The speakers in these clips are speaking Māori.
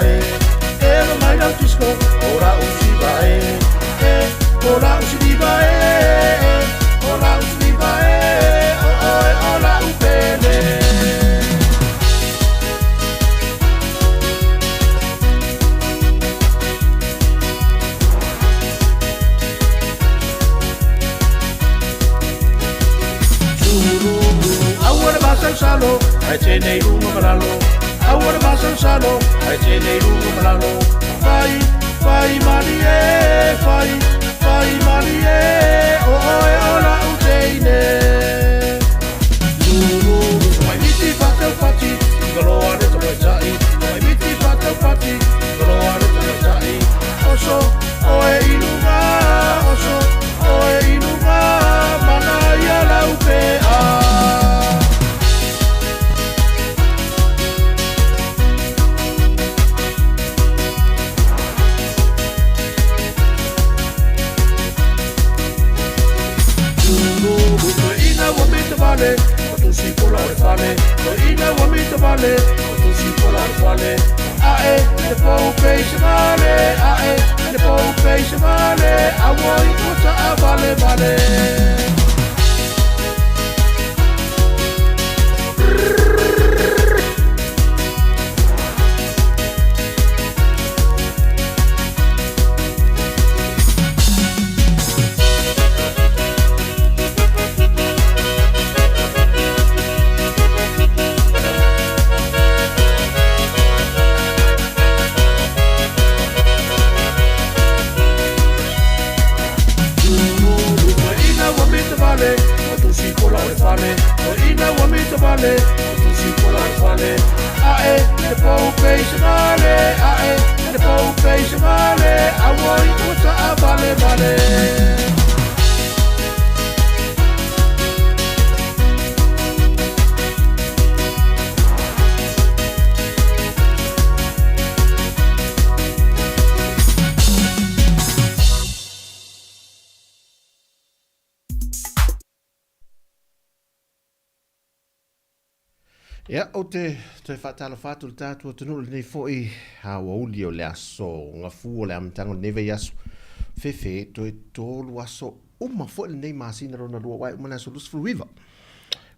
e ma mai la disco ora usiva e ora usiva e ora usiva e ora upele salo, ai te nei runga malalo. Awara masal salo, ai te nei runga malalo. Fai mali e, fai mali e, o la uteine. Mai miti fatau fati, galoa ne to mai mai miti fatau fati, galoa ne to mai oso, oe inuga, oso, oe inuga, mana ia la upea. Vale, o tu si pola ore fale, o ina wa mi te vale, o tu si pola ore fale. Ae, ne pou peixe vale, ae, ne pou peixe vale, a woi kota a vale vale. Vale, tu si pola vale, ae, ne pou peixe vale, ae, ne pou peixe vale, a woi kota a vale vale. Ia, o te whaatala whātua tātua tunuru nei fōi hawa uli o le aso, ngā fu o le amtango neve i aso. Fefe, toi tōlu aso, uma fōi le nei māsina rona lua wai, umana aso lusu fruiva.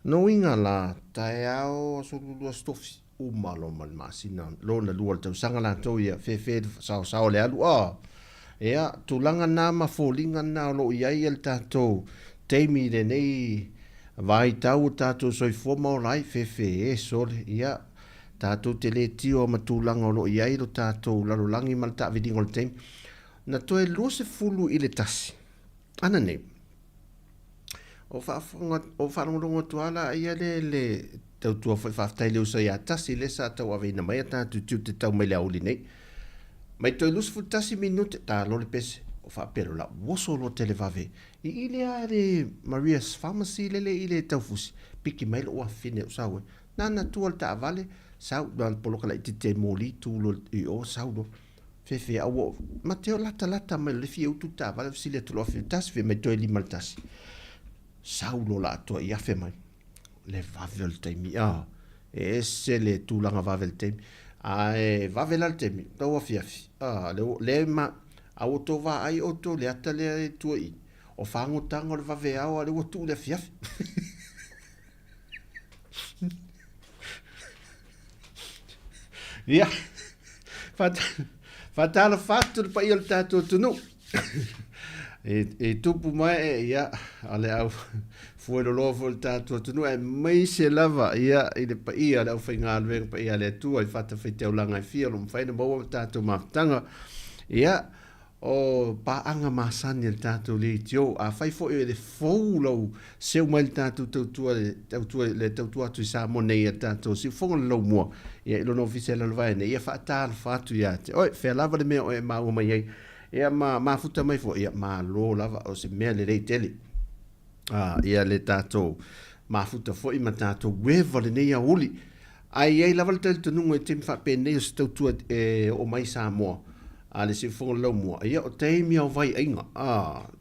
No inga la, tae ao aso lua stofi, uma lo man māsina, rona lua le tau sanga la tau ia, fefe, sao le alu, ia, tūlanga nā ma fōlinga nā lo iai el tātou, teimi le nei, vai tau tātou soifua maorai fefe e sole ia tātou te le tio matulanga o lo iai lo tātou lalolangi mal ta vidingo le teim na toe lua se fulu i le tasi ana nei o whanongonga tuala ia le tau tua whaftai leo sa ia tasi le sa tau aveina mai tātou tiu te tau mai le auli nei mai toe lua se fulu tasi minute tā lole pese o whapero la woso lo tele vave i ile a le Maria's Pharmacy lele ile taufusi piki mai lo afine o sawe nana tual ta vale sau dan poloka la iti moli tulo i o saudo fefe awo mateo lata mai le fi utu ta vale sile tulo fi tas fe mai to li maltas saulo la to ia fe mai le vavel temi e se le tulanga vavel temi e vavel al temi to fiafi le ma auto va ai auto le atale tuai o fango tango le vave ao le wotu le fiaf ia fatala fatu pa il tato tunu e tupu mai ia ale au foi lo lovo il tato tunu e mai se lava ia ile pa ia le finga le pa ia le tu ai fata fete o langa fia lo mfaina bo tato maftanga ia o pa anga masani el tātou le tio a fai fo e le foulau seu mai le tātou le tautua tu sa monei el tātou si fonga lau mua ia ilo no ofisela lo vai ia fa tāl fatu ia te oi fe lava le mea o e ma o mai ei ia ma futa mai fo ia ma lo lava o se mea le rei tele ia le tātou ma futa fo i ma tātou weva le nei a uli ai ei lava le tele tunungo e temi fa pene o se tautua o mai sa moa ale se fonga lau mua ia o teimi au vai ainga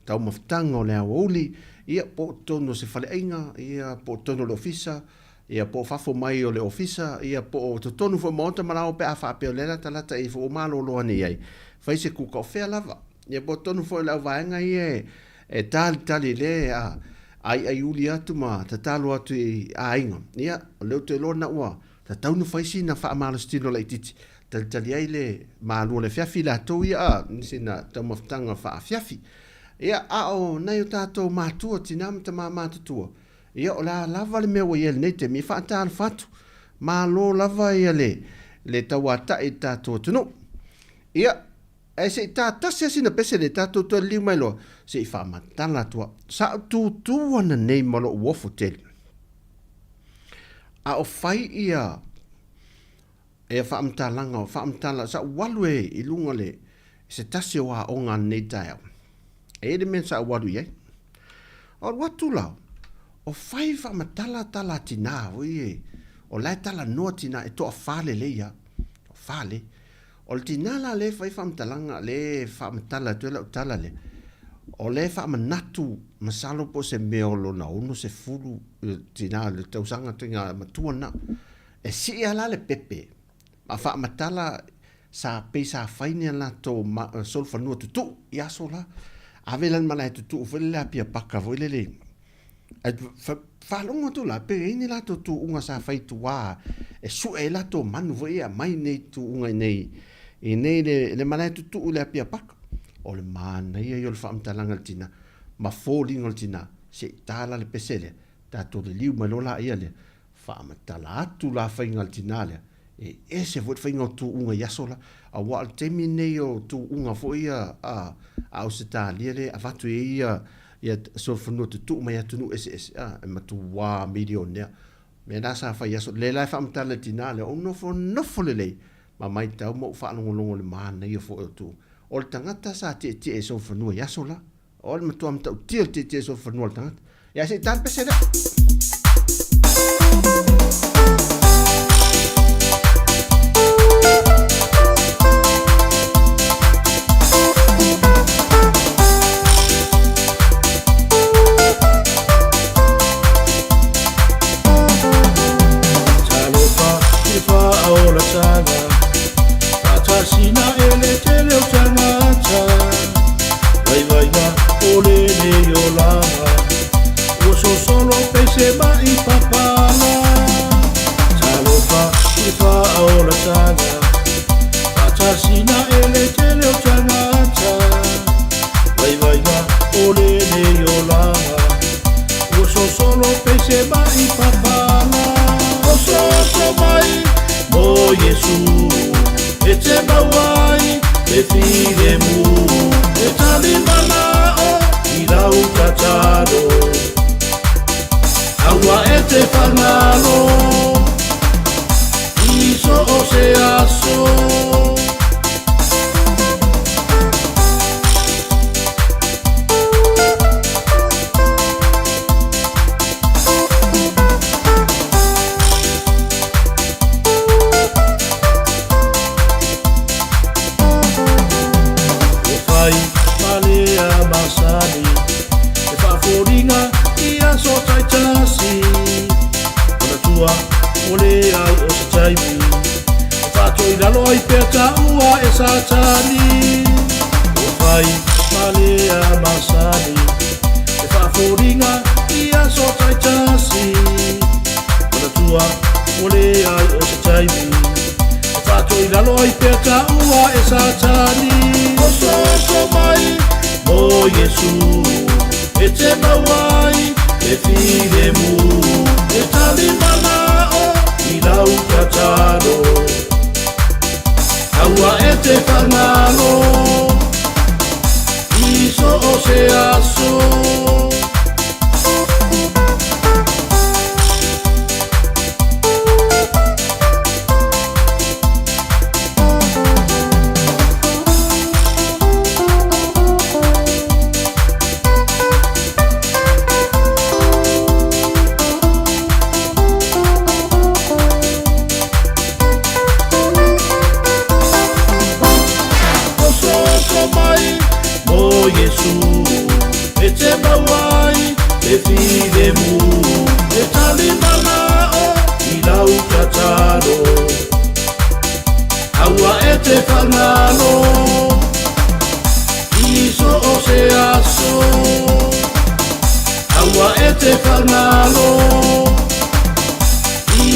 tau maftanga o le awa uli ia po tono se fale ainga ia po tono le ofisa ia po fafo mai o le ofisa, ia po to tonu fo monta marao pe afa pe lela talata e fo malo lo ani ai. Fai se ku ka fe lava. Ia po tonu fo la vaenga ie e tali le ai uli atu ma tatalo atu a inga. Ia leo te lo na ua ta taunu fai si na fa malo stilo la ititi. Tali ai le malu le fiafi la to ia sina tamaftanga fa fiafi. Ia o na yo tato matua tinam tama matutua. Ia o la lava le mea ia le te mi whaata al fatu. Ma lo lava ia le tawata i tātou tunu. Ia, e se i tātasi asina pese le tātou tua liu mai loa. Se i whamatala tua. Sa tūtua na nei malo uofu teli. A o whai ia e whaamtalanga o whaamtala. Sa walu i lunga le se tasi o a onga nei tai au. E de men sa walu iei. O watu lau. O fai whamatala tala tina, o lai tala noa tina e toa whale le ia, o whale. O le tina la le fai whamatalanga, le whamatala tuela o tala le. O le whamanatu masalo po se meolo na uno se furu tina le tausanga tinga matua na. E si ala le pepe, ma whamatala sa pe sa whaine la to solfanua tutu, ia sola. Avelan malai tutu, ufele la pia paka, voile le. Whalonga tu la, pe ini la tu unga sa whai tu wā, e su e la tu manu vai a mai nei tu unga nei, e nei le manai tu tu le apia paka. O le mana ia yo le whaamtalanga le tina, ma fōlinga le tina, se tāla le pesele, tātou le liu malola ia le, whaamatala atu la whainga le tina le, e se vot whainga tu unga yasola, a wa al temi nei o tu unga fo ia a o se tā lia le, a vatu e ia so funu tu mai atunu ss matu wa milionea me na sa fa yaso le la fa mtala tinale o no fo le ma mai tau mo fa longo le mana ia fo tu o tangata sa ti so funu yaso la o matu am tau ti so funu tangata ya se tan pesela e te mawai, e fide mu, e tali mana o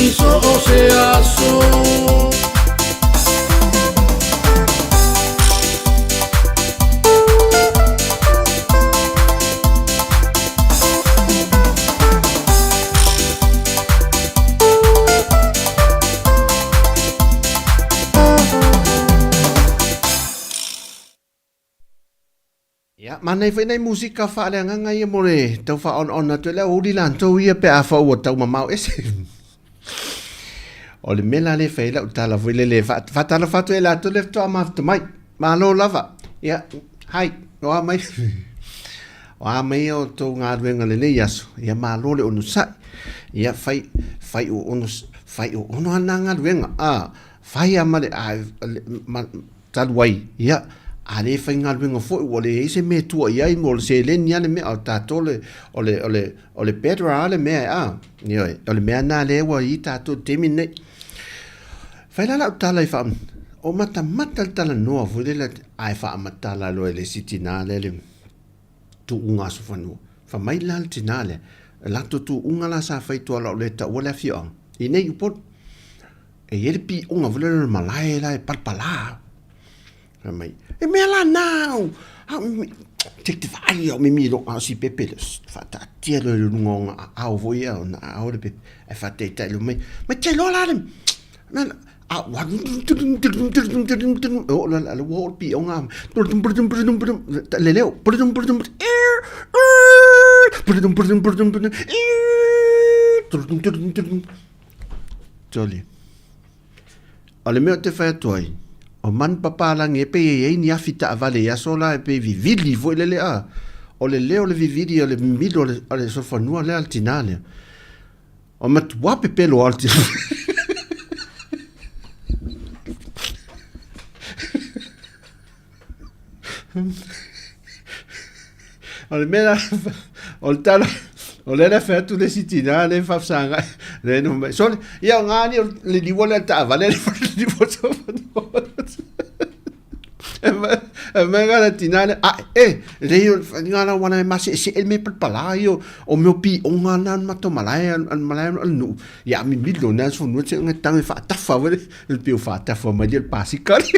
iso o se aso. Ya, mana i whainei musika whaale nganga ia more, tau wha on na tue leo uri lan tau ia pe a wha ua tau mamau ese. O le mela le whaila utala wile le whatala whatu e la tu le toa mafta mai, ma lo lava. Ya, hai, oa mai. Oa mai o tau ngā ruenga le nei aso, ia ma lo le onu sai. Ia whai o onu ana ngā ruenga, whai ama le, taluai, ia, ale fai ngā ruenga fwoi, o le eise me tua iai, mo le se le niane me au tato o le pedra ale mea, o le mea nā lewa i tato temi nei. Fai lala au tala i wha, o mata tala noa, fwoi le ai wha amatala loe le siti nā le tu unga so whanua. Wha mai lal tina le, lato tu unga la sa fai tua lau le ta ua le fio. I nei upot, e yere pi unga vule le malai la e palpala. Mai, e mea la nau, tek te whai au mimi lo au si pepe le, whata tia lo le runga au voi au na au le pepe, e whata i tailo mai, mai te lo la le, o la wall pi o ngam le leo joli ale me te fa toi o man papa la nge pe e ni afita avale ya sola e pe vivili vo le a o le leo le vivili o le mido le sofa nua le altinale o mat wape pelo alti o le mera o le tala o le fa tu le sitina le fa sanga le no so ia ngani le di vola ta vale le di voto e mega tinale le io ngana wana ma se el me pala io o mio pi o ngana ma to malai an nu ya mi billo na so no se ngatang fa ta fa vale il più fa ta fa ma del pasicali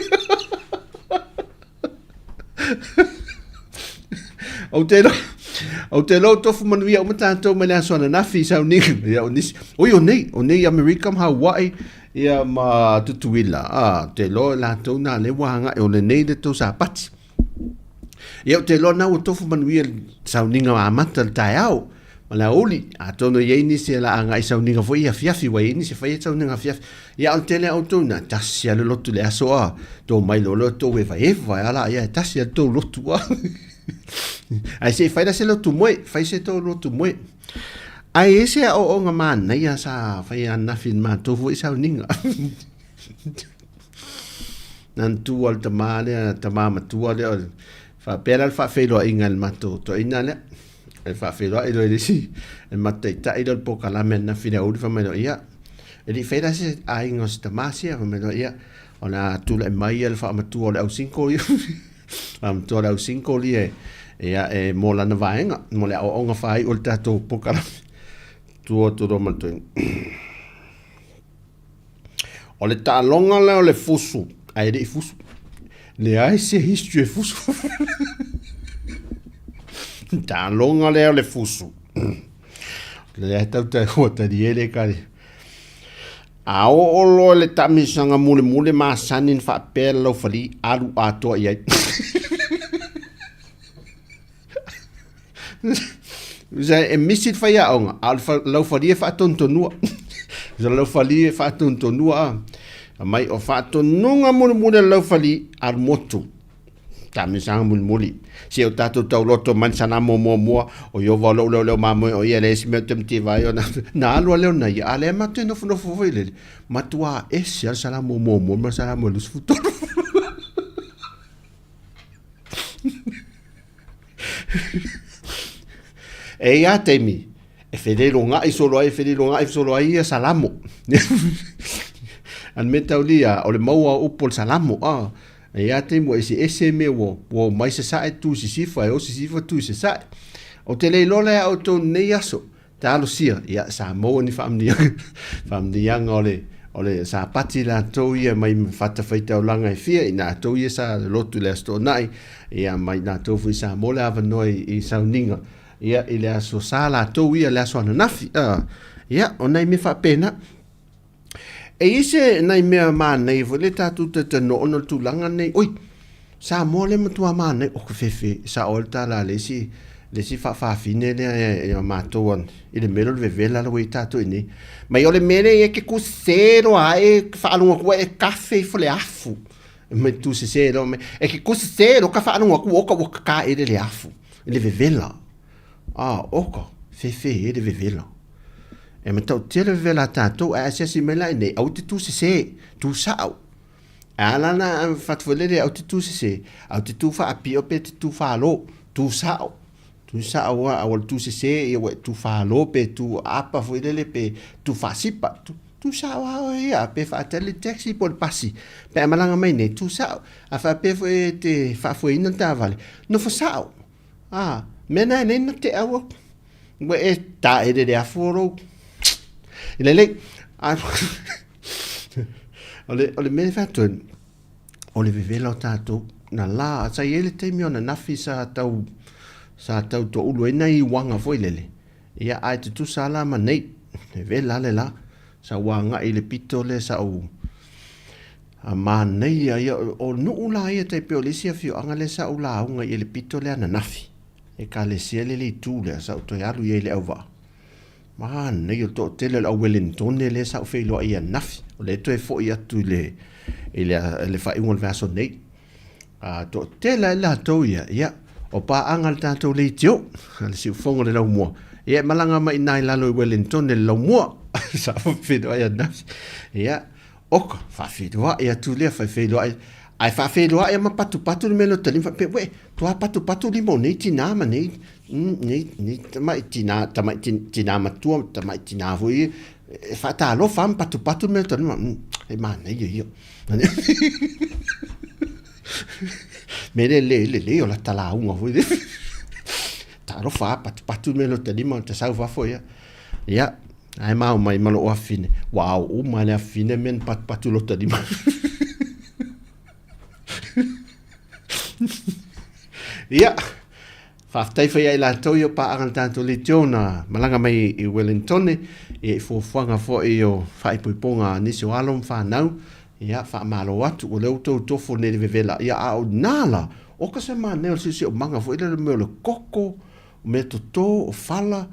o te lo tofu manuia o matanto me le asona nafi sa ni ya onis o nei America ma Hawaii ia ma tutuila te lo la to na le wanga o le nei de to sa pati ia te lo na o tofu manuia sa ninga ma mata tai au ma la oli a tono ye ni se la anga sa ninga foi ia fiafi wa ni se fai sa ninga fiafi ia o tele auto na tasia le lotu le aso to mai lo to we va ala ia tasia to lotu ai se fai da se lotu moi fai se to lotu moi ai ese o nga man na ia sa fai ana fin ma to foi sa ninga nan tu al tamale tamama tu al fa pera fa felo ingal mato to inale el fa felo e do disi el matai ta idol poca la men na fina ul fa me ia e di fai da se ai ngos tamasia fa me ia ona tu le mai el fa ma tu al 5 io am to al 5 li e mo la na vaenga mo le o nga fai ul tato poca tu do mato o le ta longa le o le fusu ai de fusu le ai se history fusu ta longa le o le fusu le ta hota di ele kali a o lo le ta misanga mule ma sanin fa per lo fali alu ato ia Zij en misit fa ya onga alfa lo fali fa tontonua za lo fali fa tontonua mai o fa tonunga mule lo fali al motu ta misanga muli se o tato tau loto man sana mo o yo valo lo mamo o ia les metem ti vai na lo le na ia ale ma te no foi ma tua esse sala mo ma sala mo lus futur e ia temi e fedelo nga i solo ai salamo an metaulia o le maua upol salamo e ia temi ese me wo mai se sa tu si fa o si fa tu se sa o te le lola o to nei aso talo sia ia sa mo ni famnianga ole sa pati la to ia mai fata faita langa e fia ina to ia sa lotu le sto nai ia mai na to fu sa mo la vanoi I sauninga ia ile aso sala to ia le aso na nafi ia onai me fa pena e ise nai me ma nei vo le tatu te no ono tu langa nei oi sa mo le matua ma nei o fefe sa olta la le si fa fine le ma to on ile melo le vela lo i tatu ni ma io le mele e che cusero ai fa lunga ku e caffè fo le afu me tu se sero me e che cusero ka fa lunga ku o ka e le afu ile vela oka fefe e le vela e me tau tele vela tatu a se si mela nei au tu se tu sao ala na fatfolele au tu se au tu fa api o pe tu fa lo tu sao tu sa wa awal tu se e wa tu fa lo pe tu apa fo ile pe tu fa sipa tu sa wa ya pe fa tele taxi por passi pe malanga mai ne tu sa a fa pe fo te fa fo ina ta vale no fo sa mena ne te awo wa e ta e de aforo ile le ole me fa ton ole vive lo tato na la sa ele te mi ona nafi sa tau to ulu ina I wanga foi lele ia ai tu sala ma nei ve la le la sa wanga ile pito le sa o ma nei ia o no la ia te polisia fio anga le sa o la unga ile pito le na nafi e ka le siele le tu le sa to ya lu ile ova ma nei to tele o Wellington le sa o fe lo ia nafi o le to e fo ia tu le le fa un verso nei to tele la to ia o pa angal tatou le tio le si fongo le lau mua ia malanga mai nai lalo I Wellington le lau mua sa fido ia nas ia oka fa fido ia tu le fa fido ai fa fido ia ma patu le melo tali fa pe we tu patu limo nei tina ma nei tamai tina ma tu tamai tina voi fa ta lo fam patu le melo tali ma e ma nei io me le o la tala unga foi ta ro fa patu me lo te lima te sau fa foi ia ai mau mai malo o fine wow o mai la fine men patu lo te lima ia fa tai foi ai la toyo pa angal tanto le tona malanga mai I Wellington e fo fanga fo io fai puiponga nisi alom fa nau ia fa malo atu o leu to fo ne vevela ia au nala o ka se ma ne o sisi o manga fo ile me le koko me to o fala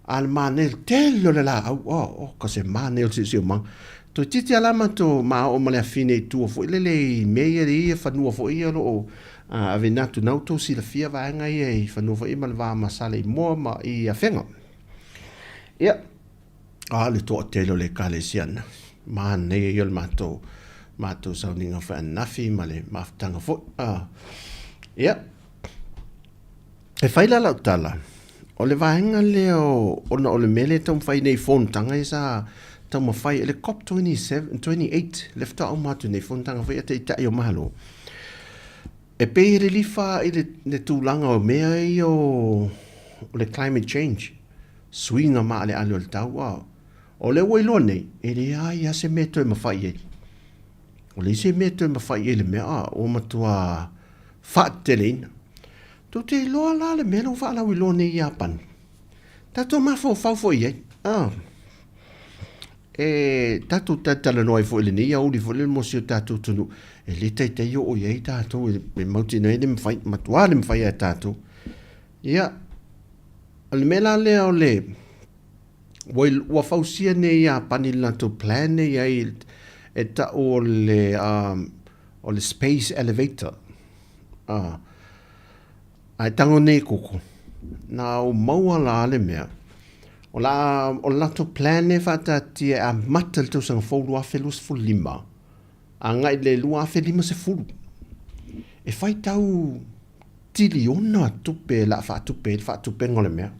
al manel tello le la o ka se ma ne o sisi o manga to titi ala ma to ma o male fine tu fo ile le me ia fa no fo ia lo ave natu na to si la fia va nga ia fa no fo I mal va ma sale mo ma I afenga ia le to tello le kalesiana ma ne ia le mato sauninga fa nafi male maftanga fo ia e faila la tala o le vaenga le ona o le mele tom fai nei phone tanga isa tom fai le cop 28 left out mato nei phone tanga fa te ta yo malo e pe relifa I le tulanga o mea o le climate change swinga ma le alo tawa o le wailo nei e le ai se meto e mafai o le se meto ma fai ele mea o matua fatelin to te loa la le melo fa la wilo ne Japan tato ma fo ye e tato tatala noi fo le ni o li fo le mo si tato tunu e le te yo o ye tato e mauti nei le fai matua le fai tato ia le mela le o le wa fausia ne Japan la to plan ne ia e ta o le space elevator ai tango nei koko na o maua la le mea o la to plane fata ti a matal to sang folu a felus fu lima a ngai le lua fe lima se fulu e fai tau tiliona tupe la fa tupe ngole mea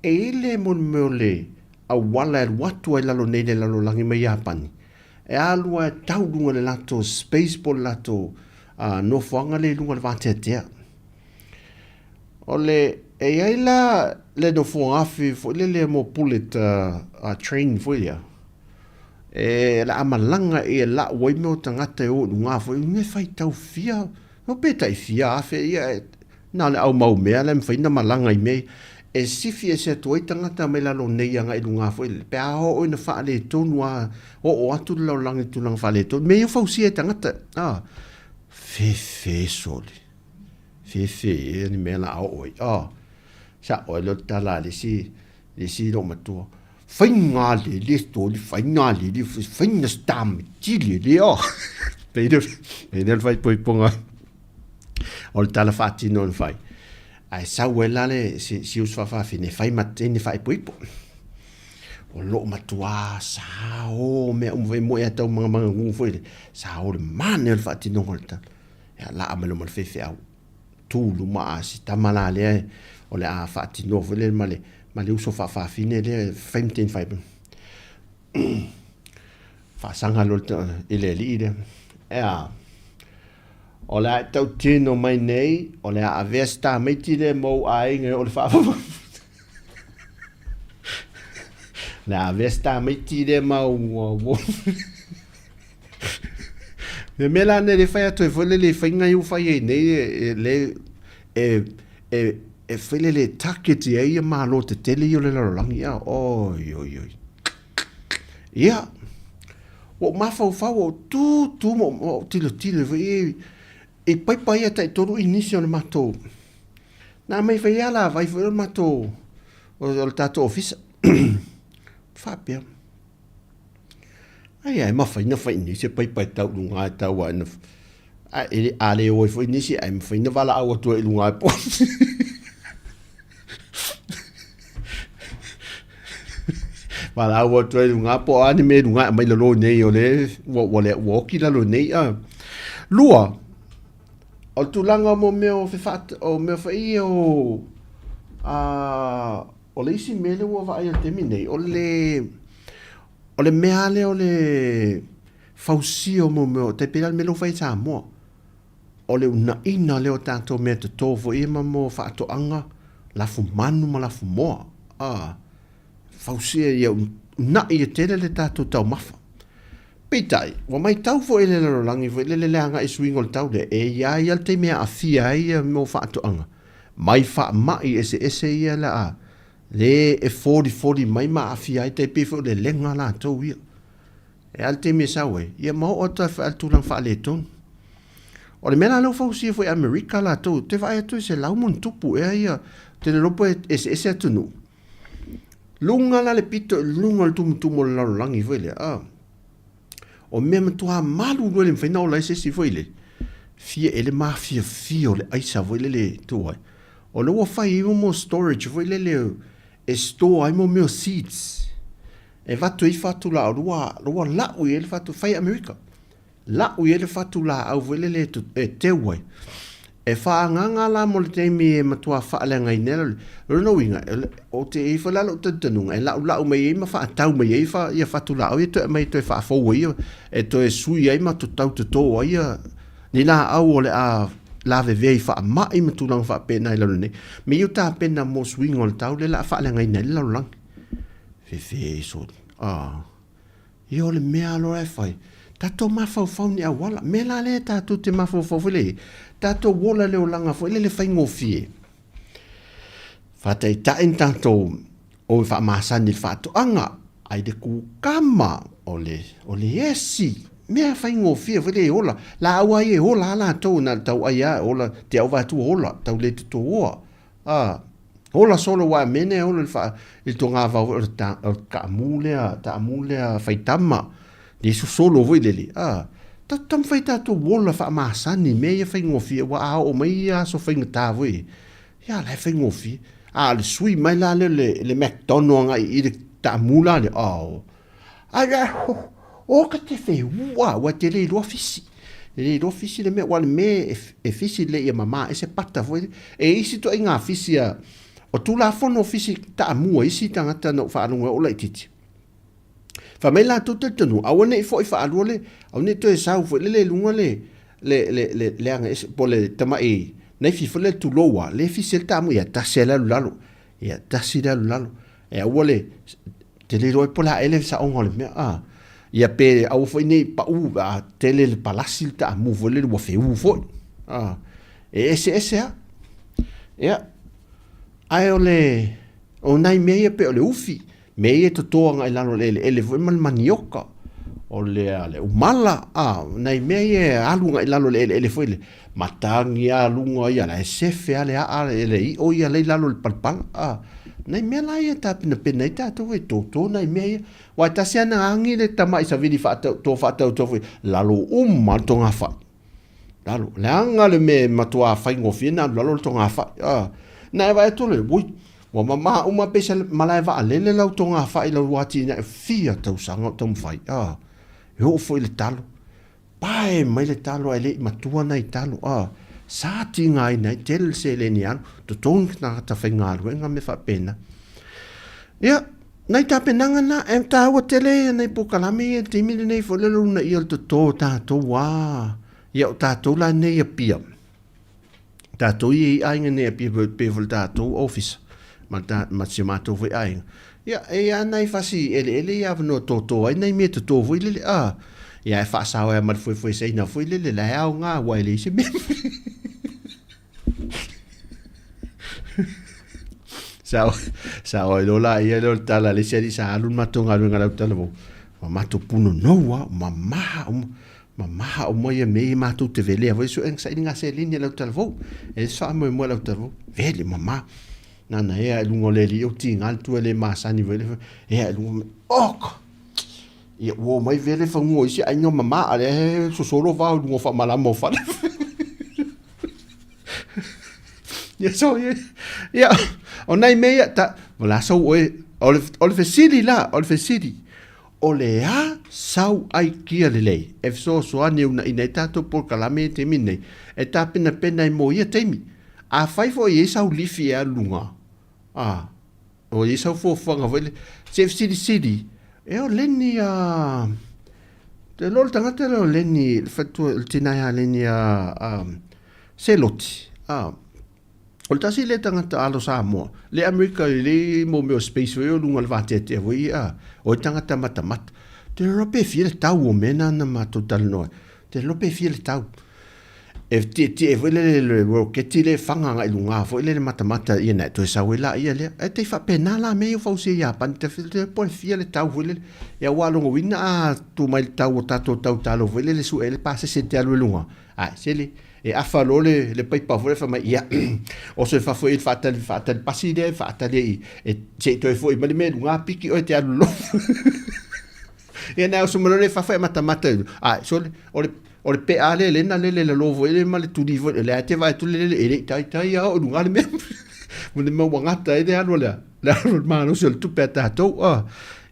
e le mon mole a wala e watu ai lalo nei le lalo langi mai Japani e alua tau lunga le lato space po lato no whanga le lunga le vateatea o le ai la le no fo afi fo le mo bullet train fo ia. La amalanga la wai mo tangata o nga fo nge fai tau fia. No peta I fia afe ia na le au mau mea le mfaina malanga I mei. Sifi se tuai tangata me la lo nei anga I lunga fo pe a o ina fa le tonu o atu lo langi tu lang fa le tonu. Me yo fau sia tangata. Fe soli. Fe ni me la au oi. Sa o lo tala le si lo matua. Fai ngā le stori, fai ngā le, fai ngā stam, tili le o. Peidel fai poi ponga. O le tala whāti non fai. Ai sau e lale, si us whawhawhine, fai matene fai poi po. O lo matua, sa o, mea umwai moe atau mga ngufo. Sa o le mane o le whāti non o le tala. Ya la amalo mal fefe au. Tūlu maa si tamala le o le a whāti non fo le male. Ma le uso fine le femten fiber. Sanga lo ile lide. O le tau tino mai nei, o le a vesta mai tire mo ai nge o le fa. La vesta mai tire mau wo. Me mela ne le fai atu e le fai ngai u fai nei le fele le taketi e ma lo te tele yo le langi ia oi ia o ma fa o tu mo tilo e pai ata toru inicio le mato na mai fa ia la vai fo mato o tato office fa pia ai ma fa ni se pai tau lunga tau ana ale o fo inicio ai fa ina vala au to lunga po Wala wa tu nga po ani me nga mai lo nei o le wo ki la lo nei lua o tu langa mo me o fe fat o me fa I o le isi me le wo va ai termine o le meale o le fausio mo me te pela me lo fai sa mo o le una ina le o tanto me te tovo I ma mo fa to anga la fu manu ma la fu mo fausia ia na ia tele le tato tau mafa. Pitai, wa mai tau fo ele lo langi fo ele le anga swing ol tau le ia ia te mea afia ia mo fa to anga. Mai fa mai ese ia la le 40 mai ma afia te pe fo le lenga la to ia. Al te me sawe, ia mo o ta fa tu lang fa le ton. O le mena lo fausia fo America la to, te va to se la mon tupu ia te le lopo ese atu no. Lunga la le pito lunga le tumu la langi vele o mema tua malu le mfena o la si vele fia ele mafia fio le aisa vele le tua o lo wa fai mo storage vele le store ai mo meu seats e va tu fatu la lo la u ele fatu fai America la u ele fatu la au vele le te wai e fa nganga la mo le temi e matua fa le ngai nela no winga o te e fa la lo te tenunga e la me e ma fa tau me e fa ia fa tu la o te mai te fa fo ia e to e sui ai ma tu tau te to ia ni la au le a la ve fa ma i ma tu lang fa pe nai la ne me you ta pe na mo swing ol tau le la fa le ngai nela la lang fe so io le mea lo e fai tato mafau ni awala me la le tato te mafau le tato wola le olanga fo le fai ngofie fatai ta intanto o fa masani fa to anga ai de ku kama ole esi me fai ngofie fo le ola la awa e ola la to na tau ai ola te au tu ola tau le to ola solo wa mene ola fa il tonga va o ka mule fai tama di su solo voi leli ta tam fai ta to wola fa masani me ia fai ngofie wa o mai so fai ngata voi ya la fai ngofie le sui mai la le McDonald's ai i ta mula le o ka te fe wa te le office le me wa me office le ia mama e se pata voi e isi to inga office o tu la fono office ta mua isi tangata no fa alunga o la titi fa mai la tu te tonu awane fo fa alole au ne to e sau fo le lunga le anga po le tama e nei fi fole tu loa le fi sel tamu ia tasi lalo ia tasi lalo e wole te le roi pola ele sa ongole me ia pe au foi nei pa u a tele le palasi ta mu vole le fe u foi e ese ia ai ole o nai me pe ole ufi me to toanga ilano le foi mal manioka o le umala nai me alunga ilano le foi le matangi alunga ia la sefe ale ele I o ia le lalo le palpal nai me la ia ta pena ta to to nai me wa ta sia na angi le tama isa vidi fa to foi lalo tonga fa lalo le anga le me matua fa ngofina lalo tonga fa nai va to le bui wa mama uma pesa malai va le lau tonga fa ilo wati na fia to sanga tom fai yo foi le talo pai mai le talo ele matua nai talo sa tinga ina tel se le nian to tong na ta fenga ruenga me fa pena ya nai ta penanga na em ta o tele nei pokalami te mi nei fo le luna I to ta to wa ya ta to la nei pia ta to I ainga nei pia pe vol ta to office ma se ma to foi ai ya nai fasi ele ya no to ai nei me to foi le ya fa sa wa ma foi sei na foi le la au nga wa le se me sa o lo la ia lo tala le se sa alun matonga lu ngala tala mo mato puno no wa mama o mo ye me mato te vele vo so en sa inga se linia lo tala vo e sa mo lo tala vo vele mama na ia lu ngole li o tinga tu le masani vele ia lu ok ia wo mai vele fa ngo isi ai no mama ale so solo va lu fa mala mo fa ya so ya onai meia ta wala so ole fe city la ole fe city ole sau ai kia lele e so ani una ineta to por kalame te mine e ta pena mo ia temi a fai fo ye sau lifi a lunga o ye sau fo fanga vele chef city e o leni te lol tangata lo leni fatu tinaya leni seloti o tasi le tangata alo Samoa le Amerika le mo me space we o lunga le vate te we o tangata mata te rope fiel tau o mena na matotal no te rope fiel tau e te vele le ke ti le fanga ngai lunga fo le mata ia to sa we la ia le e te fa pena la me o fa se ya pan te po fiel tau vele ya walo wina tu mai tau tato talo vele le su ele pase se te alu lunga sele e afalo le pai pa fo fa mai ia o se fa fo il fatal pasi de fatal e se to fo mai me lunga piki o te alu e na o se mo le fa mata so o le pe ale le na le lovo ele ma le tu di le te vai tu le tai o lunga le me mo le mo ngata e de alo le ma no se tu pe ta to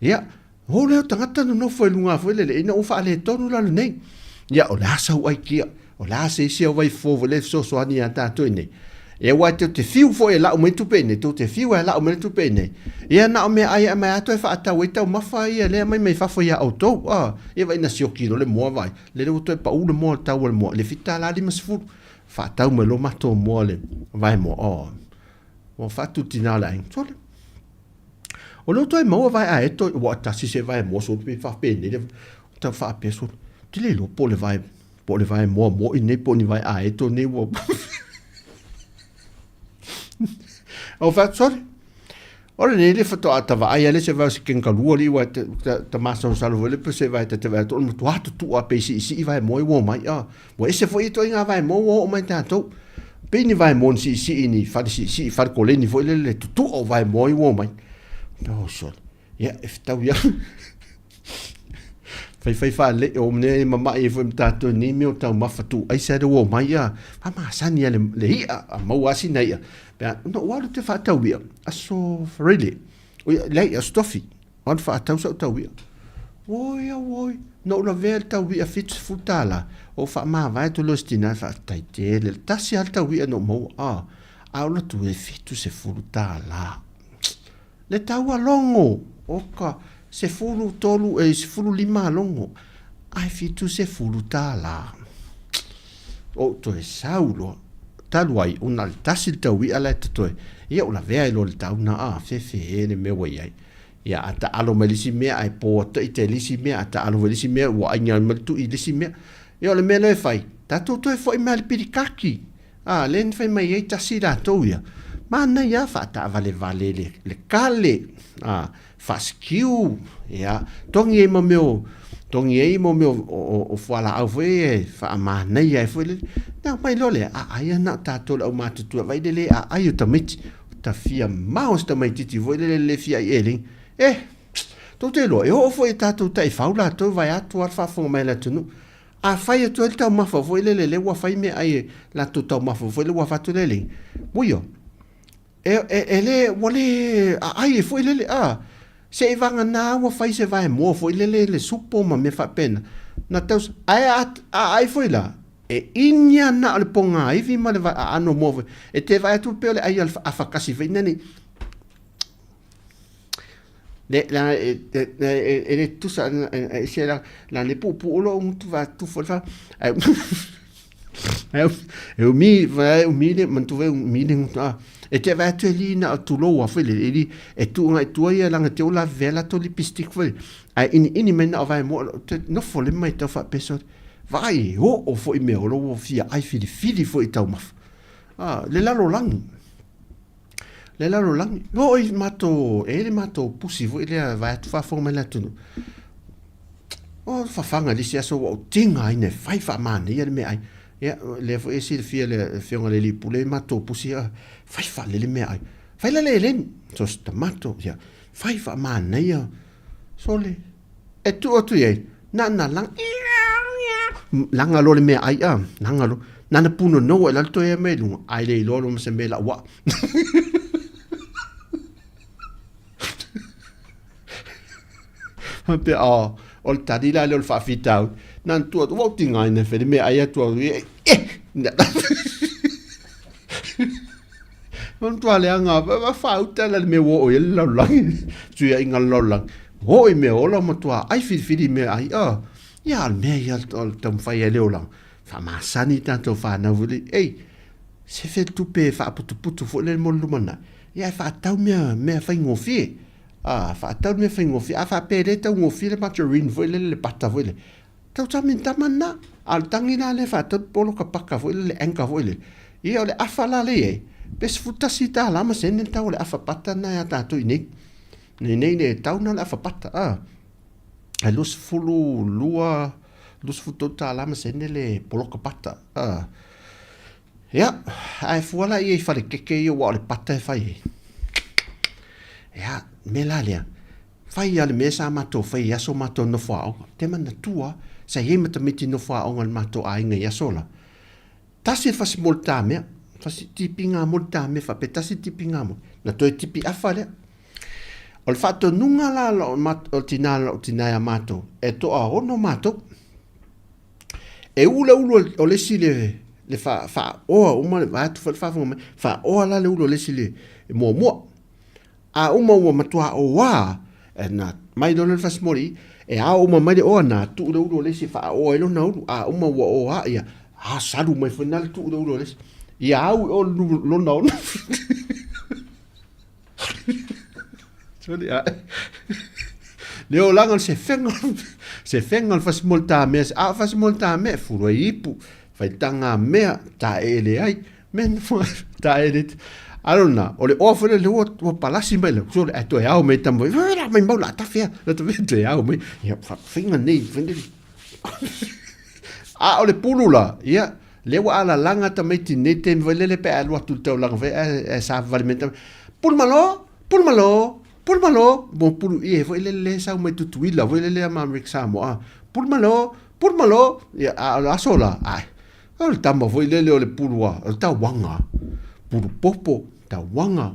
ia o le tangata no fo lunga fo le ina o fa le tonu la nei ia o la sa ai kia o la se vai fo le so ani ata to nei e wa te fiu fo e la o me tu pe nei te fiu e la o me tu pe nei ia na o me ai mai ato e fa ata we ta ma fa ia le mai fa fo ia auto e vai na si o kilo le mo vai le to e pa u le mo ta o le mo le fita la di masfu fa ta me lo mato mo le vai mo o fa tutti na la in sole o lo to e mo vai to wa ta si se vai mo so pe fa pe nei ta fa pe so ti le lo po le vai mo in ne po ni vai to ne wo o fa sorry ora ne le foto ata va ai le se va se ken kalu li wa ta maso salvo le se va te va to mo tu a pe si vai mo wo mai mo ese foi to inga vai mo wo mai tanto pe ni vai mo si ni fa si fa ko le ni foi le tu o vai mo wo mai no so ya sta ya fai le o ne mama e foi tato ni mi o tau mafatu ai se do mai ma sani le ia mo asi nei no what te fa tau ia so really le stofi on fa tau so tau ia oi no la ver tau ia fit futala o fa ma vai to lostina fa tai te le tasi al tau ia no mo a lo tu e fitu se futala le tau longo oka se fulu tolu e se fulu lima longo ai fitu se fulu tala o to e saulo taluai una le tasi tau wi ala tatoe ia ula vea ilo le tau na fefe le me wai ai ia ata alo me lisi mea ai po ta ite lisi mea ata alo lisi mea wa anya me tu i lisi mea ia le me le fai tatou toe foi me le pirikaki len fai mai ai tasi la tau ia mana ia fa ta vale le kale fa skiu ia tongi e mo meu tongi e mo meu o fala au foi fa mana ia foi le na mai lole ai na tatou au matu tu vai le ai o tamiti ta fia maus ta mai titi voi le fia eling to te lo o foi tatou tai faula to vai atu ar fa fo mai la tunu a fai to el tau mafa foi le wa fai me ai la to tau mafa foi le wa fa to le muio ele wale ai foi le se vanga na wa fai se vai mo foi le supo ma me fa pena na tau ai foi la inya na le ponga ai vi ma le ano mo te vai tu pe ai a fa kasi ve nani ele tu sa se la le pu lo tu va tu fa eu mi le man tu ve mi le te vai tu li na tu lo wa fe le tu ia langa te ola vela to lipstick fe ini men vai mo no fo le mai ta fa peso vai o foi me o lo fia ai fili foi tau maf le lalo lang no i mato ele mato pusi foi le vai tu fa forma la tu o fa fanga li sia so o tinga ine fai fa man ia me ai ia le foi si le fia le fionga le li pule mato pusi fai fa le me ai fai le so sta mato ia fai fa man ia so le tu ye na lang langa lo le me ai langa lo nana puno no el alto e me lu ai le lo se me la wa pe ol tadila le fa fitau nan tu o tinga ine fe me ai tu non tu ale anga va fa uta le me wo el lo lang tu ia inga lo lang ho me o lo mo tu ai fi me ai ia me ia tam fai le lang fa masani tanto fa na vuli se fe tu pe fa putu fo le mo lumana ia fa tau me fa ngofi fa tau me fa ngofi fa pe le tau ngofi le margarine vo le pata vo le tau tamin tamana al tangina le fa tot polo ka paka vo le enka vo le ia le afala le pes futa sita la ma sen tau le afa pata na ya tatu ini ne tau na le afa pata lus fulu lua lus futo ta la ma sen le polo ka pata ja ai fuala i fa le keke yo wa le pata fa i ja melalia fai ale mesa mato fai yaso mato no fa te mana tua sa ye mata miti no fa on mato ainga yasola tasi fa smolta me fa tipinga molta me fa petasi tipinga mo na to tipi afale ol fatto nunga la o tinala mato e to a ono mato e ula o le sile le fa o ma va tu fa o la le ulo le sile mo uma matua o wa na mai do le fasmori e uma mai de o na tu le ulo le si fa o elo na uma o ia salu mai final tu le ulo le ia o lo no sorry leo langal se fengal fasmolta me furo ipu fai tanga mea ta ele ai men ta ele alona ole ofele le o palasi mai le so e to e au me tambo mai mau la ta fea la to vete au me ia fa finga nei vende ole pulula ia le wa ala langa ta mai ti nete vele le pe alwa tu te langa ve sa valmente pulmalo bo pulu e foi le sa mai tu tuila vele le ma rexamo pulmalo ia ala sola ai ol tambo foi le ole pulua ta wanga puru popo ta wanga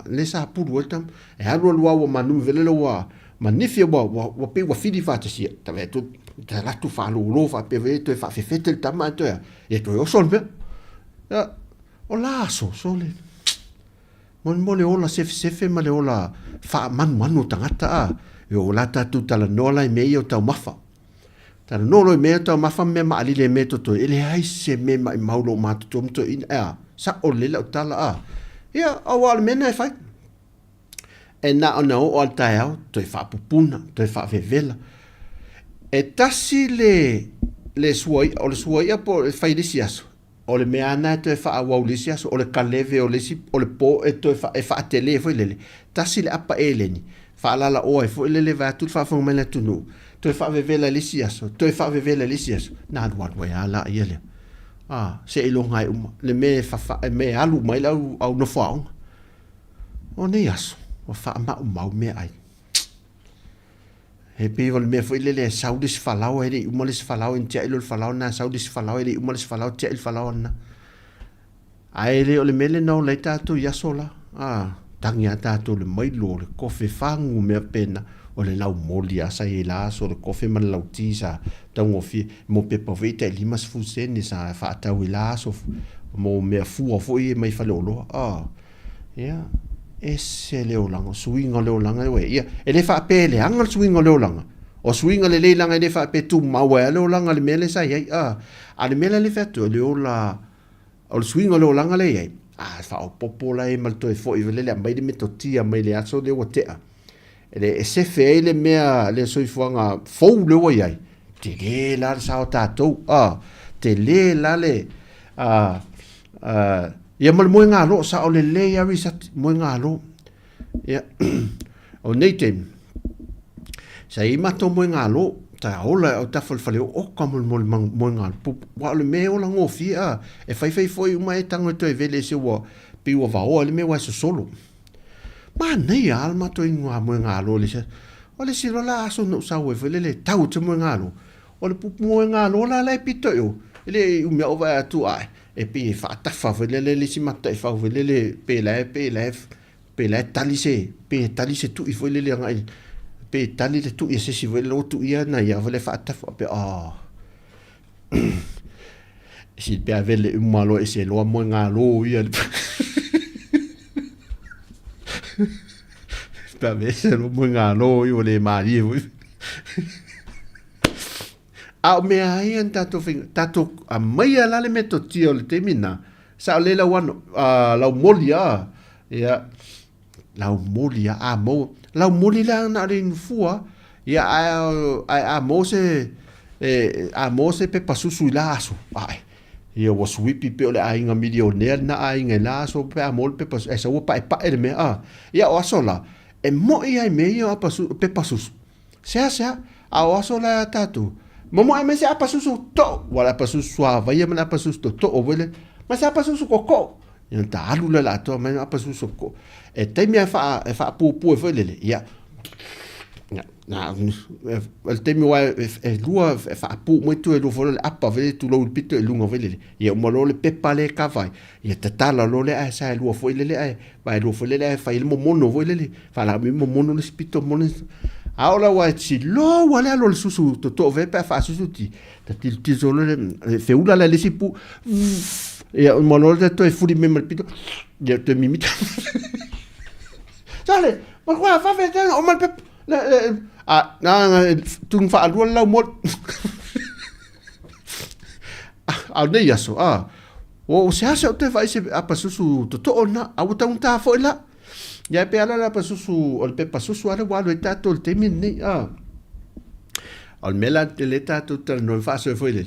le sa puru tam e alo wa manu vele lo wa manifi wa pe wa fidi fa tsi ta ve tu ta la tu fa lo fa pe ve to fa fe fetel tama to e to yo solve o la sole mon le ola se ma le ola fa manu tangata e o la ta tu tala no la me yo ta mafa ta no lo me ta mafa me ma ali le me to ele ai se me ma maulo ma to in sa o le la tala ia au le mena e fai e na ona o al tai au toi fa pupuna toi fa vevela e tasi le suai o le suai po e fai disi aso o le mea ana toi fa au disi aso o le kaleve o le po e toi fa tele foi lele tasi le apa eleni fa lala o e foi lele va tu fa fo mena tunu toi fa vevela lisi aso toi fa vevela lisi aso na wat wa ala ile se ilo ngai le me fa me alu mai la au no fa o ne aso o fa ma me ai e pe vol me foi le saudis falau e umalis falau in tia ilo falau na saudis falau e umalis falau tia il falau na ai le o le mele no le tatu ya sola tangia tatu le mai lo le kofe fangu me pena o le lau molia sa e la so le kofe man lau tisa tango fi mo pe povita limas fuseni sa fa tau la so mo me fu foi mai falolo ya ese leolanga swinga leolanga we ia ele fa pele angal swinga leolanga o swinga le leilanga ele fa pe tu mawa leolanga le mele sa ia ale mele le fa to leola o swinga leolanga le ia fa o popola e mal to e foi vele le mai de metotia mai le aso de wotea ele se fe le mea le soifuanga fou le wa ia te le la sa tato te le la le ia mal mo ngalo sa o le ya risat mo ngalo ia o neite sa I mato mo ngalo ta ola o ta fal o como mo ngalo wa le me o la ngofia e fai foi uma e tango to e vele se wo pi wo va o le me wa so solo ma nei alma to inga mo ngalo le se o le silo la so no sa we vele le tau te mo ngalo o le pu mo ngalo la le pito yo ele u me o va tu ai e pe fa ta fa vele le si matta e fa vele le pe la talise tu I vele le ngai pe tali le tu e se si vele o tu ia na ia vele fa ta fa pe si pe vele un malo e se lo mo ngalo ia pe vele lo mo ngalo io le mari me ai an tato a mai ala le meto tio le temina sa le la wano la molia ia la molia mo la molia na rin fua ia a mo se pe pasusu laso ai ia was wipi pe le ai nga milionaire na ai nga laso pe a mol pe pas esa wo pa e me ia o sola e mo ia me ia pe pasusu se a o sola tato Momo ai mese apa susu to wala apa susu suava ia mana apa susu to o vele mas apa susu koko ia ta alu la to mas apa susu ko e te mia fa pu e vele ia na el te mi wa e lua fa pu mo tu e lo vole apa vele tu lo pito e lunga vele ia mo lo le pepa le kavai ia te tala lo le ai sa lo fo le ai ba lo fo le ai fa il mo mono vele fa la mi mo mono le spito mono Aola wa si lo wala lo susu to ve pa fa susu ti ti solo le feula la lesipu e mo lo de to e furi me pito de te mimita sale ma qua fa ve o mal pe na tu fa lo la mo ne yaso o se hace o te vai se apa susu to na a uta un ta fo la ya pe ala la pasusu o pe pasusu ala wa lo tato te min ni al mela de le tato tel no fa so foi le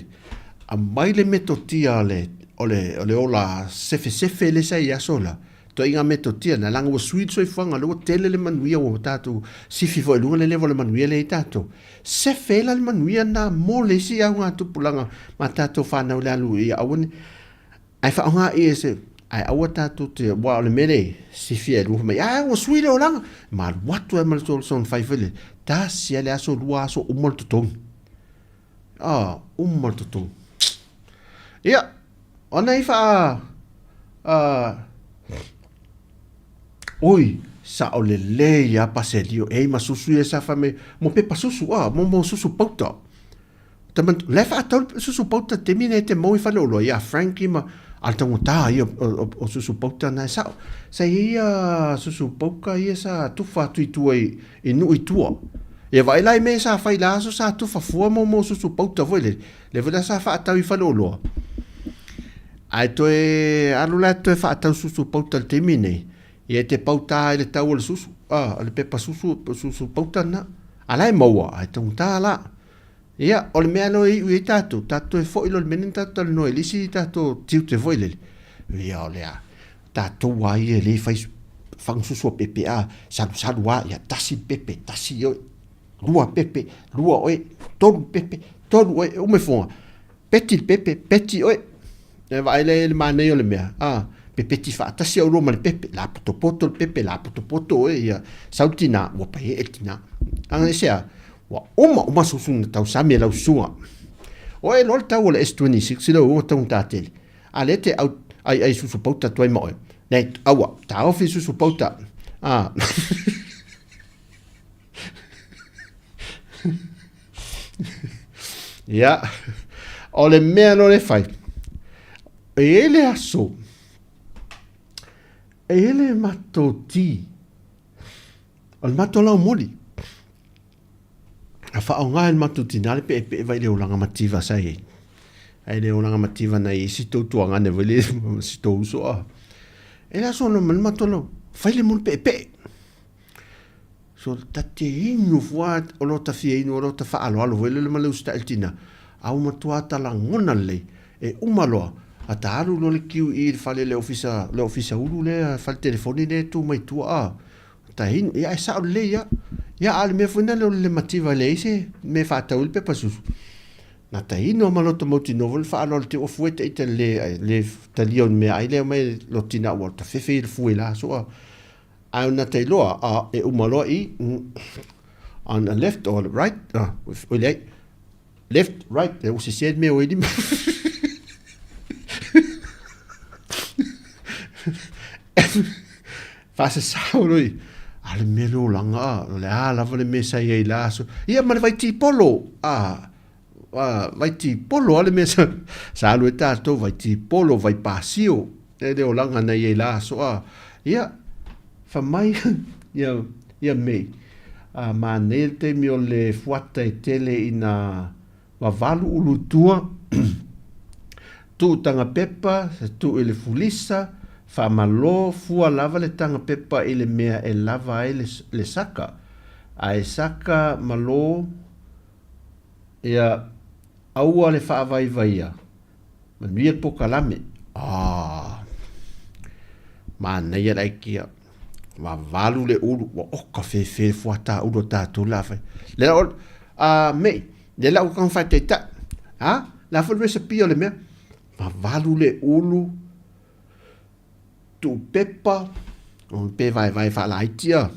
a mai le metotia le ole ola sefe le sai ya sola to inga metotia na langa wo sweet so fanga lo tele le manuia o tato si fi foi lunga le levo le manuia le tato sefe la le manuia na mo le si a nga tu pulanga ma tato fa na le alu ia awon ai fa nga ese ai awa tato te wa le mele si fie lu mai o sweet o langa ma watu e mal son fai vele ta si ele aso lua so molto ton molto ton ia ona ifa oi sa o le ya paselio e ma susu e sa fame mo pe pa susu mo susu pauta taman le fa tol susu pauta termine te mo ifa lo ya Frankie ma alta ngota ia o susu pauta na sa ia susu pauka ia sa tufa tuitui e nui tua e vai lai me sa fai la so sa tufa fua mo susu pauta voi le vela sa fa tau ifa lo ai toe alu la toe whaatau susu pauta le temi nei. Ia te pauta e le tau o le susu. Le pepa susu pauta na. Alai maua, ai tangutā la. Ia, o le mea no i tātou. Tātou e fo ilo le menen tātou no e lisi tātou tiu te fo ilele. Ia o lea. Tātou wa i e le fai whangsusu a pepe a. Salu a, ia tasi pepe, tasi oi. Lua pepe, lua oi. Tolu pepe, tolu oi. Ume fonga. Peti pepe, peti oi. E vai le manei o le mea. Pepe ti fa tasi au roma le pepe. La poto le pepe, la poto oi. Ia sautina, ua pae e tina. Anga sea, wa uma susuna tau sami lau sunga. O e lol tau o le S26, ilo ua tau tātele. A le te ai susu pauta tuai ma oi. Nei, awa, ta ofi susu pauta. Ia, o le mea no le fai. E ele aso. E ele mato ti. O le mato lau moli. A wha o ngā el mato ti nare pe vai le ulanga mativa sai. Ai le ulanga mativa na i si tau tuanga ne vai le si tau uso a. E le aso no man mato lau. Fai le mon pe. So tate inu fuat o lo ta fia inu o lo ta wha alo vai le maleu sta el tina. Au matua tala ngona le. E umaloa. A ta alu lo le kiu i fale le ofisa ulu le fale telefoni le tu mai tua a. Ta hin ia e sa le ia. Ia ale me funa le mativa le ise me fa ta ul pe pasusu. Na ta hin no malota moti novel fa alo te ofuete ite le talion me ai le me lotina wa ta fefe il fuela so a. Au na te loa a e umaloa i on the left or the right. Left, right, e usi sied me o idi. Fasa sauroi. Ale melo langa, le lava le mesa ia i laso. Ia ma le vai ti polo. Vai ti polo ale mesa. Sa alu e tātou vai ti polo, vai pasio. E leo langa na ia i laso. Ia, fa mai, ia mei. Ma nel te mi o le fuata e tele ina wavalu ulu tua. Tu tanga pepa, tu ele fulisa. Fa malo fua lava le tanga pepa i le mea e lava ai le saka. A e saka malo ia aua le faa vai vaia. Manuia poka lame. Mana ia lai kia. Wa valu le ulu. Wa oka fe fuata ulu tātou lava. Le la mei. Le la ukang fai te ta. La fa recipe o le mea. Wa valu le ulu. Tu pepa, pe vai fa la itia,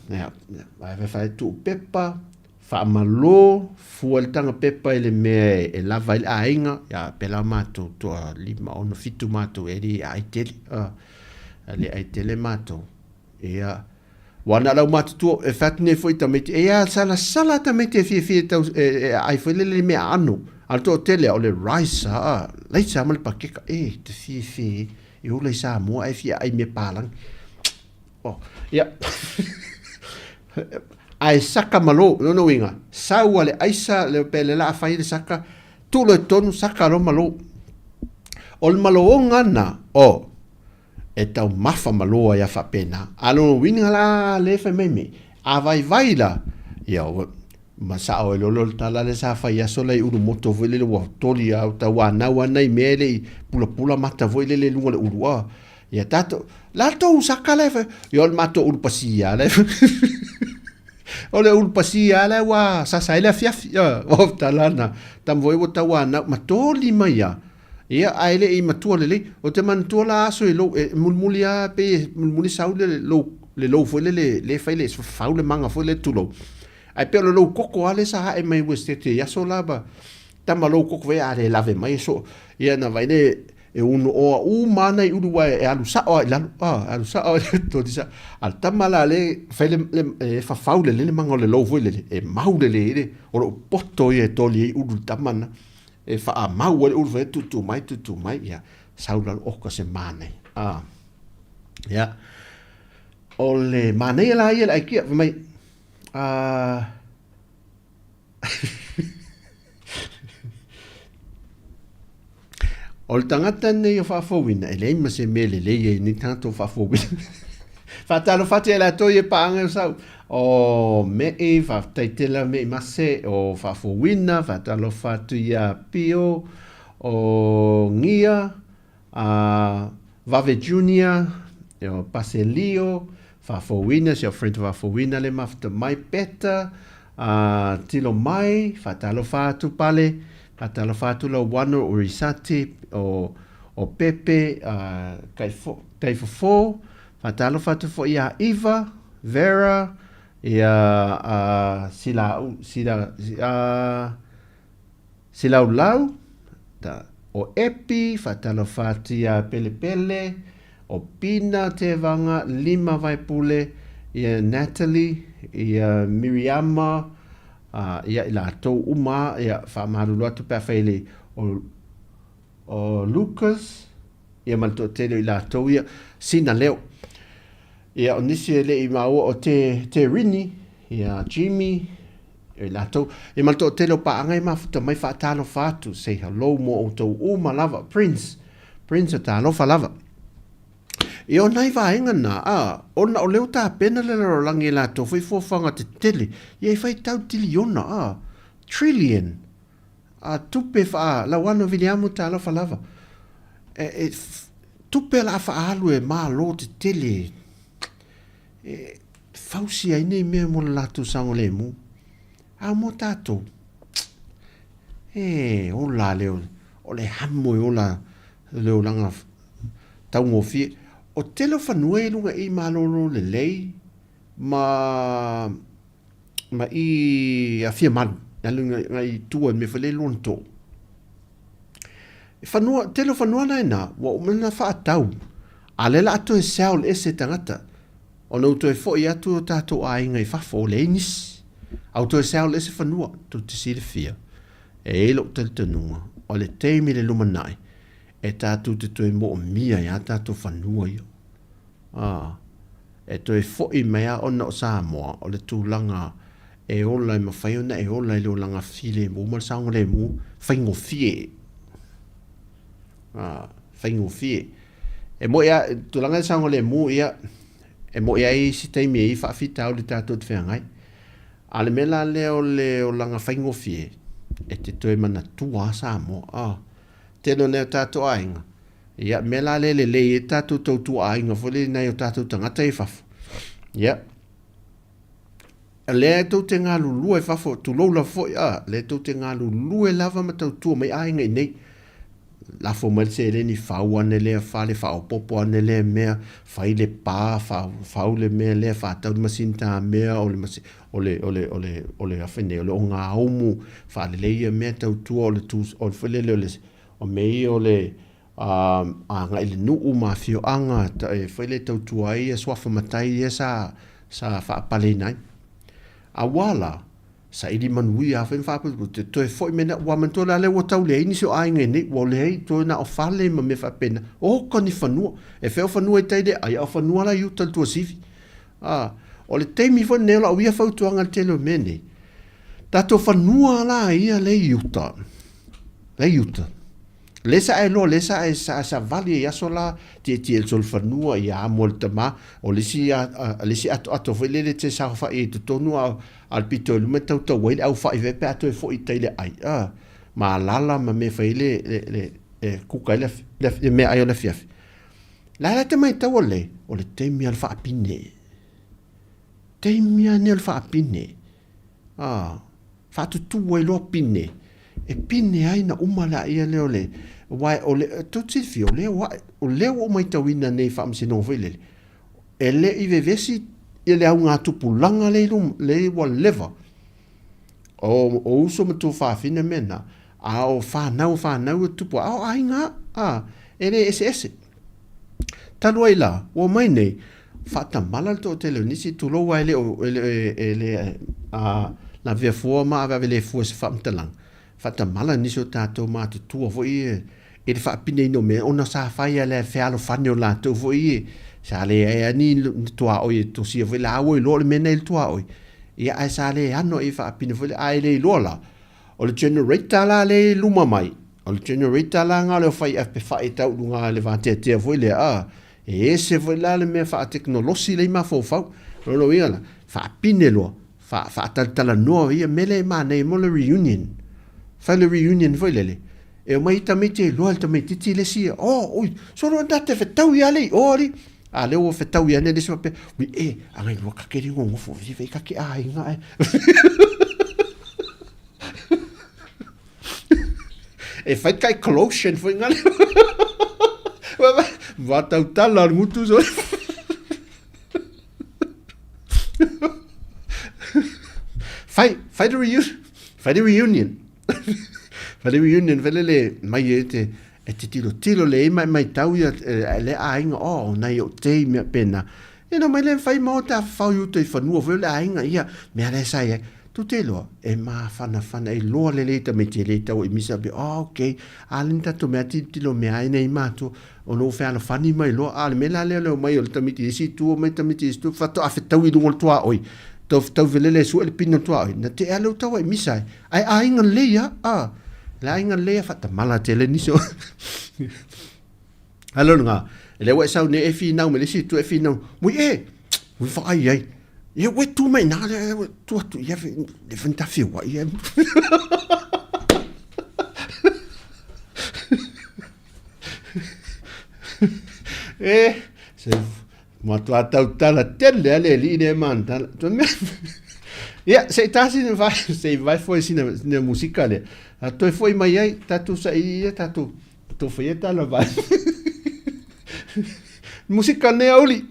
vai tu pepa, fa malo, fuel tanga pepa ele me e lava ele ainga, ya pela mato to lima ono fitu mato ele aitele, ele aitele mato, ya wana la mato tu e fatne foi tamete, ya sala tamete fi tau ai foi le me ano, alto tele o le rice leisa mal pakeka te fi e o le sa mo ai fia ai me palang ia ai saka malo no winga sa wale aisa le pele la fai le saka tu le tonu saka lo malo o le malo ngana e tau mafa malo ia fa pena alo winga la le fa meme a vai la ia masa o lo tala le sa fa ya sola i uru moto vele le wa toli au ta wa na wa nei mele pula mata vele le lunga le urua ya tato la to saka le yo el mato ul pasia le o le ul pasia le wa sa sai le fia o talana tam voi o ta wa na matoli mai ya aile i matua le o te man tola so i lo mulmulia pe mulmuli sau le lo vele le fa le fa le manga fo le tulo ai pelo lo koko ale sa e mai westete ya so laba tama lo koko ve ale lave mai so ia na vai ne e uno o mana i uruwa e alu sa to disa al tama la le fele fa faule le manga le lo vole e maule le o poto e toli uru tamana e fa a mau le uru tu mai ia saula o ko se mane ia ole mane la ia ai ki mai O le tangata nei o whaafowina, e lei ma se mele lei e ni tanto whaafowina. Whatalo whate e la toi e paanga o sau. O me e whaftaitela me i mase o whaafowina, whatalo whatu ia pio, o ngia, Vave Junior, o Paselio, whaafowina, se o friend whaafowina le mafta mai peta, tilo mai, whatalo whatu pale, whatalo whatu la wano o risate, o Pepe, Kaifofo, whatalo whatu fo ia Eva, Vera, ia Sila Ulau, o Epi, whatalo whatu ia Pele Pele, o Pina te vanga, Lima Vaipule, ia Natalie, ia Miriama, ia i la tau uma, ia whaamaru atu pia whaile o Lucas, ia malto tele i la tau ia Sina leo. Ia o nisi ele i maua o te Rini, ia Jimmy, i la tau. Ia malto tele o paanga i mafuta mai whaatalo whatu, say hello mo o tau uma lava, Prince o talo lava. Ia o nai vaenga na, ona o leo ta pena le ro langi la tau, fai fōwhanga te tele, ia i fai tau tiliona, trillion, tupe wha, la wano viliamu talo lava. Tupe la whaalu e maa lo te tele, fausi ai nei mea mo latu sango le mu. Mo tato. O la leo, o le hamo o la leo langa tau ngofie. O telo whanua e lunga i malolo le lei, ma i a fia manu, ya lunga i tua me whale lonto. Telo whanua nai na, wa umana whaatau, a lela ato e seaul e se tangata, o na uto e fo i atu o tato a inga i whafo o le inis, auto e seaul e se whanua, tu te sire fia, e lo tel tenunga, o le teimi le lumanai, e tātou te toi mo o mia ia tātou whanua ia. E toi fo i mea o na o Samoa, o le tūlanga e ola i mawhaiona, e ola i leo langa file mo, ma saunga le mo, whaingo fie. Whaingo fie. E mo ia, tūlanga i saunga le mo ia, e mo ia i si teimi e i whaafita o le tātou te whengai. Ale mela leo langa whaingo fie, e te toi mana tua Samoa, tēno neo tātou ainga. Ia, mela le e tātou tautu ainga, fole nei o tātou tangata e whafo. Ia. Le tau te ngā lulu e whafo, tu loula fo, le tau te ngā lulu e lava ma tautua mai ainga i nei. La fo mai se le ni whau ane le whale, whao popo ane le mea, whaile pā, whau le mea le, whātau le masinta mea, o le awhene, o le o ngā omu, whale le ia mea tautua, o le whale le o mei o le nga ile nuu ma fio anga e whaile tautua ai e swafa matai e sa whaapale nai. A wala, sa ili manui a whain whaapalu, te toi foi mena wamantola le o tau le ini sio ainga ne, wa le hei toi na o whale ma me whapena. O kani whanua, e wheo whanua i teide, ai au whanua la iu tal tua sivi. O le teimi whan neola o ia whautuanga telo mene. Tato whanua la ia le iuta. Le iuta. Lesa e lo, lesa e sa vali e aso la, ti el sol whanua i a mo le tama, o lesi ato whaile te sa wha e tu tonu al pito e lume tau tau waile, au wha i vepe ato e fo i teile ai. Ma lala ma me whaile kuka i mea ai o le fiafi. La te mai tau o le teimi al wha apine. Teimi ane al wha apine. Wha tutu wai lo apine. E pine ai na umala ia leo le. Wai o le tutsi fio le o le o mai tawina nei fa amse no vele. E le I vevesi ia le au ngā tupulanga le wa leva. O uso matu whaafina mena. O whanau tupu. Ai ngā. E le ese. Talu ai la. O mai nei. Whata malal to te leo nisi tulo wai le na vea fua maa vea le fua se whamtalang. Fata mala niso tātou mātu tua fo i e le whaapine ino mea ona sa whaia le whialo whaneo lātou fo i sa le e ani tua oi to sia fo i la awoi lo le mena il tua oi ia ai sa le ano i whaapine fo i le ai le iloa la o le generator la le luma mai o le generator la nga le fai pe fai tau lunga le vate te foi le se foi la le me fa teknolosi le ma fo fa no ia fa pinelo fa tala no ia mele ma nei mo le reunion fa le reunion foi le e mai tamite lo alta me titi le si oi so no andate fe tau ia le ori a le o fe tau ia ne le so pe wi anga lo ka ke ringo fo vi ka ke inga e fai kai collusion foi ngal va tau tala mutu so fai the reunion fai the reunion vele mai e tilo le mai tau ia le ainga nai o te me pena mai le fai mo ta fau yu te fanua vele ainga ia me le sai tu te lo e ma fana e lo le ta me te le tau e misa be okay alinta to me tilo me ai nei mato o no fa la fani mai lo al me la le mai o tamiti si tu mai tamiti tu fatto affettau i dungol tua oi tau vele su el pino tua oi na te alo tau ai misa ai ainga le ya la inga le fatta mala te le niso alo nga le wa sa ne e fi na me le si tu e fi na mu we fa ai ia we tu mai na tu ia de venta fi wa ia se ma tu tau tala tele ale li ne man tu me ia se tasi vai foi sina musicale a toi foi mai ai tatu sai tatu tu foi tala vai musica ne oli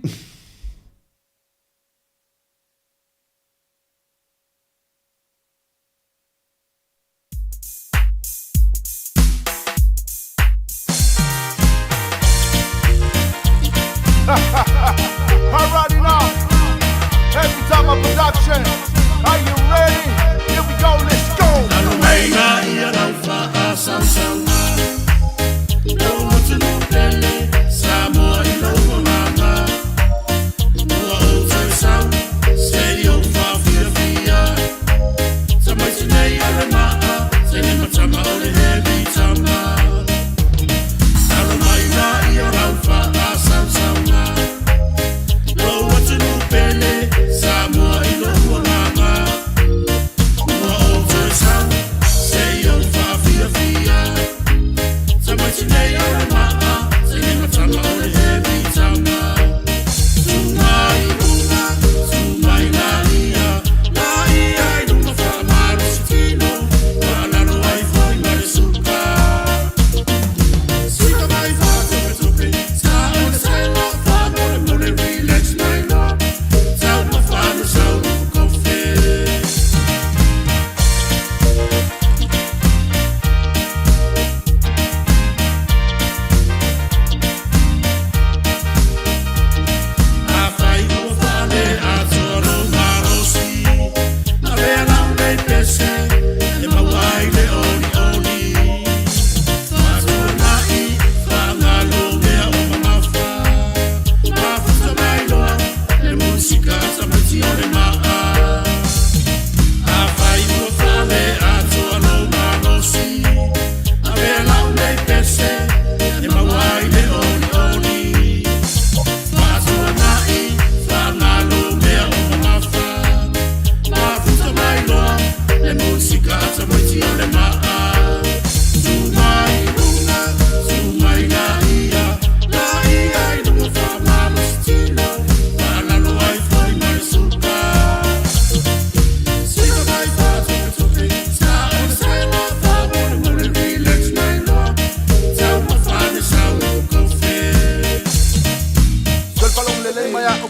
Alrighty now, every time a production. Are you ready? Here we go, let's go.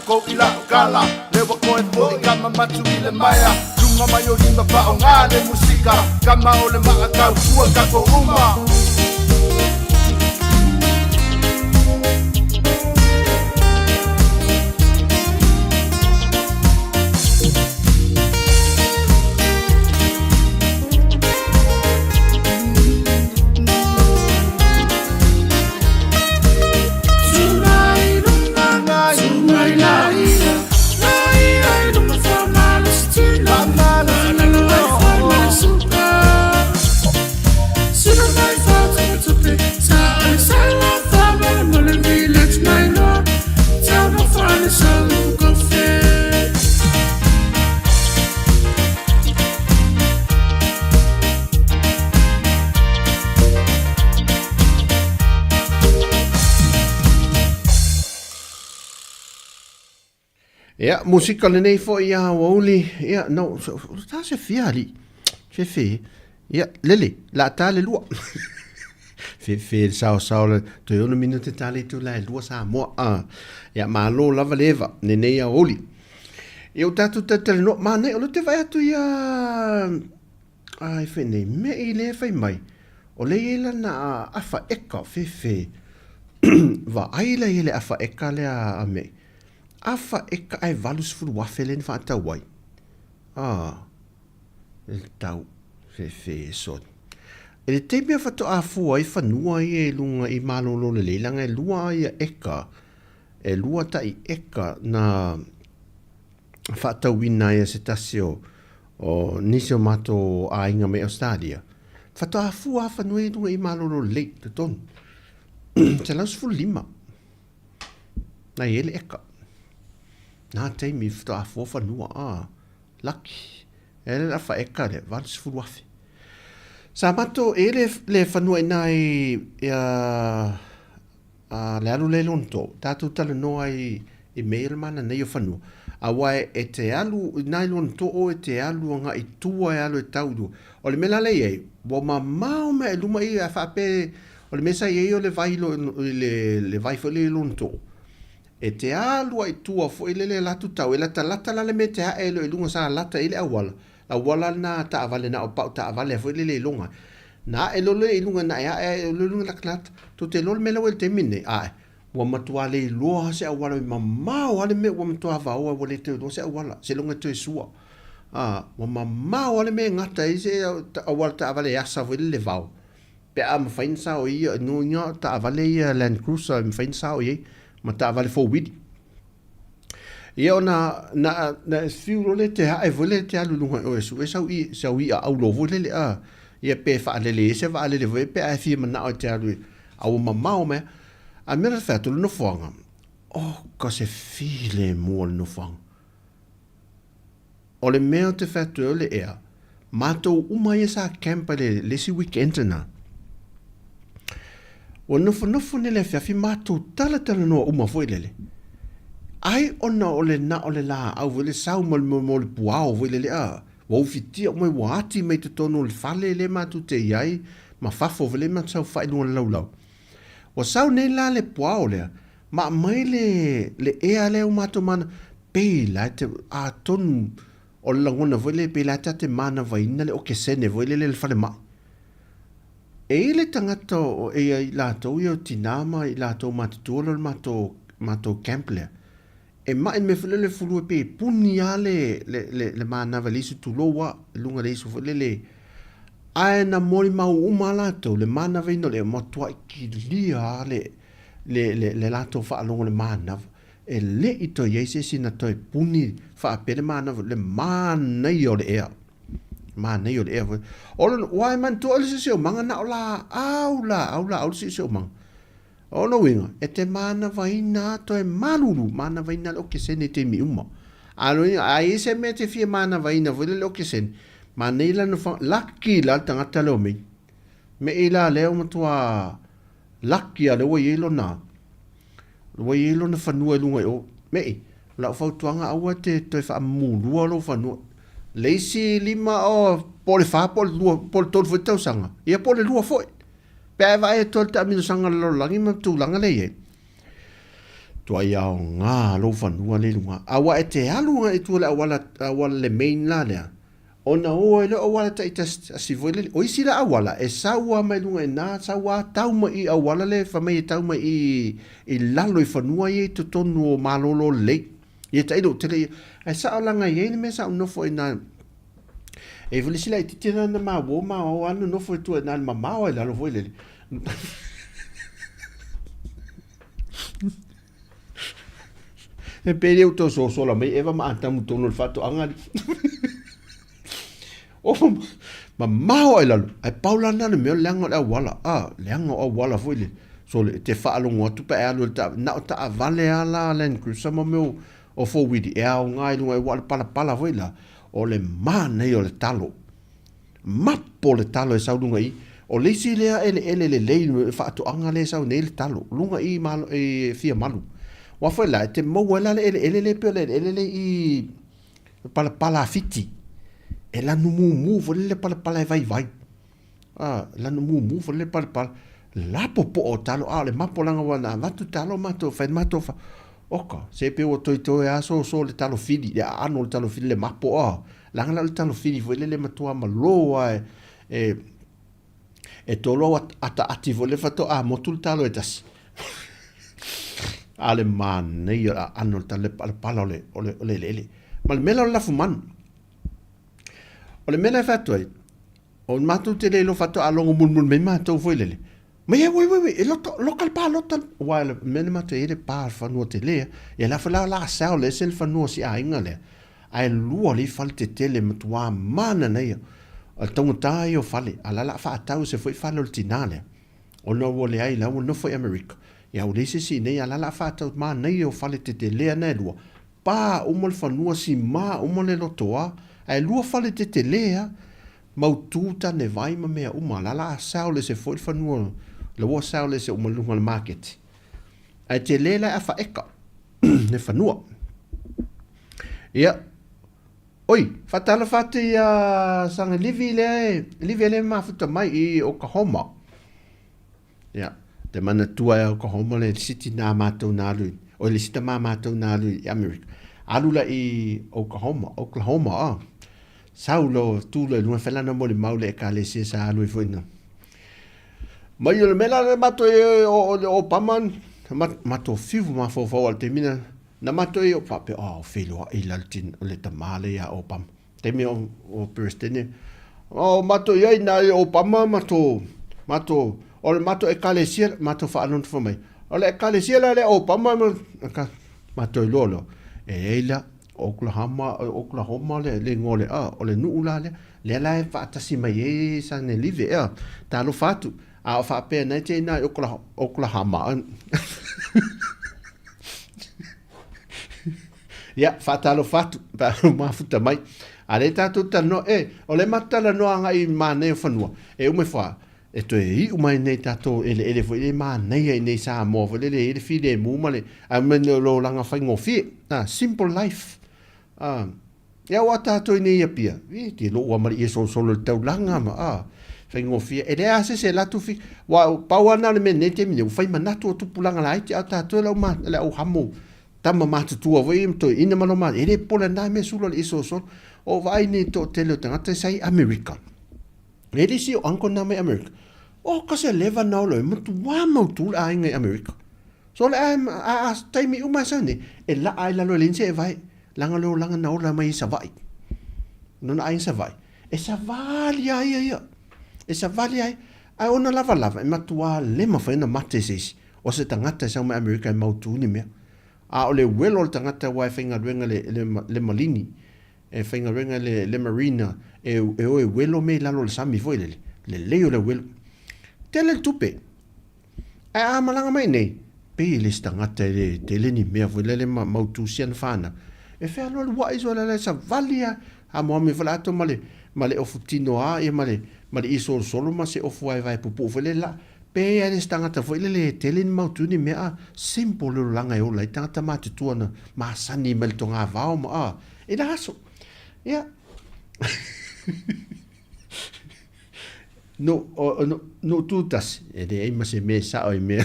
ko ila kala lewa ko e po i kama matu i le maya lunga mai o lima pa o ngā le musika kama o le maa kau kua kako uma Super Ia, musika le nei fo ia wauli. Ia, no, ta se fia li. Se fi. Ia, lele, la ta le lua. Fe sao le to yo no minute tali tu la lua sa mo ia malo lava leva ne nei a oli. Eu tatu te no ma nei o te vai atu ia ai fe nei me i le fai mai. O le ila na afa eka fe. Va ai le afa eka le a me. Afa eka ai valus fulu wafelen fa ta wai. El tau fe so. E te mea whato a fua i whanua i e lunga i malolo le leilanga e lua i a eka. E lua ta i eka na whatau wina i a se tasio o nisi o mato a inga me Australia. Whato a fua a whanua i lunga i malolo le leit te tonu. Te laus fu lima. Na i ele eka. Nā teimi whato a fua whanua laki. E le afa eka le valis fu wafi. Sa mato le whanua nai le alu le lonto. Tātou tala noa i mail mana nei o whanua. A wai e te alu nai lonto o e te alu nga i tua e alu e taudu. O le mela lei ei, wa ma mao me e luma i a whape, o le mesa i o le vai le vai fo le lonto. E te alu i tua fo i le latu tau, e lata la le me te hae lo i lunga sa lata i le awala. A wala na ta avale na o pau ta avale fo le longa na e lolo e lunga na e lunga la klat to te lolo melo el te mine ai wa matua le lo se a wala mamma wala me wa matua va o wala te do se a wala se longa te sua wa mamma wala me ngata i se a wala ta avale asa fo le vau pe am fain sa o i no nya ta avale Land Cruiser am fain sa o i ma ta avale fo widi Ia na fiu le te hae vole te alu lunga o esu. E sau i a au lovo lele a. Ia pe wha alele se wha alele voe pe a fia mana o te alu. Au mamao me. A mera whatu le no whanga. Oh, ka se fi le mua le no whanga. O le mea te whatu o le ea. Mātou umai e sa campa le si weekend na. O nofo ne le whiawhi mātou tala noa uma foi lele. Ai ona o le la au vele sau mo le puao vele le a. Wau fitia o mai wati mai te tono le fale le matu te iai ma fafo vele ma sau fai lua lau. O sau nei la le puao le ma mai le ea le o matu mana pei la te a tonu o le langona vele pei la te mana vaina le o ke sene vele le fale mai. E le tangata o ea i lato i o tinama i lato matutuolo le mato camp lea. E mai me fulele fulu pe puni ale le mana valisi tu loa lunga le su fulele ai na mori mau umala to le mana vino le motua ki lia le lato fa longa le mana e le ito yese sina to puni fa pe le mana le mana yo le ea mana yo le ea o wai man to le se o manga na ola au se o manga O no winga, e te mana vaina to e malulu, mana vaina lo ke sene te mi uma. Alo a ese me te fia mana vaina vole lo ke sene. Mana ila no fa laki la tangata lo me. Me ila leo matua laki a lewa yelo na. Lewa yelo na fanua lunga o. Me la fa tuanga awa te to fa mulua lo fanua. Leisi lima o pole fa pole tol fo tau sanga. Ia pole lua foi. Pea vai e tol ta minu sanga lo langi ma tu langa le ye. Tua iao ngā lo whanua le lunga. Awa e te alunga e tua le awala le main la lea. O na o e le awala ta ita asivoi le. O isi la awala e saua mai lunga e nā saua tauma i awala le whamai e tauma i lalo i whanua i to tonu o malolo le. I e tailo tele e sao langa i e le me sao nofo e nā. E vole sila i titira na mawo o anu nofo e tua e nā mamao e lalo voi le. E pere o tō sola mai ewa ma atamu tono le whato angari. O mamao e lalo. Ai paula nana meo leanga o awala. Leanga o awala voi le. So le te whaalongo atu pa e alu le ta. Na o ta avale ala Land Cruiser ma meo o fōwidi. E au ngai lunga e wala pala voi la. O le mānei o le talo. Mapo le talo e sau lunga i. O leisi lea ele le whaatoanga le sau nei le talo. Lunga i malo e fia malu. wa foi la te mo wala ele pele ele I pala fiti e la no mu fo le pala vai la no mu fo le pala la popo o talo le mapolanga wana vatu talo mato fa oka se pe o to so le talo fidi ya ano le talo fidi le mapo langa le talo fidi fo le matua maloa e tolo ata ativo le fato motul talo e tas ale man nei ano tale pala ole mal mela la fuman ole mela fato o matu te le lo fato alongo mun me mato foi le ma ye we e local pa lotal while mena mato e pa fa no te le e la fa la sa le sel fa no si a ingale ai lu ali falte tele mtua mana nei al tonga io fale ala la fa tau se foi fa l'ultinale o no vole ai la no foi america ya o lese si nei ala la fa tau ma nei o fale te le na lu pa o mo fa no si ma o mo le lotoa ai lu fale te le maututa ne vai ma mea uma la sa le se foi fa no le wa sa le se o mo lunga market ai te le la fa eka ne fa no ya oi, fatala fate ia sanga livi le mafuta mai I Oklahoma. Ya, te mana tua e Oklahoma le city na mātou nā lui, o le sita mātou nā lui I America. Alula I Oklahoma, saulo tūle luna whelana mo le maule e ka le se sa alui fuina. Mai o le mela le mato e o paman, mato fivu ma fo al te mina, na mato e o pape felo I laltin o le tamale ya o pam te me o perstene mato ye na o pam mato o le mato e kalesia mato fa anon fo mai o le kalesia le o pam mato lolo e ela Oklahoma le ngole o le nuula le la fa tasi mai e sa ne live ta lo fatu a fa pe na te na Oklahoma ya fatalo fatu pa mafuta mai ale tatu tano o le matala no anga I mane fanua e ume fa e to I umai nei tato ele foi le mane nei sa mo fo le fide mu male a men lo langa fa ngofi simple life ya wata to nei pia ti lo wa mari so le tau langa ma fa ngofi e le ase se la tu fi wa pa wana le men te mi fa manatu tu pulanga lai ti ata to lo ma le o hamo tama matutua voi to ina maloma ele pola na me sulo iso so o vai ni to tele tangata sai America ele si o anko na me America o ka se leva na lo mutu wa mo tu a inga America so le a taimi uma sane e la ai la lo linse vai langa na ola mai sa vai non ai sa vai e sa vali ai e sa vali ai ai ona lava matua le ma fa na mate sis o se tangata sa me America mo tu ni me o le welo le tangata wai whainga ruenga le malini e whainga ruenga le marina e oe welo me lalo le sami foi le leo le welo tele tupe a malanga mai nei pe le tangata le tele ni mea foi le mautu sian whana e whea lo le wai so le sa valia a moa me whalato male ofutino e male iso solo ma se ofu vai pupu foi le la pe ale stangata foi le tele ni mautu ni mea simple lo langa e ola tangata matu tuana ma sani mel tonga vao ma e la so ya no tutas e de ma se me sa o me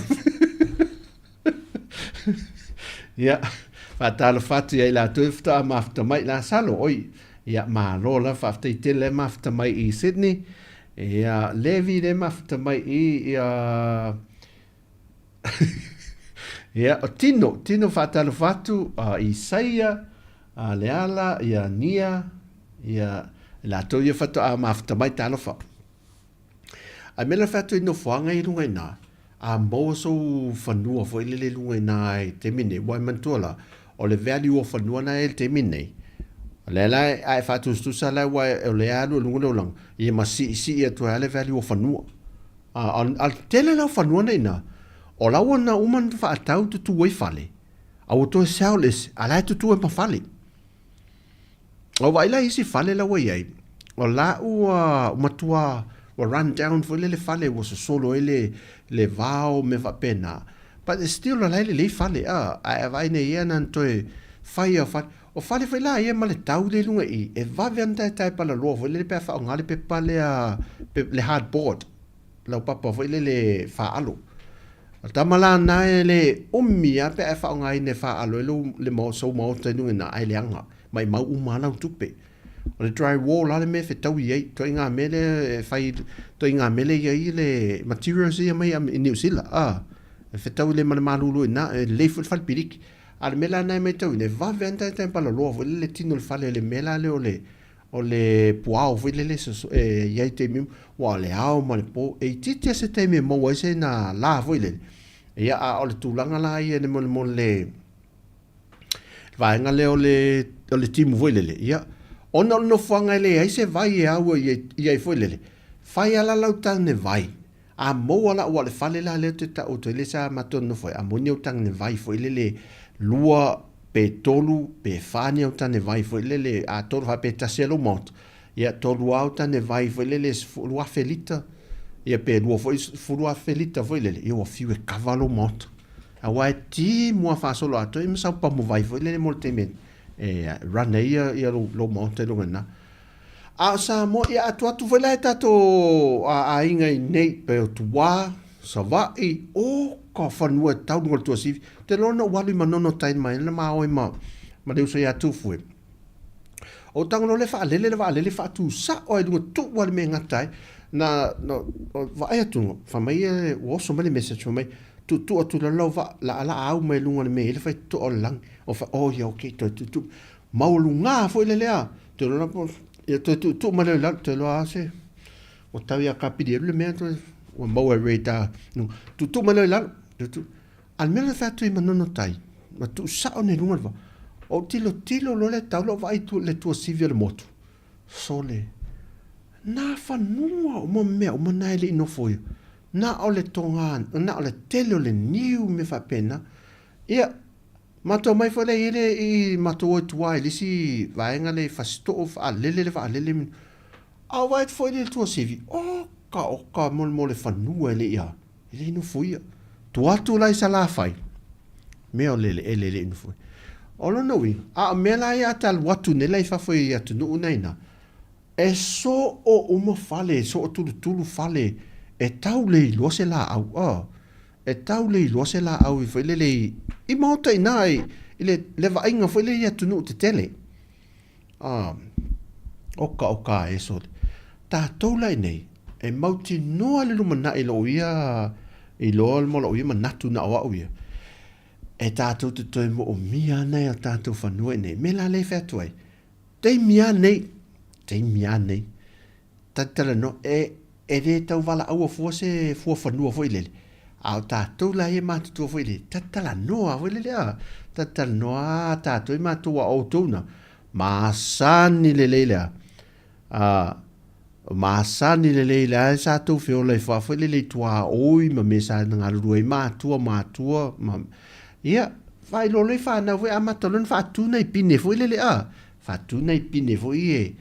ya fatalo fatu ya la tufta ma fta mai la salo oi ya ma lo la fafta tele ma fta mai I Sydney ya levi le mafta mai ya ya tino fatalo fatu Isaia leala ya nia ya la to ya fatu mafta mai talo fa a mela fatu no fuanga I lunga na a moso fanua fo le lunga na te mine wa mantola o le value of fanua na te mine le la ai fatu stu sala wa le alu lungo long I ma si e to ale value of fanua al tele la fanua na o la wona uman fa tau tu wai fale au to saules ala tu e pa fale o vai la isi fale la wai ai o la matua o run down fo le fale was solo ele le vao me va pena but it's still la le fale a vai ne ia nan toe fai a fale o fale fai la ia ma le tau le lunga I e vave anta tai pala loa foi le pe fa ngale pe pale a le hardboard la papa foi le fa alo ta mala na le umia pe fa ngai ne fa alo le mo so mo te nu na ai leanga mai mau umana tupe o le drywall ale me fe tau ia to inga mele fai to inga mele ia le materials ia mai in New Zealand fe tau le malulu na le ful fal pirik al mela na me tau ne va venta tempo la lo le tino le fale le mela le o le puao vo le ia te mi wa le au ma le po e titi se te me mo se na la vo le ia o le tulanga la ia ne mo le va nga le o le timo vo le ia ona no fanga le ai se vai au ia vo le fai ala lauta ne vai a mo ala o le fale la le te ta o te le sa matono foi a mo ni o tang ne vai foi le lua pe tolu pe fani o tane vai foi le a tolu fa pe taselo mot ia tolu au tane vai foi le lua felita ia pe lua foi lua felita foi le ia o fiu e cavalo mot a wai ti mo fa solo ato e msa pa mo vai foi le molte men run ia lo mot lo na a sa mo ia atu foi la tato a inga nei pe o tua sa vai o ko fanua tau ngol tu si te lona wali manono tain mai na ma oi ma le so ya tu fu o tang no le fa le fa tu sa o du tu wali me ngatai na no va ai tu fa mai o so mali message mai tu la lo va la au mai lunga me le fa tu o lang o fa o ya okay tu maulunga foi le lea te lona po ya tu ma le la te lo ase o tavia capire le me o mau reta no tu ma le la tu almeno fatto I manono tai ma tu sa ne lunga va o tilo lo le taulo vai tu le tuo civil moto sole na fa nua o mo me o mana ele no foi na o le tonga na o le tele le niu me fa pena ia mato mai foi le ele I mato o tua ele si vai ngale fa sto fa lele a vai foi le tuo civil o ka mo le fa nua ele ia ele no foi tu atu lai sala fai me o lele ele no foi o lo no wi a me la ia tal watu ne lai fa foi ia tu no naina e so o mo fale so tu fale e tau le lo se la au e tau le lo se la au foi lele I mota nai le va inga foi le ia tu no te tele oka e so ta to lai nei e mauti no le lumana I lo ia I lo mo lo ia manatu na wa ia e tatou te toi mo o mia nei a tatou whanua nei me la le whatuai te mia nei tatala no e re tau wala au a fua se fua whanua fo ilele a tatou la e matutua fo ilele tatala noa fo ilele tatala noa tatou I matua o tona maasani le leile masani le leila sa tu fio le fa foi le tua oi ma me sa nga ruai matua ma ia vai lo le fa na voi amatolon fa tu nei pine foi le fa tu nei pine foi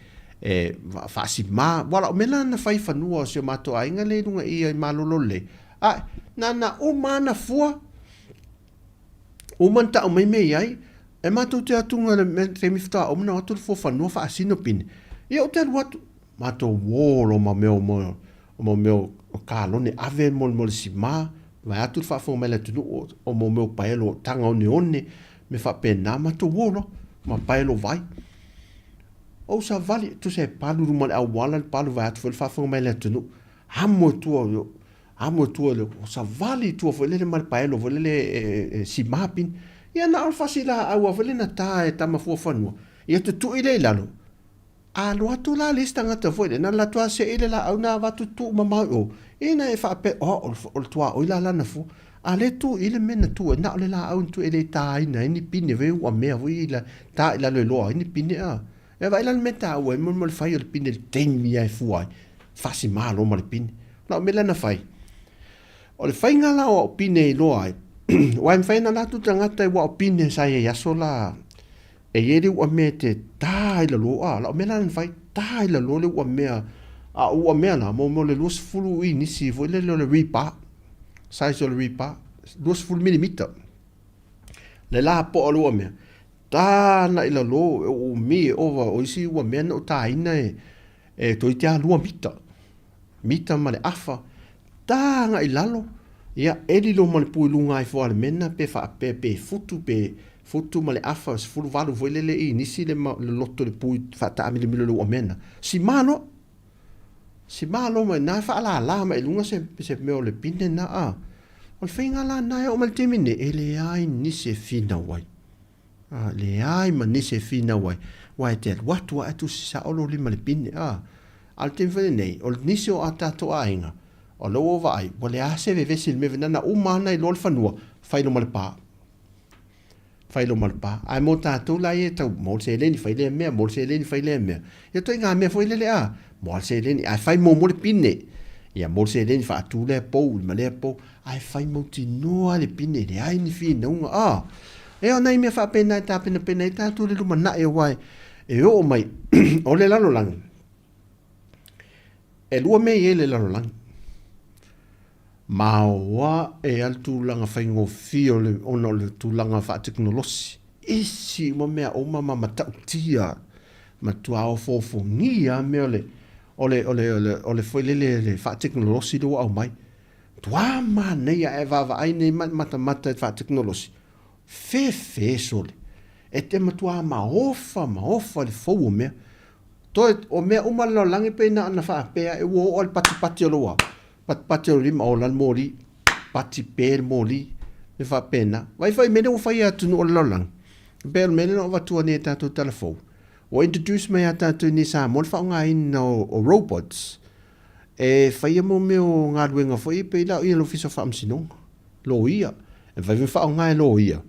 fa si ma wala me na fai fa nu se mato ainga le dunga ia malolo le na o mana fua o manta o me me ai e mato te atunga le te mi fta o na atu fo fa nu fa sino pine ia o te watu mato wolo ma meu o kalone ave mo si ma vai atu fa fo mele tu o mo meu paelo tanga one me fa pena mato wolo ma paelo vai o sa vali tu se palu ru mal awala palu vai atu fa fo mele tu hamo tu le o sa vali tu fo le mal paelo vo le si mapin ia na al fasila awa vo le na ta e tama fo fanu ia tu ile lalo a lo atu la lista ngata foi na la tua se ile la au na watu tu mama o ina e fa pe o tua o la na fu a le tu ile mena tu na le la au tu ile ta ina ni pine ve o me vo ile ta ila le lo ni pine e va ila meta o mo le fai o pine ten mi ai fu ai fa si malo mo le pine la me la na fai o le fai ngala o pine lo ai wa me fai na tu tangata o pine sa ya sola e yeri o me te tai la lo la me la fai tai la lo le o me o me na mo le los fulu I ni si vo le ripa sai so le ripa 20 mm. Le la po alo me. Ta na ila lo o me over o isi ua me no ta ina e to ite alua mita. Mita male afa. Ta nga ilalo. Ia eli lo male pui lunga i fo ale mena pe fa pe futu male afa fulu valu voilele I nisi le loto le pui fa ta amile milo lo mena. Si malo ma na fa la ma ilunga se me o le pine na a. O le whainga la na o mal temine e le ai nisi fina wai. Le ai ma nisi fina wai. Wai te watu wa atu sa olo lima le pine a. Al te mwene nei, o nisi o atato a inga. O lo o vai, o le ase ve vesi me venana umana I lol fanua, failo malpa. Failo malpa. Ai mo tatou la e tau, mo se leni faile mea, mo se leni faile mea. Ia toi ngā mea foile le a, mo se leni, ai fai mo le pine. Ia mo se leni fa atu le pou, ma le pou, ai fai mo tinoa le pine, le ai ni fi naunga a. E o nai mea fa pena e ta pena e tatu le lumana e wai. E o mai, o le lalo langi. E lua me e le lalo langi. Maua e al tūlanga whaingo fio le ono le tūlanga wha teknolosi. Isi mo mea o mama matau tia. Matua o fofo ngia mea ole whailele le wha teknolosi do au mai. Tua ma neia e vava aine mata e wha teknolosi. Fe sole. E te matua ma ofa le fau o mea. Toi o mea umala langi pe na ana wha pea e uo o le pati o loa. Pati o rima o lan mori, pati pēr mori, me wha pēna. Wai whai mene o whai atu no o lalang. Pēr mene no watua ne tātou telefou. O introduce mai a tātou ni sā mol wha ngā ina o robots. E whai mo me o ngā ruenga whai pe ila ia lo fiso wha amsinonga. Lo ia. E whai wha o ngā e lo ia.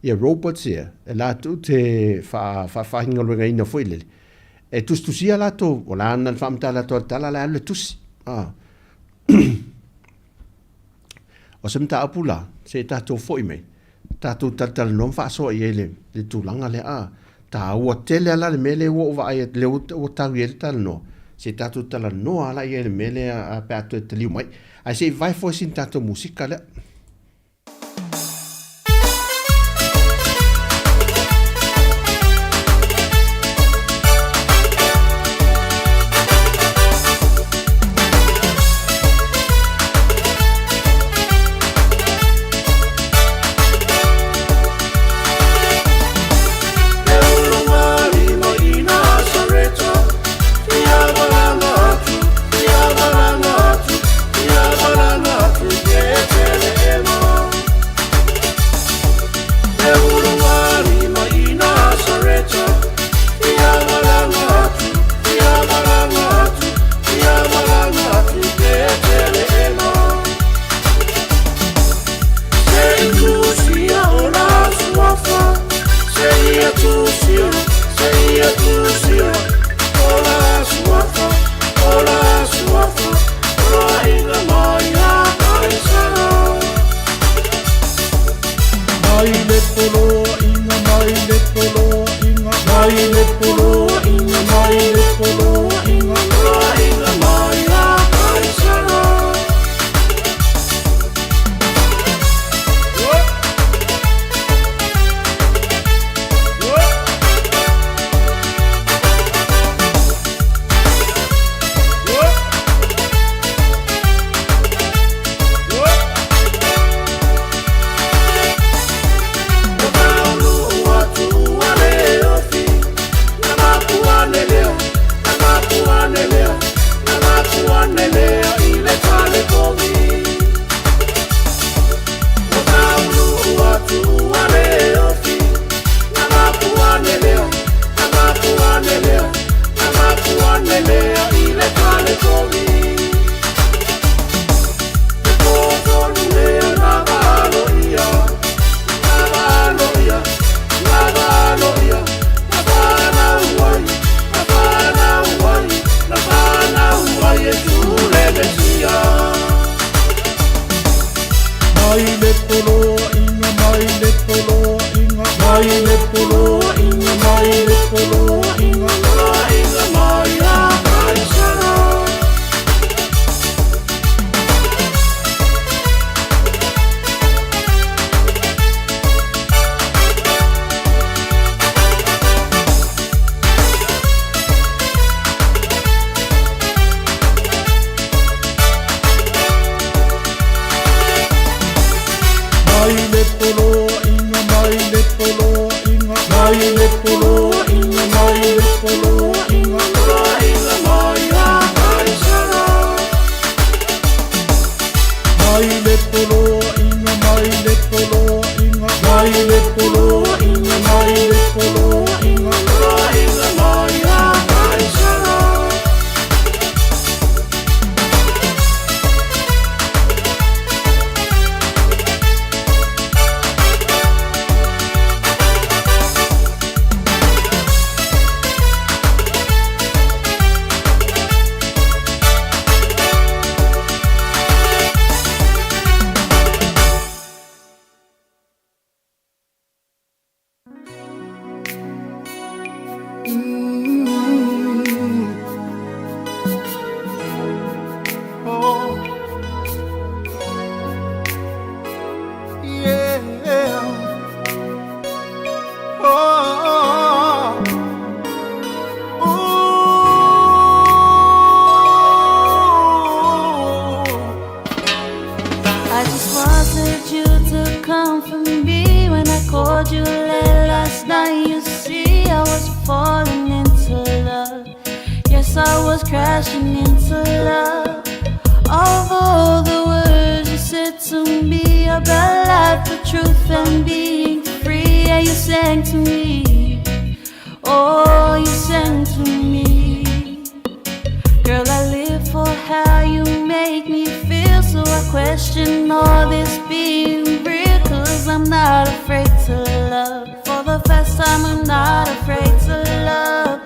Ia robots ia. E lātou te wha hinga ruenga ina whai lele. E tustusia lātou, o la ana wha amta lātou tala la ale tusi. O se mta apula, se tātou foi mei. Tātou tatal non wha so I le tūlanga le a. Tā ua tele ala le mele ua uwa ai le o tau I le tala no. Se tātou tala no ala I le mele a pēto e taliu mai. Ai se vai fo sin tātou musika le. mai le poloa inga, mai le poloa inga, mai le poloa inga, mai le poloa inga, mai le mai a mai sala. I just wanted you to come for me when I called you late last night. You see, I was falling into love. Yes, I was crashing into love. Of all the words you said to me about life, the truth and being free, yeah, you sang to me. Oh, you sang to me. Girl, I live for how you make me feel, so I question all this being real. Cause I'm not afraid to love. For the first time, I'm not afraid to love.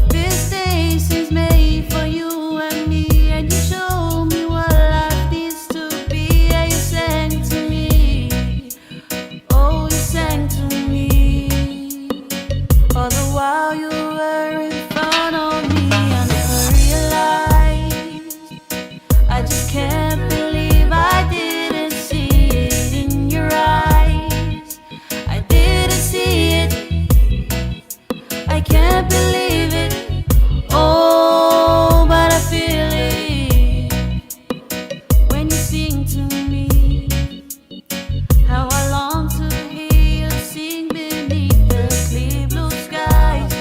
This day seems made for you and me, and you show me what life needs to be. Yeah, you sang to me. Oh, you sang to me. All the while you were in front of me, I never realized. I just can't believe I didn't see it in your eyes. I didn't see it. I can't believe it. Oh, but I feel it when you sing to me. How I long to hear you sing beneath the clear blue skies.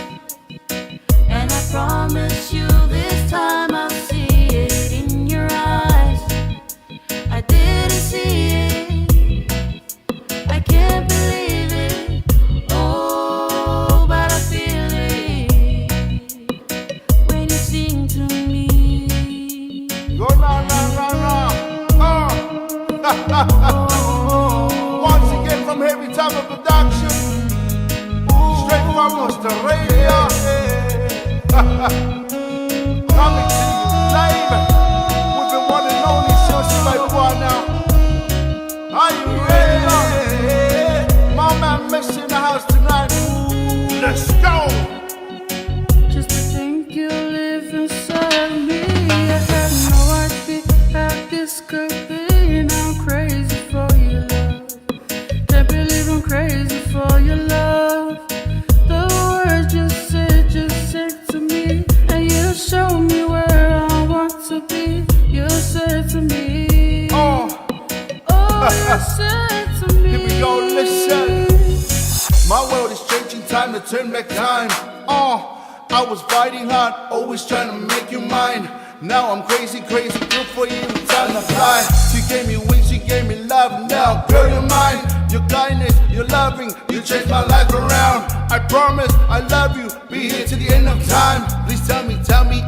And I promise you this time I'll see it in your eyes. I didn't see it. I can't believe it. Oh, but I feel it when you sing to me. Go na na na na. Once again from Heavy Time of Production, straight from Australia. Coming to you live with the one and only Chelsea by Buana. Are you ready? My man Messi in the house tonight. Let's go. Just to think you live inside me, I had no idea how this could be. And I'm crazy for your love. Can't believe I'm crazy for your love. The words you said to me, and you show me where I want to be. You said to me, Oh, you said to me. here we go, listen. My world is changing, time to turn back time. I was fighting hard, always trying to make you mine. Now I'm crazy, crazy, good for you, time to fly. You gave me wings, you gave me love, now girl you're mine. Your kindness, your loving, you changed my life around. I promise I love you, be here till the end of time. Please tell me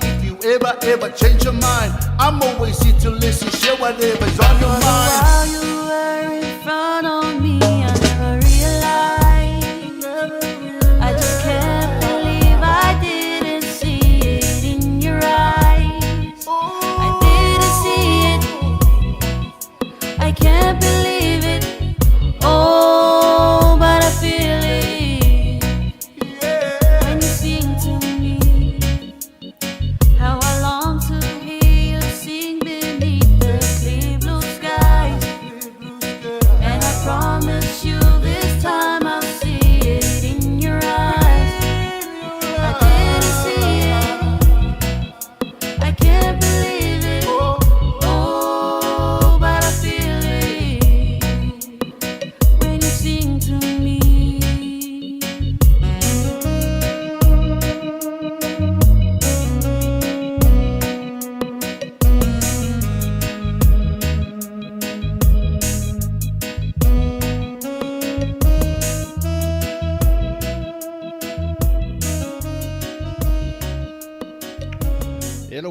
if you ever change your mind. I'm always here to listen, share whatever's on your mind. While you were in front of me, I never realized. I just can't believe I didn't see it in your eyes. I didn't see it. I can't believe it. Oh, but I feel it when you sing to me. How I long to hear you sing beneath the clear blue skies. And I promise you this time I'll see it in your eyes. I didn't see it. I can't believe it. Oh, but I feel it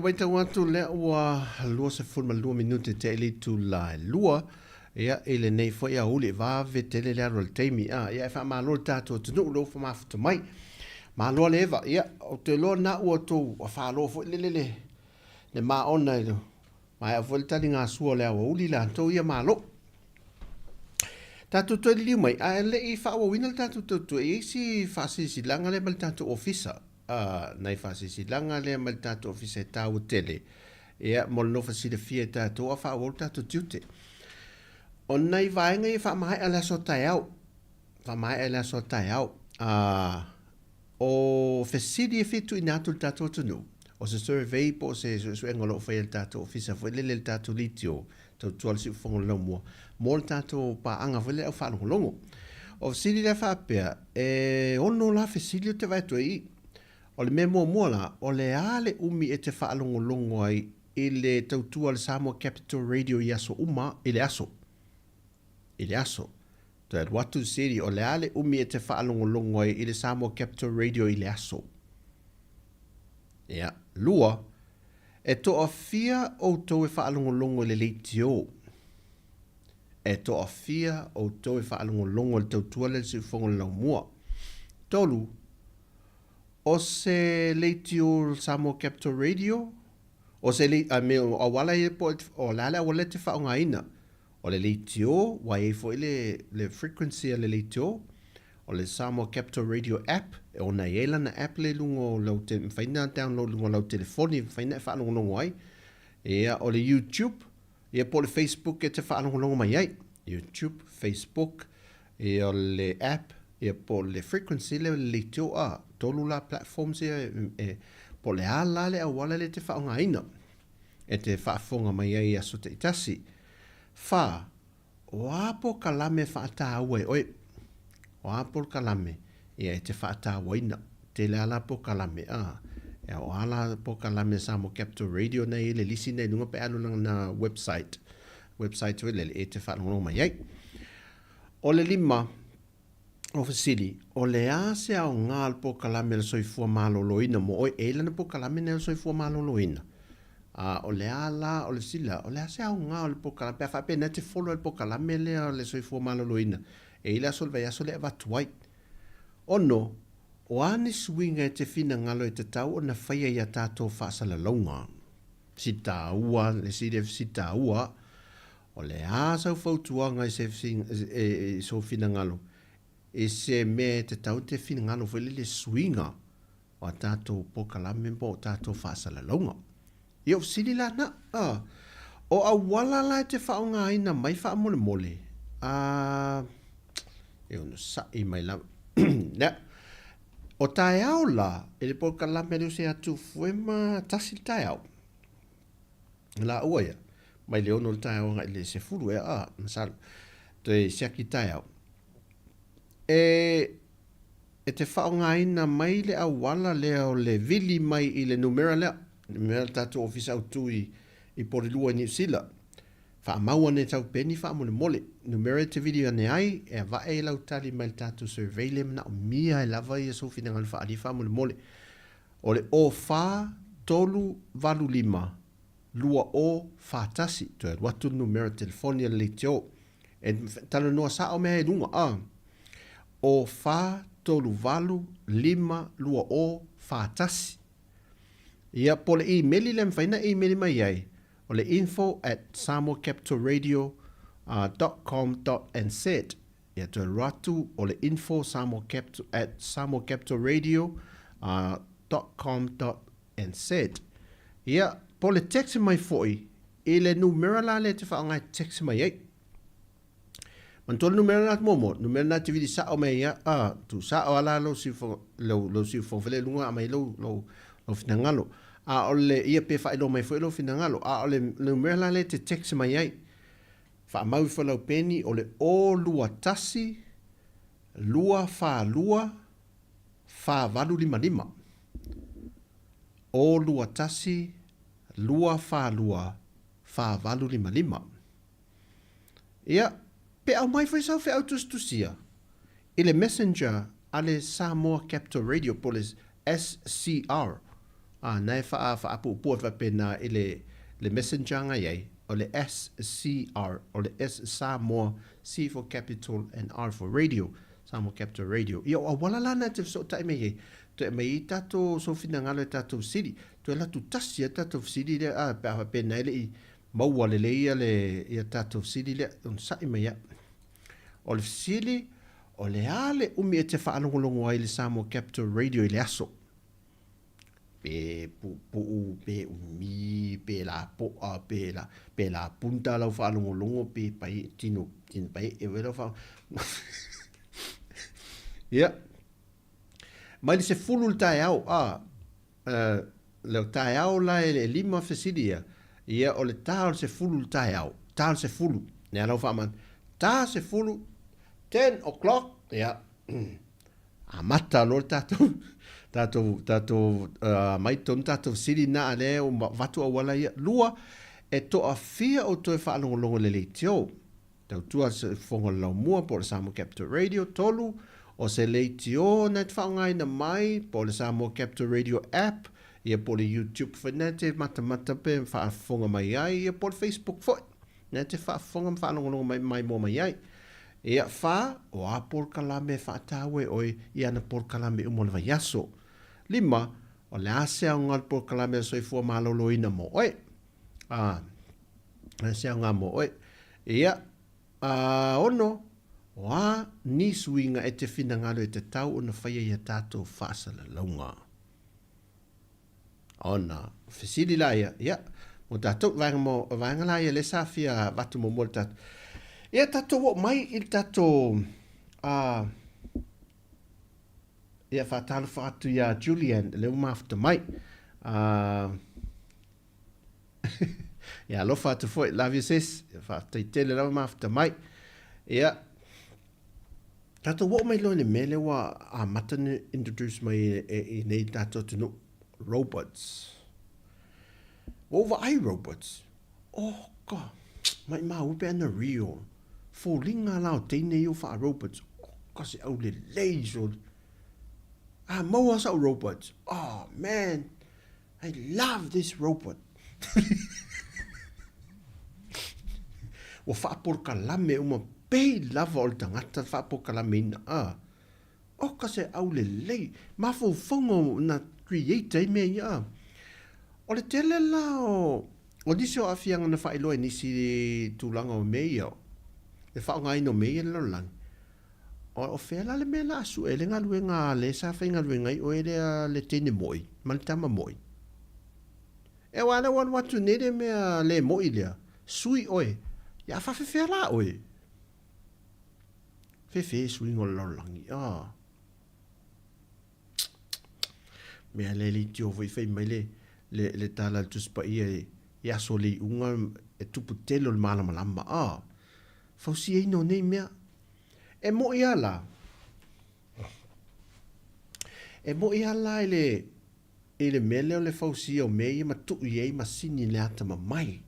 waita watu lea ua lua se fulma lua minute te ili tu la lua. Ia ele nei fo ia uli vave tele lea rol teimi. Ia e wha malo tato tunu lo fa mafuta mai. Malo le eva. Ia o te loa na ua tō a wha lo fo lelele. Ne maa ona ilo. Mai a voltali ngā sua lea ua uli la tō ia malo. Tato toi liu mai. A ele i wha ua wina tato tō e isi whasisi langa le mal tato ofisa. Nei whasisi langa le mal tato ofisa e tāu tele. Ia mol no fasile fia tato a wha ua tato tiute. O nei vaenga i whamai ala so tai au. Whamai ala so tai au. O fesidi e fitu i nātu tātou tunu. O se survey po se suengolo whai el tātou ofisa fwai lele el tātou litio. Tau tual si ufongo lau mua. Mō el tātou pa anga fwai le au whanongo longo. O fesidi le whapea. Ono la fesidi o te vaitu i. O le me mua la. O le ale umi e te whanongo longo ai. I le tau tual Samoa Capital Radio i aso uma. I le aso. I le aso. Te watu siri o le ale umi e te whaalongolongo i le Samoa Capital Radio i le aso. Ia, lua, e toa fia o tau e whaalongolongo le leitio. E toa fia o tau e whaalongolongo le tau tuale si ufongo lau mua. Tolu, o se leitio Samoa Capital Radio, o se leitio, o wala i o lala o le te whaongaina. O le leitio, wai e fo le frequency a le leitio, o le Samoa Capital Radio app, e o na iela na app le lungo lau te mwhaina download lungo lau telefoni, mwhaina e whaanongonongo ai. Ea o le YouTube, ea po le Facebook e te whaanongonongo mai ai. YouTube, Facebook, e o le app, ea po le frequency le leitio a, tolu la platforms e po le ala le awala le te whaongaina. E te whaafonga mai ai aso te itasi. Fa, o apo kalame whaata aue, oi, o apo kalame, ia e te whaata aueina, te le ala po kalame, e o ala po kalame Samoa Capital Radio nei, le lisi nei, nunga pe anu na website o le e te whaanongonongo mai ai. O le lima, o fasili, o le a se au ngā po kalame le soifua maloloina, mo oi e lana po kalame le soifua maloloina. O le ala, o le sila, o le ase au ngā o le pokala, pia whape na te follow le pokala me le o le soifua maloloina. E ila sol vai aso le avatuai. Ono, o ane suinga e te fina ngalo e te tau o na whaia ia tātou whaasala launga. Si tā ua, le sire si tā ua, o le asa u fautuanga e se so fina ngalo. E se me te tau te fina ngalo whele le suinga o tātou pokala membo o tātou whaasala launga. Ia sili la na, o a wala la te whaonga aina mai wha mole mole. E ono sa i mai la. Na, o tae au la, e le poka la menu se atu fuema tasil tae au. La ua ia, mai le ono le tae au ngai le se furu ea, nasal, te siaki tae au. E te whaonga aina mai le a wala leo le vili mai i le numera lea. Mea tātou ofisa au tui i Porilua New Zealand. Wha maua ne tau peni wha mole mole. Numera te video ane ai, e wa e lau tali mai tātou survey le mna o mia e lava i a sofi na ngal wha ali wha mole mole. O le o wha tolu valu lima, lua o wha tasi, to e watu numera telefonia le teo. E talo noa sa o mea e lunga, o wha tolu valu lima, lua o wha tasi. Ia po le emaili le mwhaina emaili mai ai. O le info@samoacapitalradio.com.nz. Ia to ratu o le info samoacapitalradio.com.nz. Ia po le text mai foi. E le numera la le te whaongai text mai ai. Mantole numera la momo. Numera na te vidi sa o mea ia. Tu sa o ala lo si fongfele lunga amai lo finangalo. O le ia pe whaelo mai whaelo finangalo. O le numera le te text mai ai. Wha mau whalau peni o le o lua tasi, lua wha valu lima lima. O lua tasi, lua wha valu lima lima. Ia, pe au mai whaisau wha au tustusia. Ile messenger ale Samoa Capital Radio po le SCR. Nai wha pu fa pena le messenger nga yei, o le SCR, o le S Samoa, C for capital and R for radio, Samoa Capital Radio. Ia o wala lana te so tai me yei, te me i tato so fina ngalo tato siri, tu la tu tasi tato siri le pa pena le i maua le ia le ia tato siri le un sai me ia. O le siri o le ale umi e te whaalongolongo ai le Samoa Capital Radio i le aso. Pe umi, pe la poa, pe la punta lau whaalongolongo, pe pai tino pai e wera wha. Ia. Mai se fulu tai au, leo tai au la e lima fesidia. Ia o le tau se fulu tai au, tau se fulu. Nea lau whaaman, tau se fulu, 10 o'clock, ia. Mata lor tatou mai ton tatou siri na ale o watu awala ia lua e to a fia o to e whaalongolongo le leitio. Tau tua se whonga lau mua po le Samoa Capital Radio tolu o se leitio na te whaongai na mai po le Samoa Capital Radio app ia po le YouTube whanete mata pe whaafonga mai ai ia po le Facebook foi. Na te whaafonga whaalongolongo mai mo mai ai. Ia wha o a por kalame whaatawe oi i ana por kalame umona vai aso. Lima, o le ase au ngal por kalame soi fua malolo ina mo oi. Ase au ngā mo oi. Ia, ono, o a ni suinga e te whina ngalo e te tau o na whaia ia tātou whaasala launga. Ona, whisiri la ia, mo tātou vanga la ia le safia watu mo mora tātou. Ia tātou o mai i tātou ia whātalo whātu ia Julian leo mafta mai. Ia lo whātu foi, love you sis, whātu i tele leo mafta mai. Ia tātou o mai lo ne mele wa matane introduce mai i nei tātou tunu robots. Over ai robots. Oh God, mai upe ana real. Fōlinga lao teine iu wha robots. Kasi au le leiso. Maua sa robots. Oh man, I love this robot. Wa wha por kalame uma pei lava o le tangata wha por kalame ina. Kasi au le lei. Mafo whango na creator me ia. O le tele lao. O nisi o afianga na whailoa nisi tūlanga o mea. E whaongai no mea le lang. O whela le mea la asu. E le ngā lue ngā le sa whai ngā lue ngai. O e le tene moi. Malitama moi. E wana wan watu nere mea le moi lea. Sui oe. Ia whawhi la oe. Whewhe sui ngō lorangi. Mea le li tio voi whai mai le tala tuspa ia ia so le unga e tupu telo le malama. Fausi e no nei mea. E mo ia la. E mo ia la ele mele o le fausi o mei ma tu iei ma sini le ata ma mai.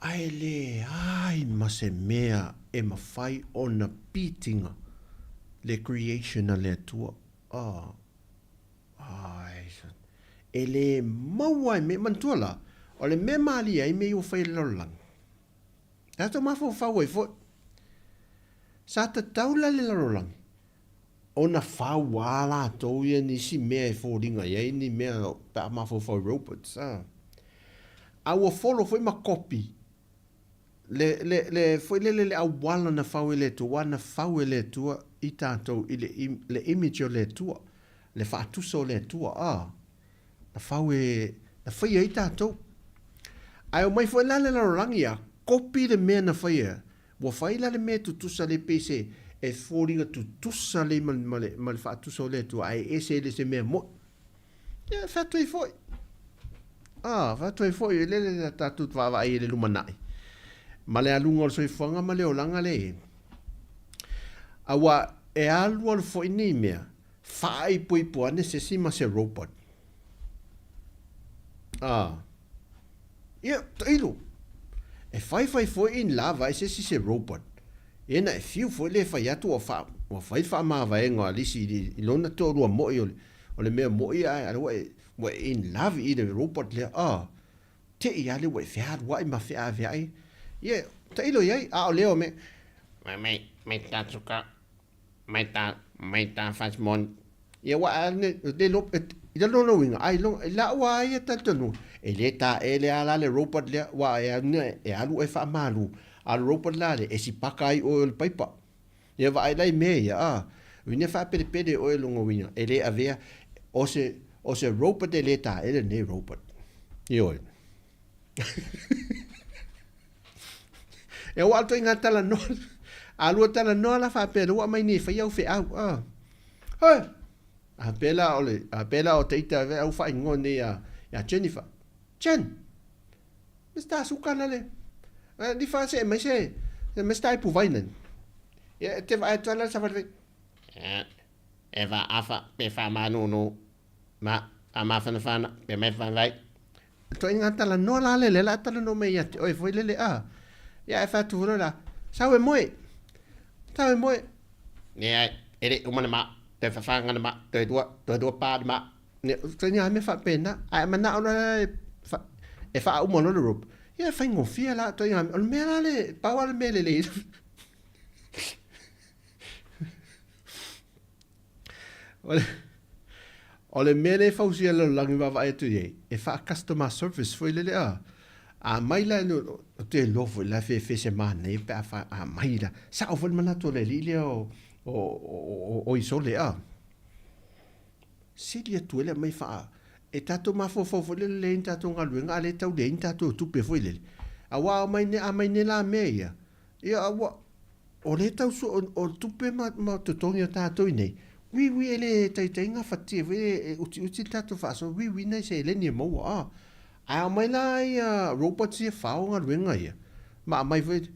Ai ma se mea e ma fai o na pitinga le creation a le tua. Ele maua e me mantua la. O le me mali ai me o fai lolang. Tato mafo fau e fo. Sa ta taula le lolang. O na fau wala tau ia ni si mea e fo ringa ia ni mea pa mafo fau robots. A ua follow foi ma copy. Le foi le au wala na fau ele tua na fau ele tua i tatou i le image o le tua. Le fa tuso le tua na fau na fai i tatou. Ai o mai foi la le lorangi a copy le mea na fai e. Wa fai la le mea tutusa le PC e fōringa tutusa le ma le whaatusa o le tua ai ese le se mea mo. Ia whaatui foi. Whaatui foi e lele na tātut wāwa ai le lumanai. Ma le alunga o soi whanga ma le o langa le. Awa e alua le foi ni mea whaai pui puane se sima se robot. Ia, tailo. E fai foi in lava e se robot. E na e fiu foi le fai atu o fai wha maa vaenga alisi i lona tōrua moi o le mea moi ai, alua wa in love i le robot le te ia le wa fea wa ma fea fea ye ta ilo ye a leo me mai ta suka mai ta fast mon ye wa le lo ida lo no winga ai lo la wa ye ta tonu ele ta ele ala le robot le wa ya ne e alu e fa malu al robot la le e si pakai o el paipa ye va ai lai me ya wine fa pede o el ngo winga ele avea o se robot ele ta ele ne robot yo e wa to ingata la no alu ta la no la fa pede wa mai ni fa yo fe au hey a pela o teita ve au fa ngone ya Jennifer Chen mista sukana le di fa se mai se mista pu vainen ya te va to la sa va eva afa pe fa manu no ma ama fa na pe me fa vai to ingata la no la le la ta no me ya oi foi le ya fa tu la sawe moi ne ere umana ma te whawhanga na ma, te dua pādi ma. Te ni me wha pēna, ai mana ona e wha umano le rup. Ia whai ngofia la, te ni on mea la le, paua le mea le le. O le mea le whausia le langi wawa e tu ye, e wha customer service foi le le a. A mai la no te lofo la fe se mana e pe a mai la. Sa o fol mana to le li o isole a silia tuele mai fa e tato ma fo le tato ngaluenga le tau le tato tupe foi le a wa mai ne la meia ia wa o le tau o tupe ma to tonga tato nei wi ele tai nga fati we uti tato fa so wi nei se le ni mo a mai la ia robot se fa ngaluenga ia ma mai foi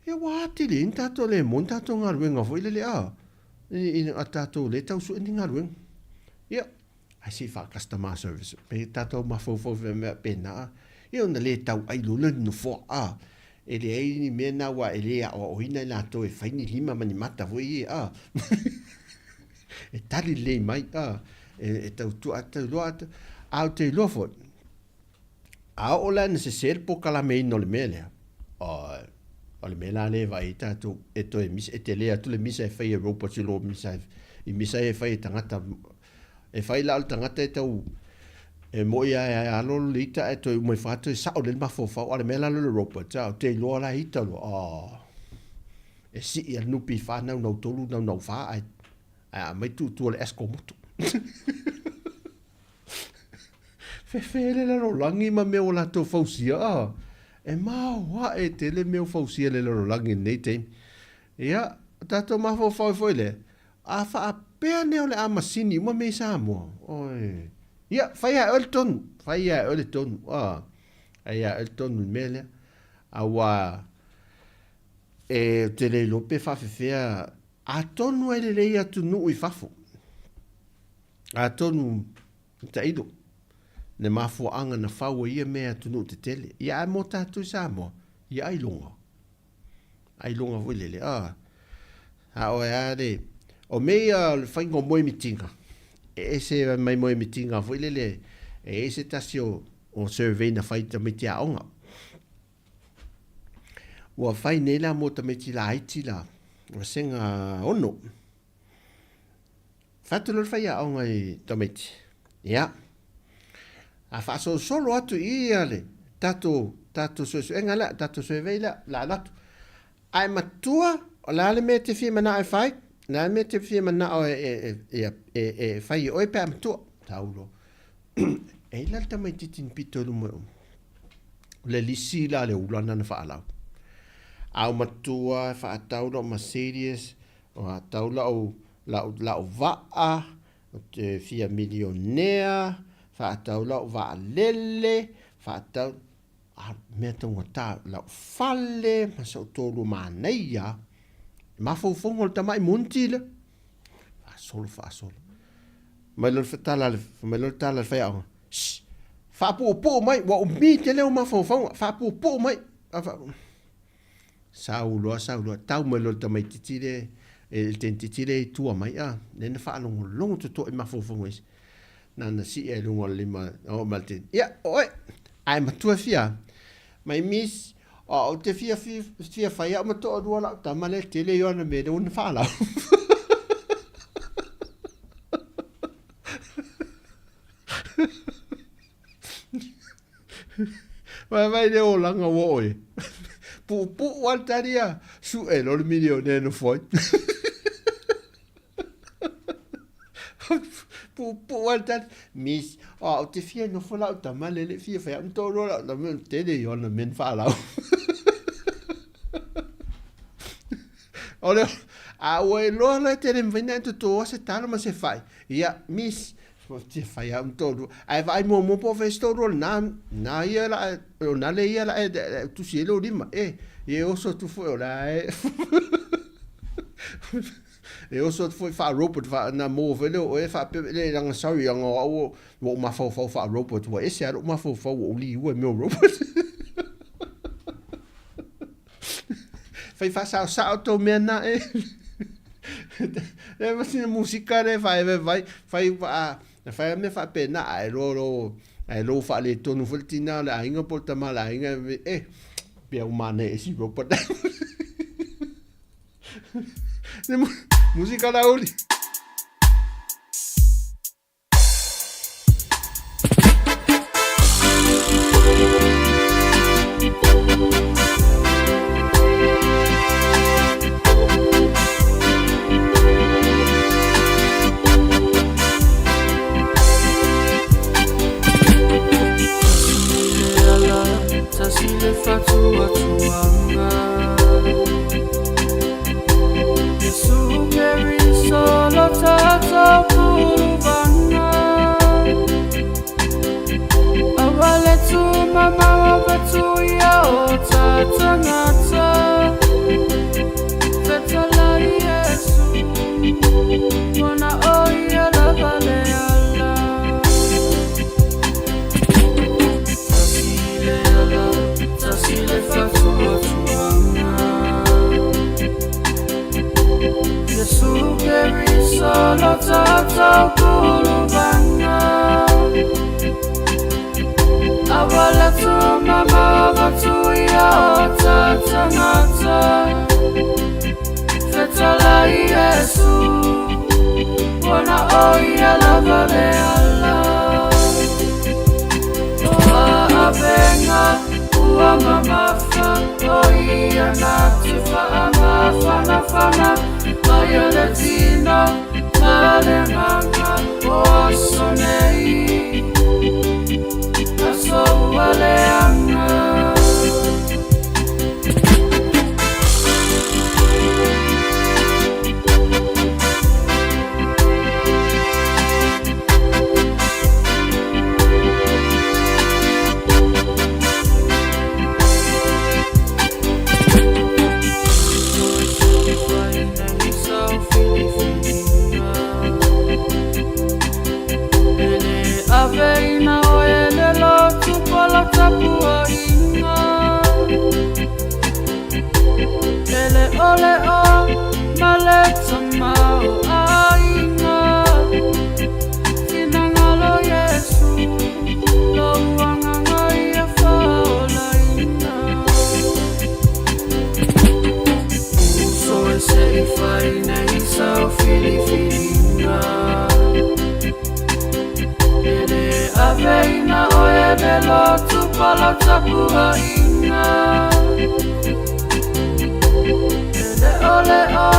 e wa ti le tato le mon tato ngaluenga foi le in a tato le tau su ni ngaluenga ia ai si fa customer service pe tato ma fo me pena ia na le tau ai lu no fo ele ai ni mena wa ele o ina la to e faini lima mani mata voi e tali le mai e tau tu ata lo ata au te lo fo o la necessaire po kala me no le mele o le mela le vai tato e to e mis e te le atu le misa e fai e robot lo misa i misa e fai tangata e fai la tangata e tau e moia e alo lita e to mo fato sa o le mafo fa o le mela le robot ta te lo la hita lo e si ia nupi fa na no tolu no fa a mai tu le escomoto fe le lo langi ma me o la to fausia e wa e te le meu fausia le lo langi nei te ia tato mafo foi le a fa pe ne o le amasini uma me sa mo oi ia fai a Elton ia Elton mele a wa e te le lope fa fea a tonu ele le ia tu nu i fafo a tonu taido ne mafo anga na faua ia mea tu nu te tele ia mo tatu sa mo ia ai longa volele a o ale o mea fai ngo moi mitinga e se mai moi mitinga volele e se tasio o survey na fai tamiti a onga ua fai nela mo tamiti la haiti la o senga ono fatulor fai a onga i tamiti ia a fa solo atu ia le tato so engala tato so veila la latu ai matua o la le mete fi mana ai fai na mete fi mana o e fai o pe matua taulo e la tamai titin pitolu mo le lisi la le ulana na fa ala au matua fa taulo Mercedes o taula o la va te fia millionaire fa taula va lele fa tau me tonga ta la falle ma so tolu maneia ma fo fongo tamai muntile fa solo ma lo fatala ma lo tala fa fa po mai wa mi te le ma fo fa po mai saulo tau ma lo tamai titile el tentitile tua mai ne fa longo to ma fo fongo Nana si e lungo lima o maltin. Ia, oi. Ai matua fia. Mai miss o te fia fai o mato o rua la tamale tele yo na me de un fala. Vai de o langa wo oi. Pu wantaria su e lo milione no foi. Pu wantar mis o te fia no fola tamale le fia fai am to ro la tele yo na men fala. Olha, a oi lo la te vem to se talo ma se fai. Ia mis te fai am todo. Ai vai mo po festo ro na ia la o na le ia la tu si lo lima. E o so tu foi la. E o so foi fa robot fa na mo vele o e fa le lang sorry yang o ma fa robot o esse era uma fa o li o meu robot. Fai fa sa to mena e. E mas música ne fai me fa pena ai lo fa le tonu voltina la inga porta mala inga bia umane esi robot. Música da Uli. Tasile fatua tuanga solo tata purvana awale tu mama wabatu ya tata nata fetala Yesu wana oya la vale ala tasile fatua tuanga Yesu keri solo tata purvana awale tu mama wabatu ya tata nata fetala Yesu wana oya la vale ala abenga ua mamafa oia natifa amafana fana Mayoletino malemanga osonei aso waleanga Aveina oele lo tupolo tapua inga Ele ole o maleta mau ainga Kinangalo Yesu lo wanganga ia faola ina Uso ese ifaine isa o filifilinga Aveina oele lo tupolo tapua inga Ele ole o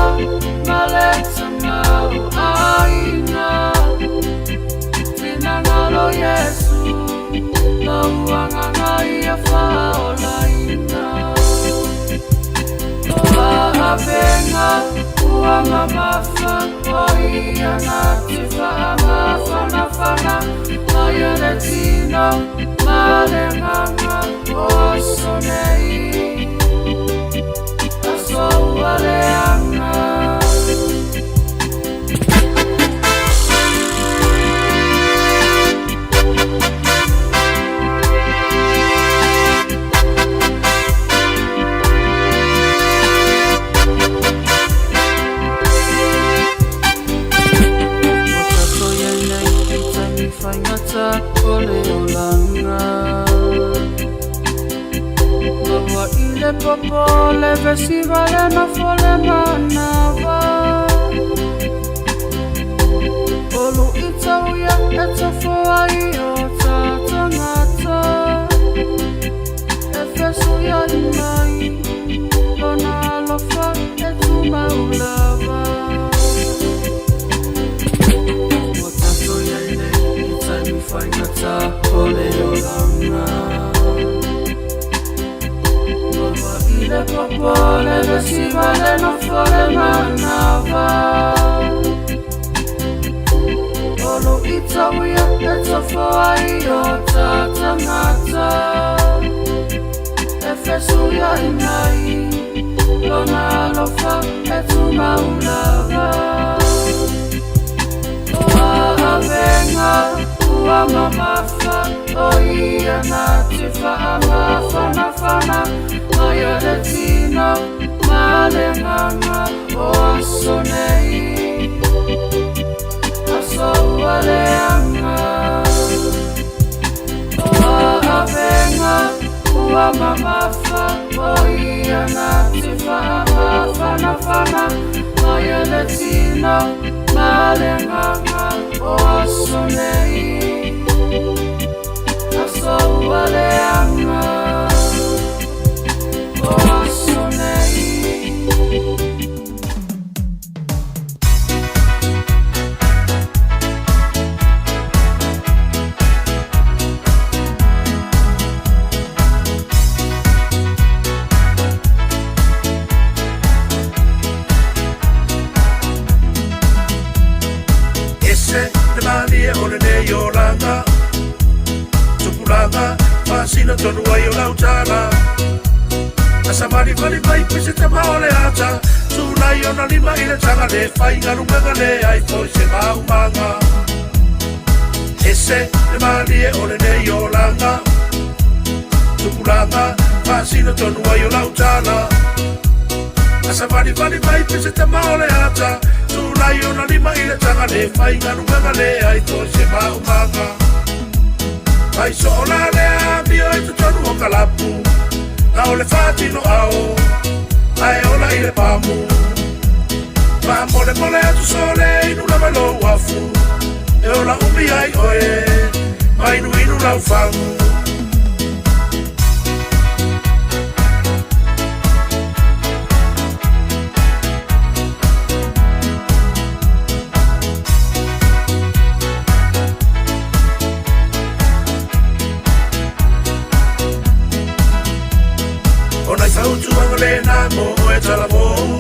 maleta mau ainga Tinangalo Yesu lo wanganga ia faola ina Avenga ua mamafa oia natifa amafana fana Mayoletino malemanga osonei aso waleanga festival na fole manava Olu itauya etafoa iyo tatangata Efesu ya imai Lona alofa etuma ulava Watato ya ile itanifanyata ole olanga Le popole vestivale non fore manava Olo itawia etafoa iyo tatangata Efesu ya inai Lona alofa etuma ulava Oa avenga ua mamafa Oia natifa amafana fana Maya letino malenganga Oasonei Asowaleanga Oa avenga ua mamafa Oia natifa amafana fana Maya letino malenganga Oasonei Asowaleanga Sina tonu ai o lautala Asa mari mari mai pise te maole ata Tūnai o na lima i le tanga le whai ngaru manga le ai toi se maumanga Ese le mari e ole nei o langa Tupulanga Sina tonu ai o lautala Asa mari mari mai pise te maole ata Tūnai o na lima i le tanga le whai ngaru manga le ai toi se maumanga Ai so la le ambio e tu tonu o kalapu Na o le fati no ao Ai ola i le pamu Ma mole mole atu sole inu la malo wafu E ola umi ai oe Ma inu inu lau fangu Mo e tala mo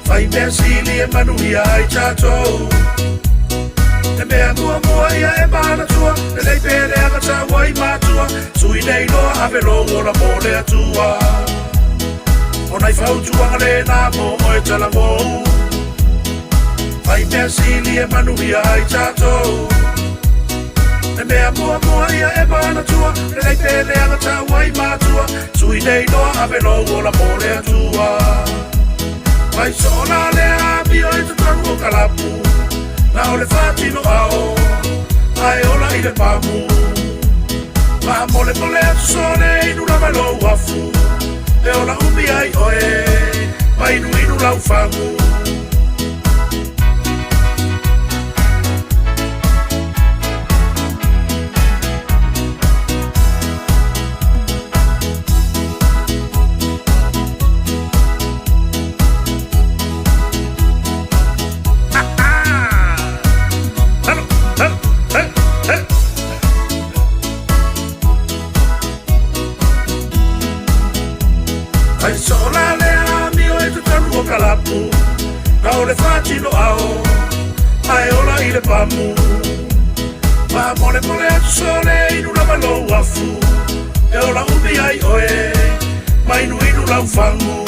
Fai mea sili e manuia ai chatou E mea mua mua ia e mana tua E lei pere anga tawa i matua Sui nei loa ave longo la mole atua O nai fautuanga le na mo e tala mo Fai mea sili e manuia ai chatou E mea mua mua ia e mana tua E lei pere anga tawa i matua Sui nei loa ave longo la mole atua Mai sola le abio e tu tanu o kalapu Na o le fati no ao Ai ola i le pamu Ma mole mole atu sone inu la malo wafu E ola umi ai oe Ma inu inu lau fangu Na o le fati no ao Ai ola i le pamu Ma mole mole atu sole inu la malo wafu E ola umi ai oe Ma inu inu lau fangu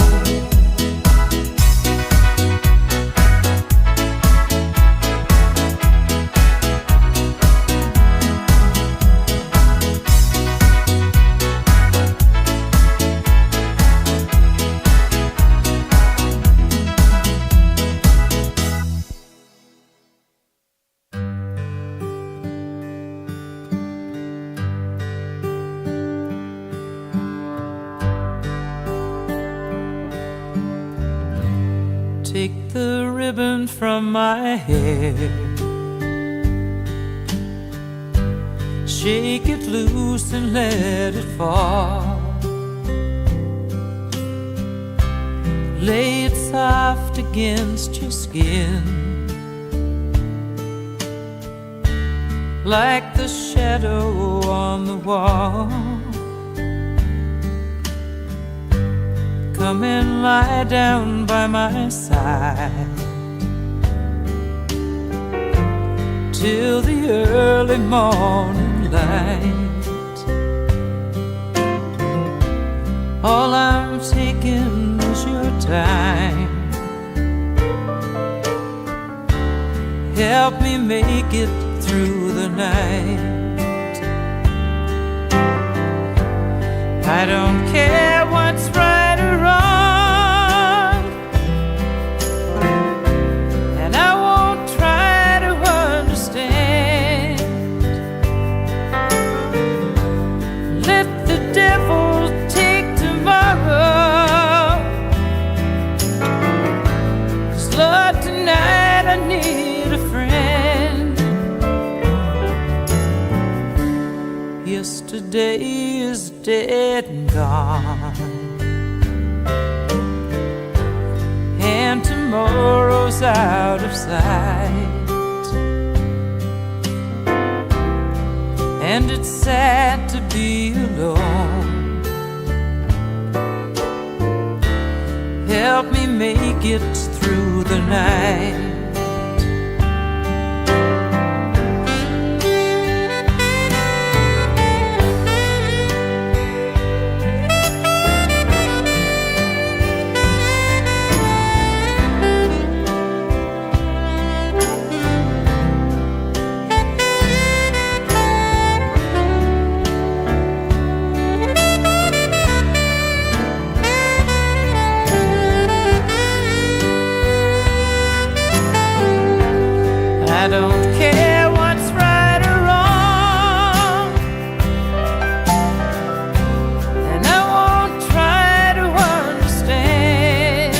take the ribbon from my hair, shake it loose and let it fall. Lay it soft against your skin, like the shadow on the wall. Come and lie down by my side till the early morning light. All I'm taking is your time. Help me make it through the night. I don't care what's right or wrong, and I won't try to understand. Let the devil take tomorrow, 'cause Lord, tonight I need a friend. Yesterday is dead and gone, and tomorrow's out of sight. And it's sad to be alone. Help me make it through the night. I don't care what's right or wrong, and I won't try to understand.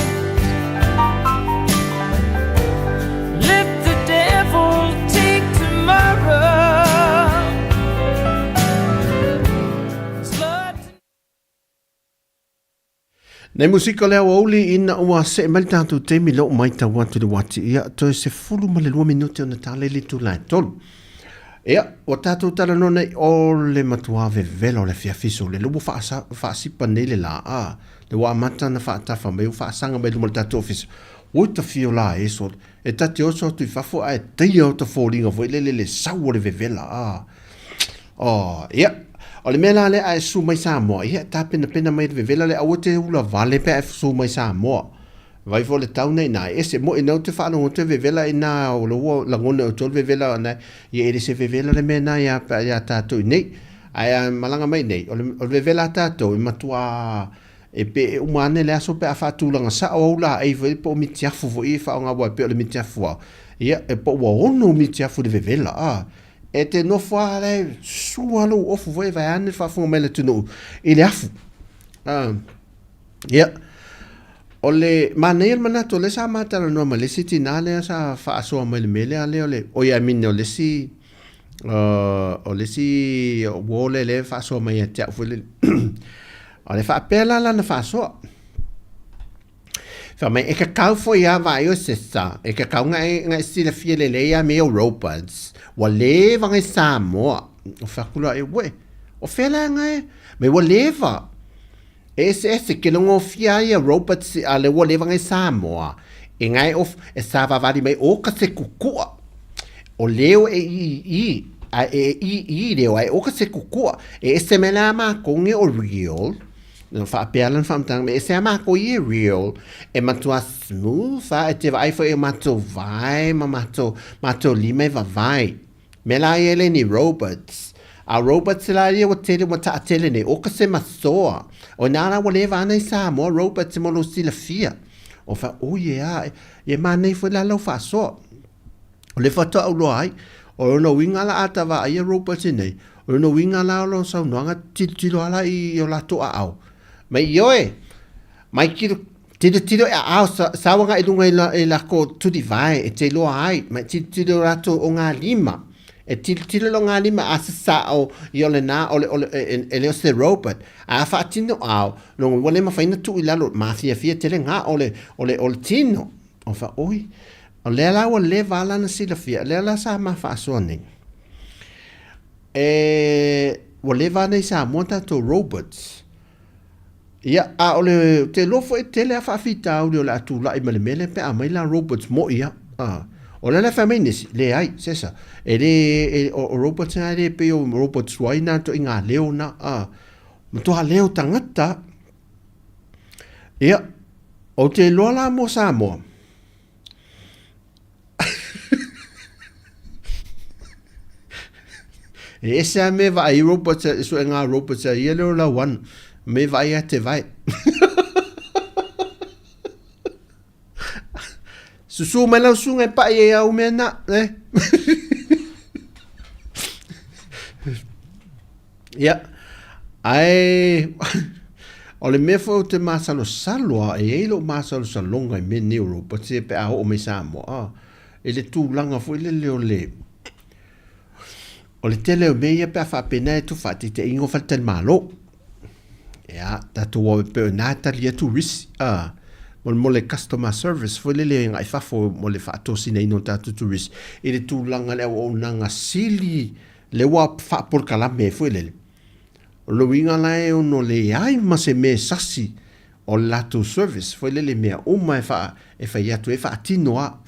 Let the devil take tomorrow, 'cause Lord, Nei musika lea wauli ina ua se mali tātou teimi lo mai ta watu le wati ia toi se fulu ma le 2 minuti o na tale li tu lai tolu. Ia, o tātou tala no nei o le matua vevela o le fiafiso le lubu whaasipa nei le la a le wa mata na whaatafa mai u whaasanga mai lumo le tātou office. Ui ta fio la e so e tati oso tu i whafo a e teia o ta fōringa vo le sau o le vevela a. Oh, ia. O le mela le a su mai sa moa, ia ta pena mai vevela le au te ula vale pe a su mai sa moa. Vai vo le tau nei na ese mo ina te whaano o te vevela ina o lo langone o tol vevela ana ia ere se vevela le mena ia tātou nei. Ai malanga mai nei, o le vevela tātou i matua e pe umane le aso pe a whaatulanga sa o ula ei vo po mitiafu vo i whaonga wa pe o le mitiafu a. Ia e po wa ono mitiafu le vevela a. E te nofua le sualo ofu voi vai ane whafunga mele tunu i le afu. Ia. O le maneir manato le sa matara noa ma le siti nā lea sa whaasoa mele mele a leo le. O ia mine o le si wole le whaasoa mai a te au le. O le whaapela la na whaasoa. Fa mai e ka kau fo ia vai o sesa. E ka kau ngai sila fia le leia me o robots. Wa leva ngai Samoa. O whakula e we. O whela ngai. Me wa leva. Ese ke longo fia ia robots a le wa leva ngai Samoa. E ngai of e sava vali mai o ka se kukua. O leo e i leo ai o ka se kukua. E se mena ma konge o real. No fa pealan famtang me se ama ko i real e matua smooth fa e te vai fo e mato vai mato lime va vai me la ele ni robots a robots la ia o tele mo ta tele ne o ka se masoa o nana o le va nei sa mo robots mo lo sila fia o fa o ia e ma nei fo la lo fa so o le fa to lo ai o no winga la ata va ia robots nei o no winga la lo sa no nga tilo ala i o la to au mai yoe mai tilo a sa wanga ilunga ila ko tu divai e te loa ai ma tilo rato o ngā lima e tilo lo ngā lima a sa o i ole nā ole leo se robot a wha tino au no wale ma whaina tu ilalo ma fia tele ngā ole tino o wha oi o lea la wa le vala na sila fia lea la sa ma wha asua ning wa le vala i sa monta to robots ia a ole te lofo e tele a whaafita au le atu la i mele pe a mai la robots mo ia o le fa mai nisi le ai sesa o robots na le pe o robots waina to inga leo na to ha leo tangata ia o te lola mo sa mo esa me va i robots so nga robots ia le la one me vai a te vai. Susu mai lau sunga pa e au mena, Ia. Ai o le mea fo te masalo salwa e elo masalo salonga i me neuro pa te pe a o me samo. E le tūlanga fo le leo le. O le tele o mea pe a whapena e tu whati te ingo whatel malo. Ja, dat we pe natalia tourist mo le customer service fo le ngai fa fo mo le fa to sine no tatu tourist e le tu langa le o nanga sili le wa fa por kala me fo le lo winga la e no le ai ma se me sasi o la to service fo le me o mai fa ya tu fa tinoa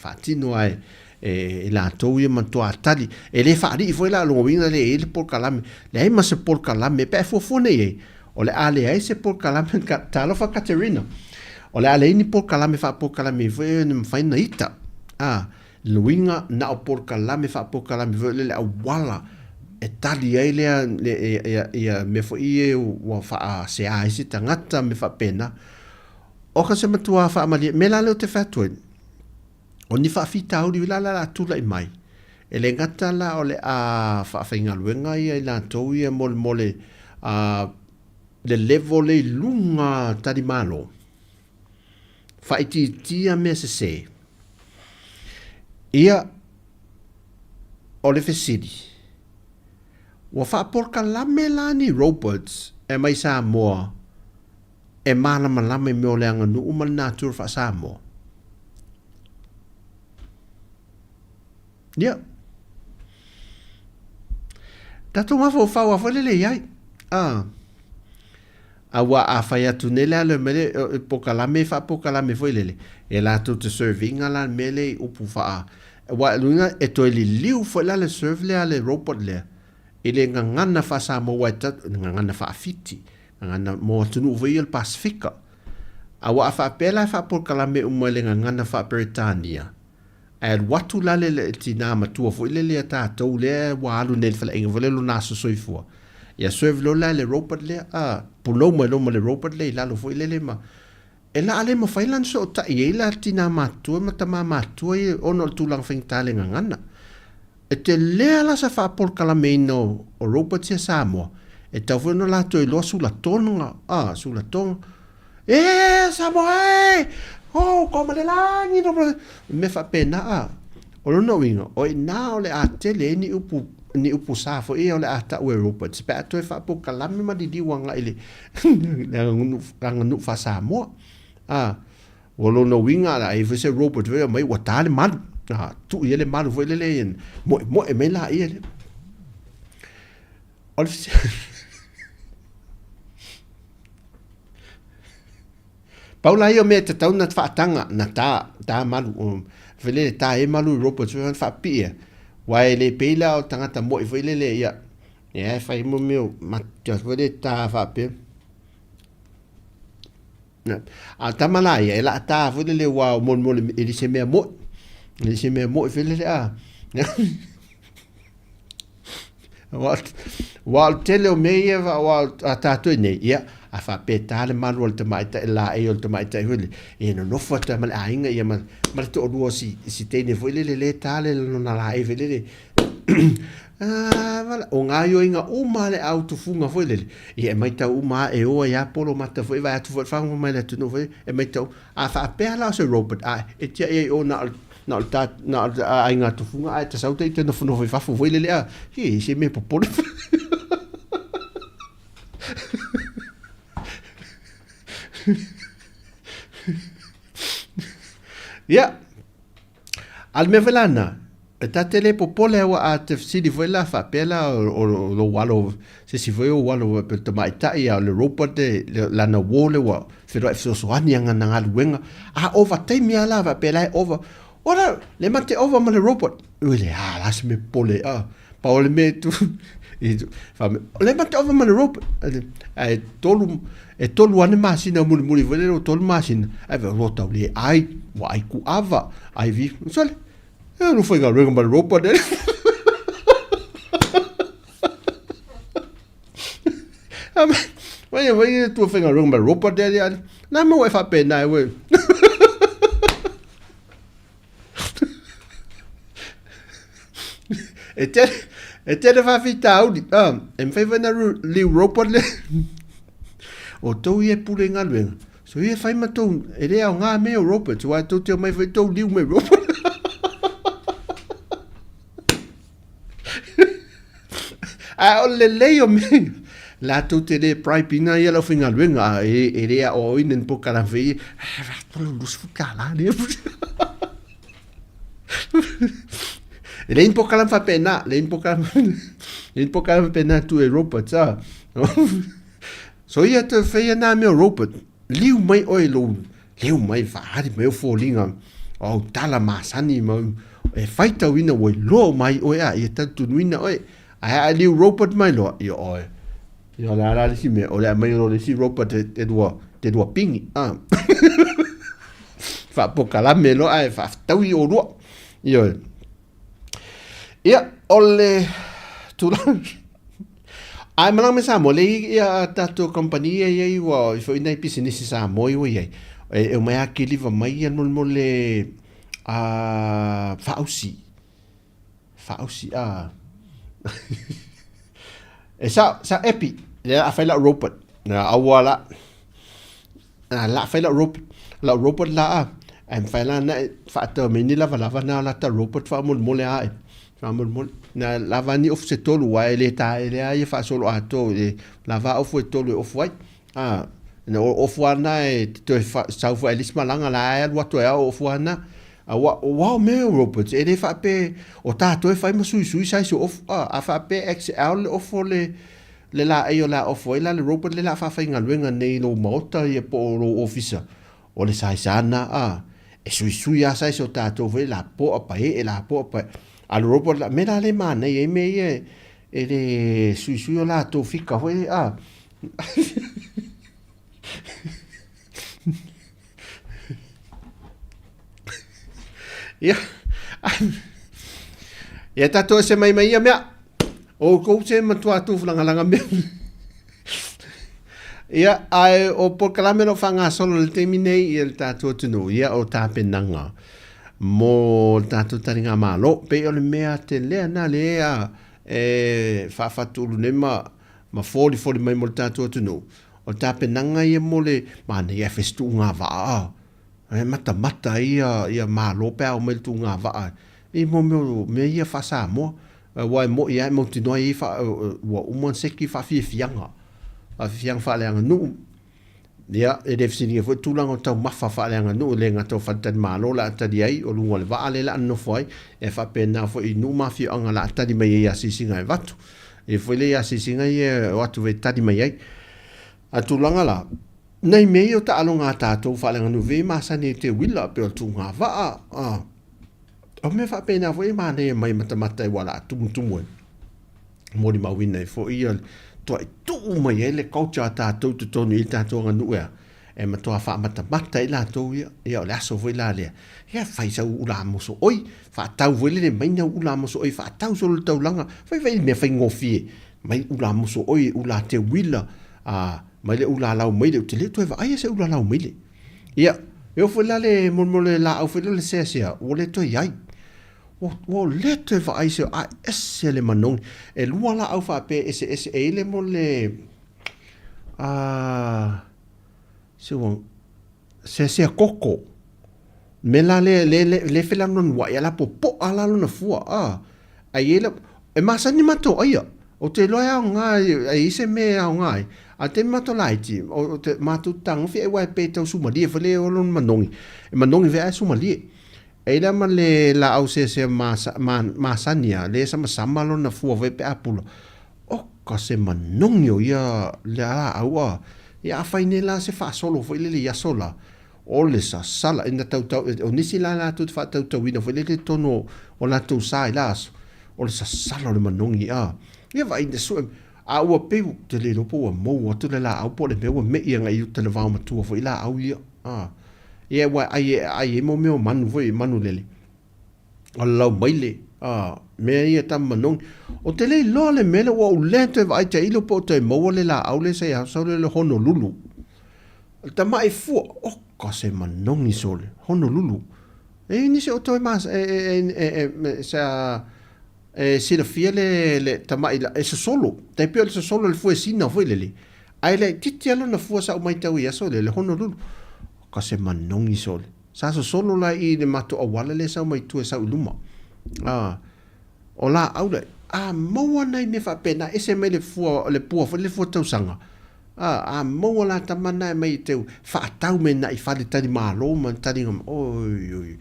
e la to ye man to atali e le fa ri fo la lo winga le por kala me le ai ma se por kala me pe fo ne o le ale ai se por kalame talo fa Caterina o le ale ni por kalame fa por kalame ve nem faina ita luinga na por kalame fa por kalame ve le wala e tali ai le me fo ie wa fa se ai se tangata me fa pena o ka se matua fa mali me la le te fa tu o ni fa fita o la tu la mai e le ngata la o le fa fainga luenga ia la to ia mole le levo le lunga tari malo. Whaiti tia me se. Ia o le fesiri. Wa whaaporka lame lani robots e mai sa moa e malama lame me o le anga nu umal natur wha sa moa. Ia. Tato mafo whaua whalele iai. Awa a fai atu nele ale mele pokalame fa pokalame foi lele e la tu te serving ala mele upu fa wa lunga e to li liu foi la le serve le ale robot le ile ngana fa sa mo wa ta ngana fa fiti ngana mo tunu voi el Pacifica awa fa pela fa pokalame umele ngana fa Britania e watu la le tina matua foi lele ta to le wa lu nel fa le ngole lu naso soifua ia serve lo la le robot le pulo mo le robot le la lo foi le ma e la ale ma failan so ta e la tina matua ma tama matua e ono tu lang fing tale ngana e te le la sa fa por kala meino o robot se samo e ta foi no la to lo su la tonga su la tonga samo como le la ni no me fa pena o no winga o na o le a tele ni upu sa fo e ole ata o Europa se pa to fa po kalame ma di wanga ile nga nu fa sa mo o lo no winga la e se robot ve mai wa tale mal tu ele mal vo ele mo e me la ele ol Paula io mette ta una fa tanga na ta malu vele ta e malu robot ve fa pia Wai le pela o tangata mo i foi le ia. E fai mo meu ma te vole ta fa pe. A tamala ia la ta vole le wa mo ele se me mo. Ele se me mo i foi le Wal tele o me wa ta to ne ia a fa pe tale malu o te mai ta la e o te mai ta huli e no fa ta mal ainga ia ma to o si te ne foi le tale no na la e vele Wala, o ngā yo inga uma le au tufunga foi lele. E mai tau uma e oa ia polo mata foi vai atu foi whangu mai le tunu foi. E mai tau, a wha apea lao se Robert, e tia e o na a inga tufunga, a ta sauta i tena whunu foi whafu foi lele a, se me popole. Ia, al me velana, ta tele popole wa a te sidi foi la fa pela o lo walo se si foi o walo pe te mai tai a le Robert la na wole wa fero so so ani nga nga luenga a over time ya la va pela over ora le mate over ma le Robert le las me pole pa o le me tu fa le mate over ma le Robert tolu ane masina muli vole tolu masina ai va rota le ai wa ai ku ava ai vi sole não foi galera mas roupa dele vai tu foi galera mas roupa dele não me vai fazer pena eu Ete fa fita audi. Em fai vana li roupa le. O tau ie pule ngā luenga. So ie fai matou, e rea o ngā mea roupa. Tu ai tau te mai fai tau liu me roupa. A o le lei o me. La tau te le prai pina ia lau whinga luenga. E rea o inen po karawhi. Tolo lusu kala ne. Lein po kalam fa pena, lein po kalam pena tu Europa ta. So ia te feia na me Europa. Liu mai oi lo, liu mai fa hari me folinga. O tala masani mo e faita wina oi lo mai oi a ia tu wina oi. A liu Europa mai lo ia oi. Ia la si me o la mai lo si Europa te dua pingi. Fa po kalam me lo ai fa tau i o lo. Ia ia ole tulang ai malang me sa mo le ia tato company ia wa fo ina business sa mo ia e mai akili va mai an mo le fausi e sa epi le a faila robot na awala la faila robot la am faila na fa to me ni la na la ta robot fa mo le ai na lavani of se tolu wa ele ta ele ai fa solo ato e lava of tolu of white na of wana e to sa fu elis malanga la e wato e of wana wa me robots ele fa pe o ta to e fa ma sui sai so of a fa pe xl of le la e la of la le robot le la fa fa ngalwenga nei lo mota e po lo officer o le sai sana e sui sai so ta to ve la po pa e la po pa al robot la mera le mana e me e le sui la to fika foi ya ta to se mai me o ko se matua tu langa me ya ai o por calamero fanga solo el termine el tato tunu ya o ta penanga mo tato taringa malo pe o le mea te lea na lea fa fatulu ne ma foli mai mo tato tunu o ta penanga ia mo le mana ia festu nga va mata ia malo pe o mel tu nga va e mo me ia fa sa mo wa mo ia mo tino ia fa wa umon seki fa fianga a fiang fa le nu ia e def sini fo tulang o tau mafa fa le nu le ngato fa tan malo la ta diai o lungo le va le la no foi e fa pena fo i nu mafi anga la ta di mai ia sisinga e vatu e fo le ia sisinga e watu ve ta di mai ai a tulanga la nei me o ta alonga ta to fa le nu ve ma sa ne te willa pe o tunga va o me fa pena fo i ma ne mai mata e wala tum mo di ma wina fo i tu mai ele culture ta to ni ta to nganu e ma to fa mata ila to ia la so voi la le ia fai sa ula mo so oi fa tau voi le mai na ula mo so oi fa tau so le tau langa fai me fai ngofi mai ula mo so oi ula te wila mai le ula la mai le te le to va ai se ula la mai le ia eu foi la le mo le la au foi le se o le to ia o le te va ai se a ese le manong e lua la au fa pe ese e le mo le se koko me la le fela non wa ya la po ala no fua ai ele e masa ni mato ai o te loa nga ai se me nga a te mato laiti o te mato tang fi e wa pe to sumali e fele o lon manongi ve a sumali e la ma le la au se masania le sama lo na fua ve pe apula o ka se manongi o ia le ala au ia faine la se fa solo foi le ia sola o le sa sala ina tau o nisi la tu fa tau ina foi le tono o la tu sai las o le sa sala le manongi ia vai de so a ua pe te le lopo mo tu le la au po le me ia ngai te le va ma tu foi la au ia ia wa ai mo me manu foi manu lele Allah maile me ia tam manong o te le lo le mele o le te vai te ilo po te mo le la au le se ya so le Honolulu ta mai fu o ka se manong ni sole Honolulu e ni se o to mas sa si la fiele le ta mai e se solo te pe se solo le fu sina foi lele ai le titi ala na fu sa o mai tau ia so le Honolulu ka se manong ni sole sa solo la i le mato o wala le sa mai tu sa uluma o la au le maua nei me fa pena ese me le pua le fu tau sanga maua la tamana mai te fa tau me na i fa le tani malo man tani ngam oi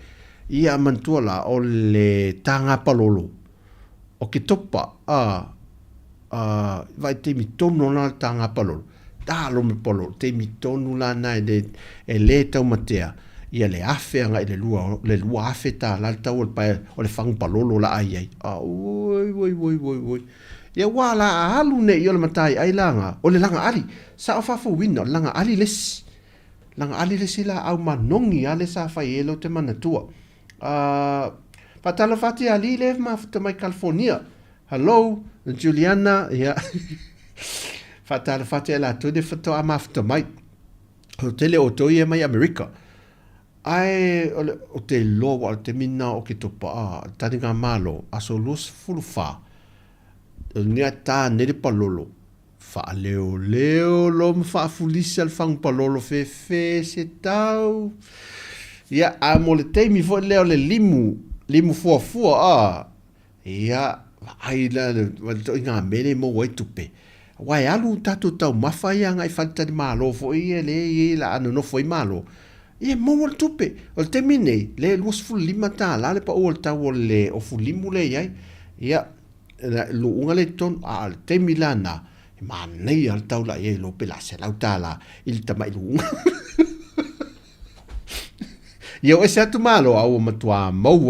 ia mantua la o le tanga palolo o ke topa vai te mi tono la tanga palolo lo me polo te mi tonu la na e le tau matea ia le afe anga le lua afe ta la tau o le fang palolo la ai oi ia wala alu ne yo le matai ai langa o le langa ali sa fa fu wino langa ali lesi la au manongi ale sa fa yelo te manatua patala fati ali le ma te mai California hello Juliana ia fatala fati la to de foto ama fta mai hotel o to ia mai America ai o te lo wa te mina o ke topa taringa malo aso lus fulfa ni ata ne de palolo fa leo lo fa fulisa al fang palolo fe se tau ia amo le te mi vo leo le limu fu ia ai la inga mele mo wai tupe wai alu tatu tau mafa ia ngai fanta de malo fo ia le la anu no foi malo ia mo wal tupe o te mine le lus fu lima ta la le pa o tau le o fu limu le ia lu unga le ton al te milana ma nei al tau la ia lo pela se la tala il tamai lu ia o se atu malo au matua mau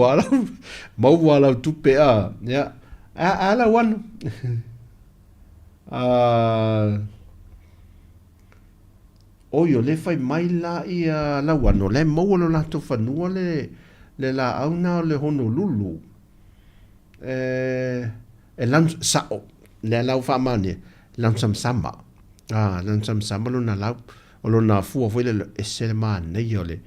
wala tupe ia ala wan yo le fai mai la ia la wano le mo lo la to fanua le la auna le Honolulu lan sao le la fa mane lan sama lan sama lo na la o lo na fu foi le eselma ne yo le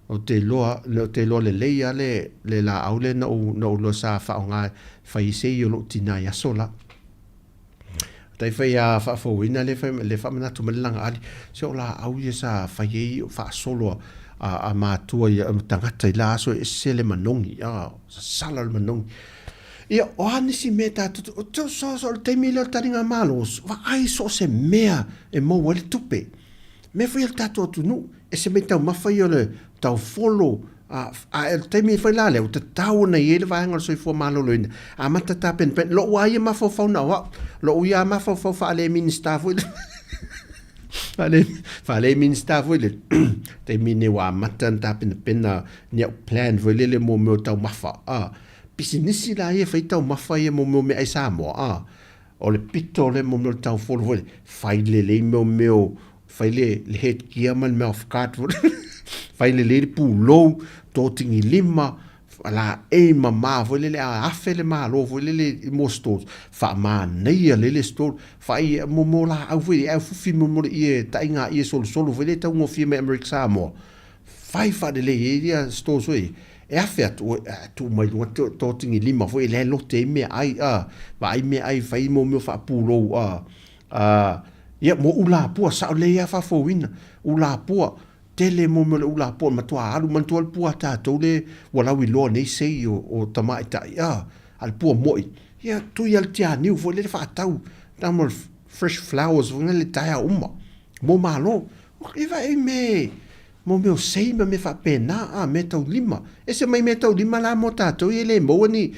o te loa le ia le la aule no lo sa fa nga fai se yo lo tina ya sola tai fai fa wina le fa mana tu melang ali so la au ye sa fai fa solo a matua ia tangata la so se le manongi sala le manongi ia o anisi meta to so te mila taringa malos va ai so se mea e mo wale tupe me foi el tato tu nu e se meta ma fai le tau follow el te mi foi la le o te tau na ele vai ngal so fo malo loina a mata ta pen lo wa ia ma fo na wa lo ia ma fo fa le minister foi Fale minister foi le te mine wa mata ta pen na ni plan foi le mo tau mafa pisinisi la ia fai tau mafa ia mo me ai sa mo o le pito le mo tau follow foi fai le mo fai le head gear man mouth card fai le pulo to tingi lima la mama foi le afe le malo foi le mostos fa ma nei le store fai mo la au foi au fi mo ie tainga ie solo foi le tau mo fi me America Samoa fai fa le ia store soi e afe tu mai lunga to tingi lima foi le lo te me ai vai me ai fai mo me fa pulo ia mo ula pua sa le ia fa fo wina ula pua tele mo me ula pua ma tua alu man tua pua ta to le wala wi lo nei sei o tama ita al pua moi ia tu ia tia niu foi le fa tau tamo fresh flowers vunga le taia uma mo malo e vai me mo meu sei me fa pena me tau lima ese mai me tau lima la mo tato ele mo ni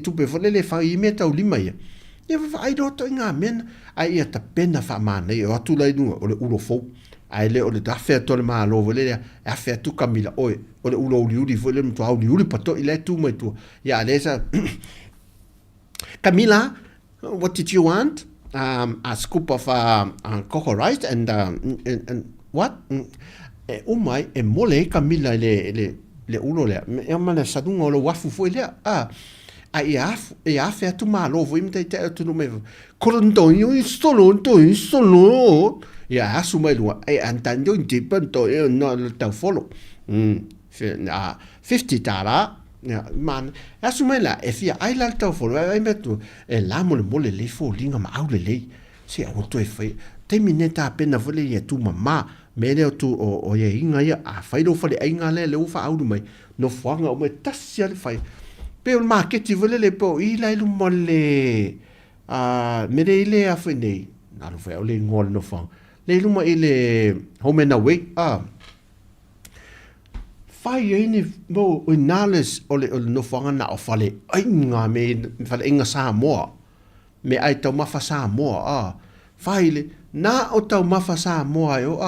tupe fo le fa i me tau lima ia vai do to nga men ai ia ta pena fa mana o tu lai nu o le ulo fo ai le o le da fe to le malo vole a fe tu Camila o le ulo uli vole mo au uli pato ile tu mai tu ya lesa Camila, what did you want? A scoop of cocoa rice and what? Umai e mole Camila le ulo le. E mana sadunga o le wafu foi le. E afe atu malo vo imita te atu no me. Korontonio solo. Ya asu mai lua. E antando independento e no le tau follow. 50 ya man asuma la e fia ai la tau fo ai metu e la mole le fo linga ma au le se o to e fai te mineta pena vole ye tu mama me le tu o ye inga ya a fai do fale inga le ufa au mai no fanga o me tasia le fai pe o market vole le po i la lu mole me le ile a fene na lo fa o le ngol no fang le lu ma ile home and away fai ini mo inales ole no fanga na o fale inga me fale inga sa mo me ai tau mafa sa mo fai le na o tau mafa sa mo yo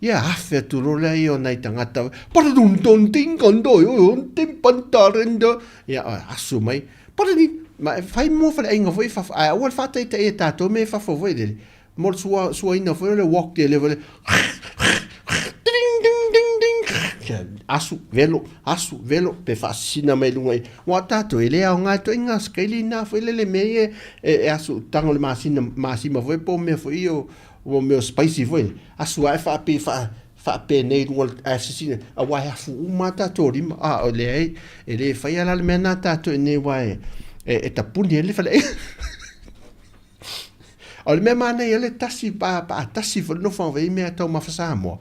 ia afe tu rola io nai tangata para dun ton ting kondo yo tim pantarendo ia asu mai para ni ma fai mo fale inga foi fa o fa te ta to me fa fo voi le mo sua ina foi le walk de le asu velo pe fascina mai lunga wa tato ele a nga to inga skeli na foi le me asu tango le masima foi po me foi o meu spicy foi asu ai fa pe nei lunga asina a wa fu mata to rim ele fai ala le mena tato ne wa e tapuni ele fa al me mana ele tasi pa tasi fo no fa ve me to ma fa mo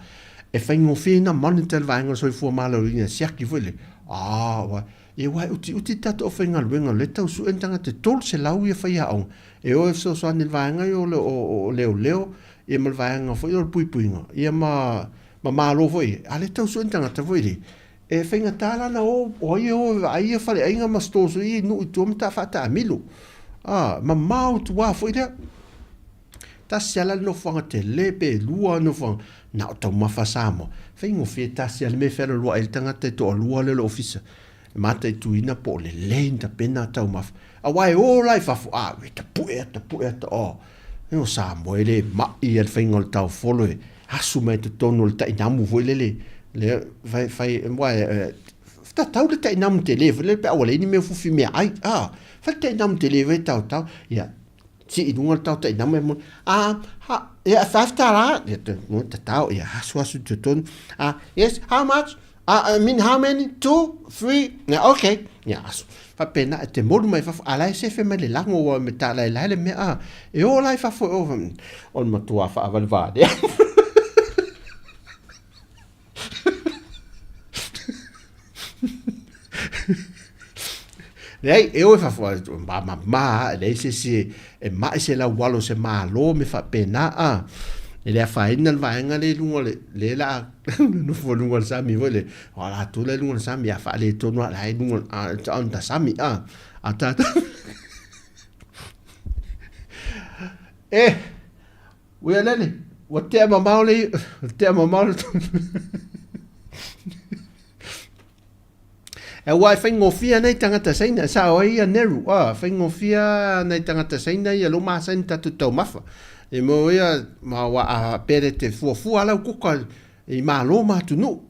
e fai ngofina monitor vanga so fu malo ina siaki vole wa e wa uti tato o fenga luenga le tau su entanga te tol se lau ia fai aong e o so ni vanga yo leo e mal vanga foi o puipuinga e ma malo foi ale tau su entanga te voi e fenga tala na o ai e fale ainga ma sto so i no tu mta fata milu ma mau tu wa foi le ta siala no fanga te lepe lua no fanga na tau mafasamo fengo fieta si al me fero lua il tanga te to lua le office mata tu ina po le lenta pena tau maf awai o life of we ta pueta no samo ele ma i al fengo tau follow asume te tono le tai namu voile le vai ta tau le tai namu te le pe awale ni me fu me ai fa tai namu te le tau ya si idunga tau tai namu mo yeah, $5. No, tao. Yeah, asu te ton. Yes, how much? I mean, how many? 2, 3. Yeah, okay. Yeah, asu. Fa pena te modu mai fa ala se fe me le lango o me ta la le me e o lai fa fo on ma tua fa avalva. Nei e o fa fo ma le se e mai se la walo se malo me fa pena e le fa inal vaenga le lungo le la no fo lungo sa mi vole ala tu le lungo sa mi fa le to no la lungo on da sa mi ata we alele what te mama e wai whaingofia nei tangata saina sa o ia neru whaingofia nei tangata saina ia lo maa saina tatu tau mafa e mo ia ma wa a pere te fuafua lau kuka i maa lo maa tunu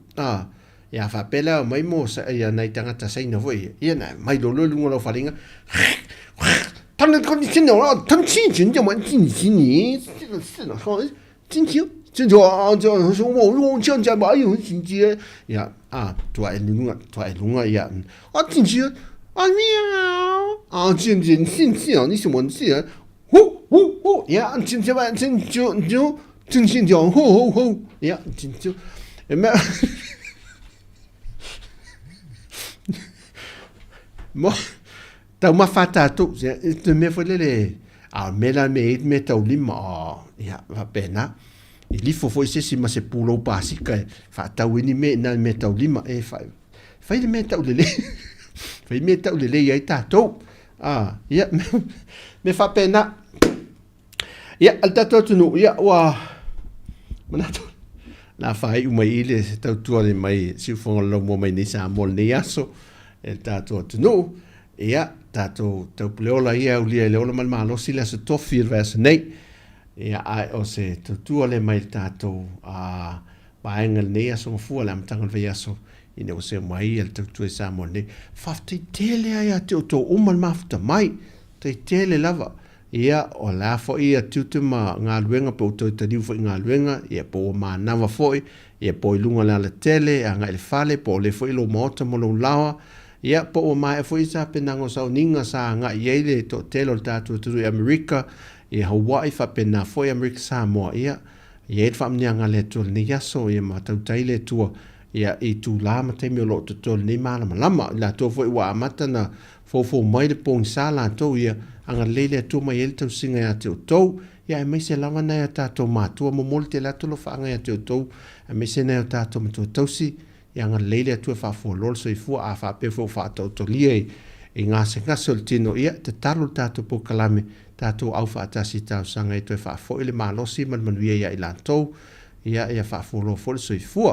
ia whapela mai mo ia nei tangata saina voi ia na mai lo lunga lo wharinga tana koni sino tan chin chin jaman chin chin ni chin chin 真就说我这样嘛有真接呀啊，对lunga呀，啊真接啊喵啊真信你什么事啊？呼呀，真接吧，真信就呼呀，真就咩？mo tau mafata tu te me foi lele a mela me tau lima ya va pena i lifo foi se ma se pulo pasika fa tau ni me tau lima e fa me tau lele fa me tau lele ya tato ya me fa pena ya al tato tu ya wa manato na fai uma ile tau tuale mai si fonga lo mo mai ni sa mol ni aso e tato tunu ia tato tau pleola ia ulia leola malmalo sila se tofi verse nei ia ai o se tutua le mai tato a baengal nei aso fu la mtangal veaso ine o se mai el tutua sa moni fafte tele ia te to umal mafta mai te tele lava ia o la fo ia tutuma nga luenga po to te diu fo nga luenga ia po ma nava fo ia po lunga la tele anga el fale po le fo lo mota mo lo lawa ia po o mai foi sa penango sa ninga sa nga yele to telo tatu tu America ia Hawaii fa pena foi America Samoa ia ia fa mnyanga le tu ni yaso ia ma tau taile tu ia i tu la ma te mi lo to ni mala lama la to foi wa mata na fo mai de pong sala to ia anga lele tu mai el tu singa ya to ia me se lava na ta to ma tu mo molte la to lo fa nga ya to me se na ta to to si yang leile tu fa fo lol so fu a fa pe fo fa to lie e nga se nga soltino ia te talo tato po kalame tato au fa ta si ta sanga e tu fa fo ile malo si man ia ila to ia fa fo lo fo so fu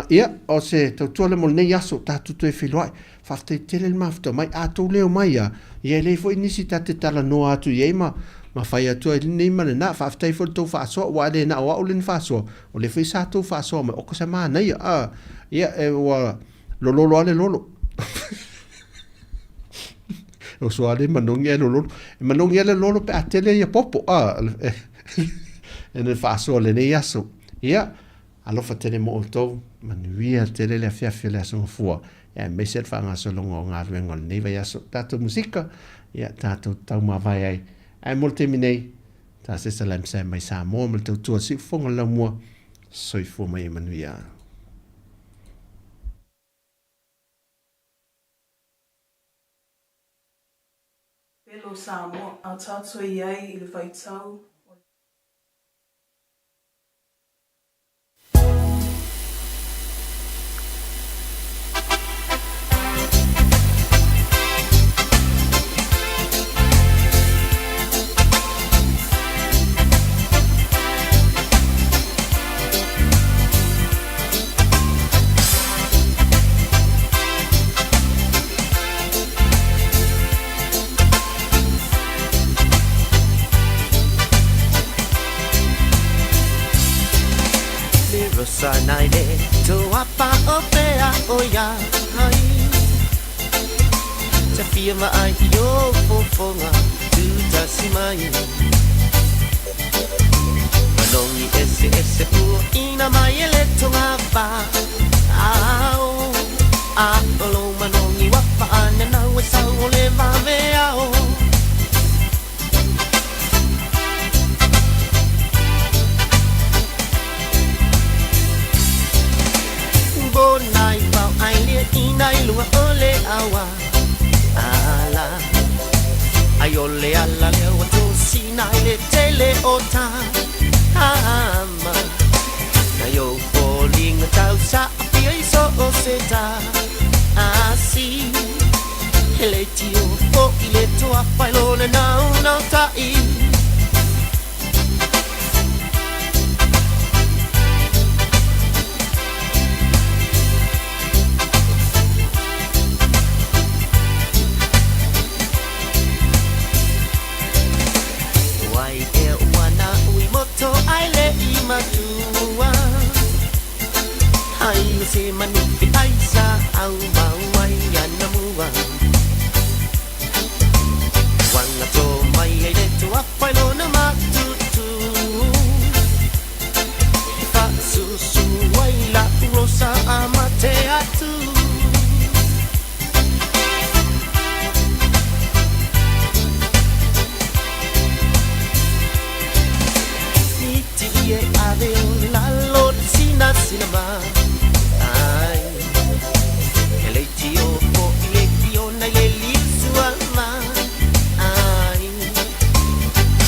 ia o se to le mol ne yaso tato tu e filoi fa te tele mafto mai a to leo mai ia le fo inisi ta te tala no atu ia ma fai atu ai nei mana na fa aftai fo to fa so wa le na wa ulin fa so o le fi sa to fa so ma o ko sa ma na ia e wa lo ale lolo o so ale manongi ele lolo pe atele ia popo e ne fa so le nei aso ia alo fa tele mo to manuia tele le fia le so fu e me set fa nga so longo nga ngol nei va aso tato musika ia tato tau ma vai ai ai molte minei ta se salam sai mai sa mo mal tu si fonga la mo soi fu mai manuia Pelo Samoa, au tātou iai I le whaitau. Sanai le to apa opea oya hai te pia ma ai yo fofonga tu ta simai manongi ese pu ina mai ele tonga pa ao a lo manongi wa pa na na we sa ole ma ve ao nai bao ai lia inai lua ole awa ala ai ole ala le wa to sinai le tele ota ama na yo falling tau sa pia so seta asi hele tio fo ile to a failo na na tai matua ai se manupi ai sa au mai yana mua wanga to mai ai le to apai lo na matutu cinema. Ai, eleitio po eleitio na leli suama. Ai,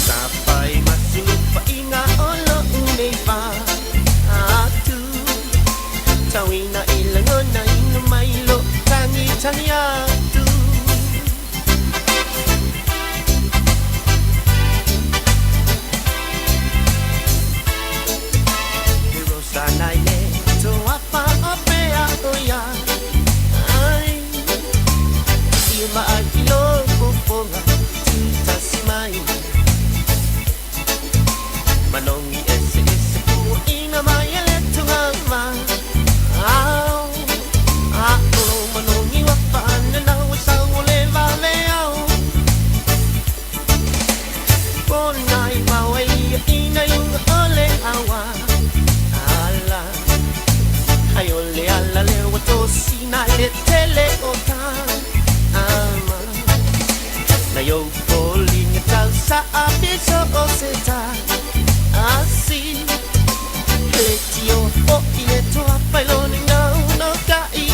sampai masuk pa inga olo uneva. Atu, tawina ilangon na inumailo tangi tangiatu. Sanaile to apa opea oya ai ima akilo kuponga tasimai manongi ese pu ina mayele tungama au manongi wapana na usangule vale au bonai mawe ina yung ole awa ayole ala le watosi na le tele otan ama na yo poli na talsa abiso oseta asi letio o ineto apeloni no kai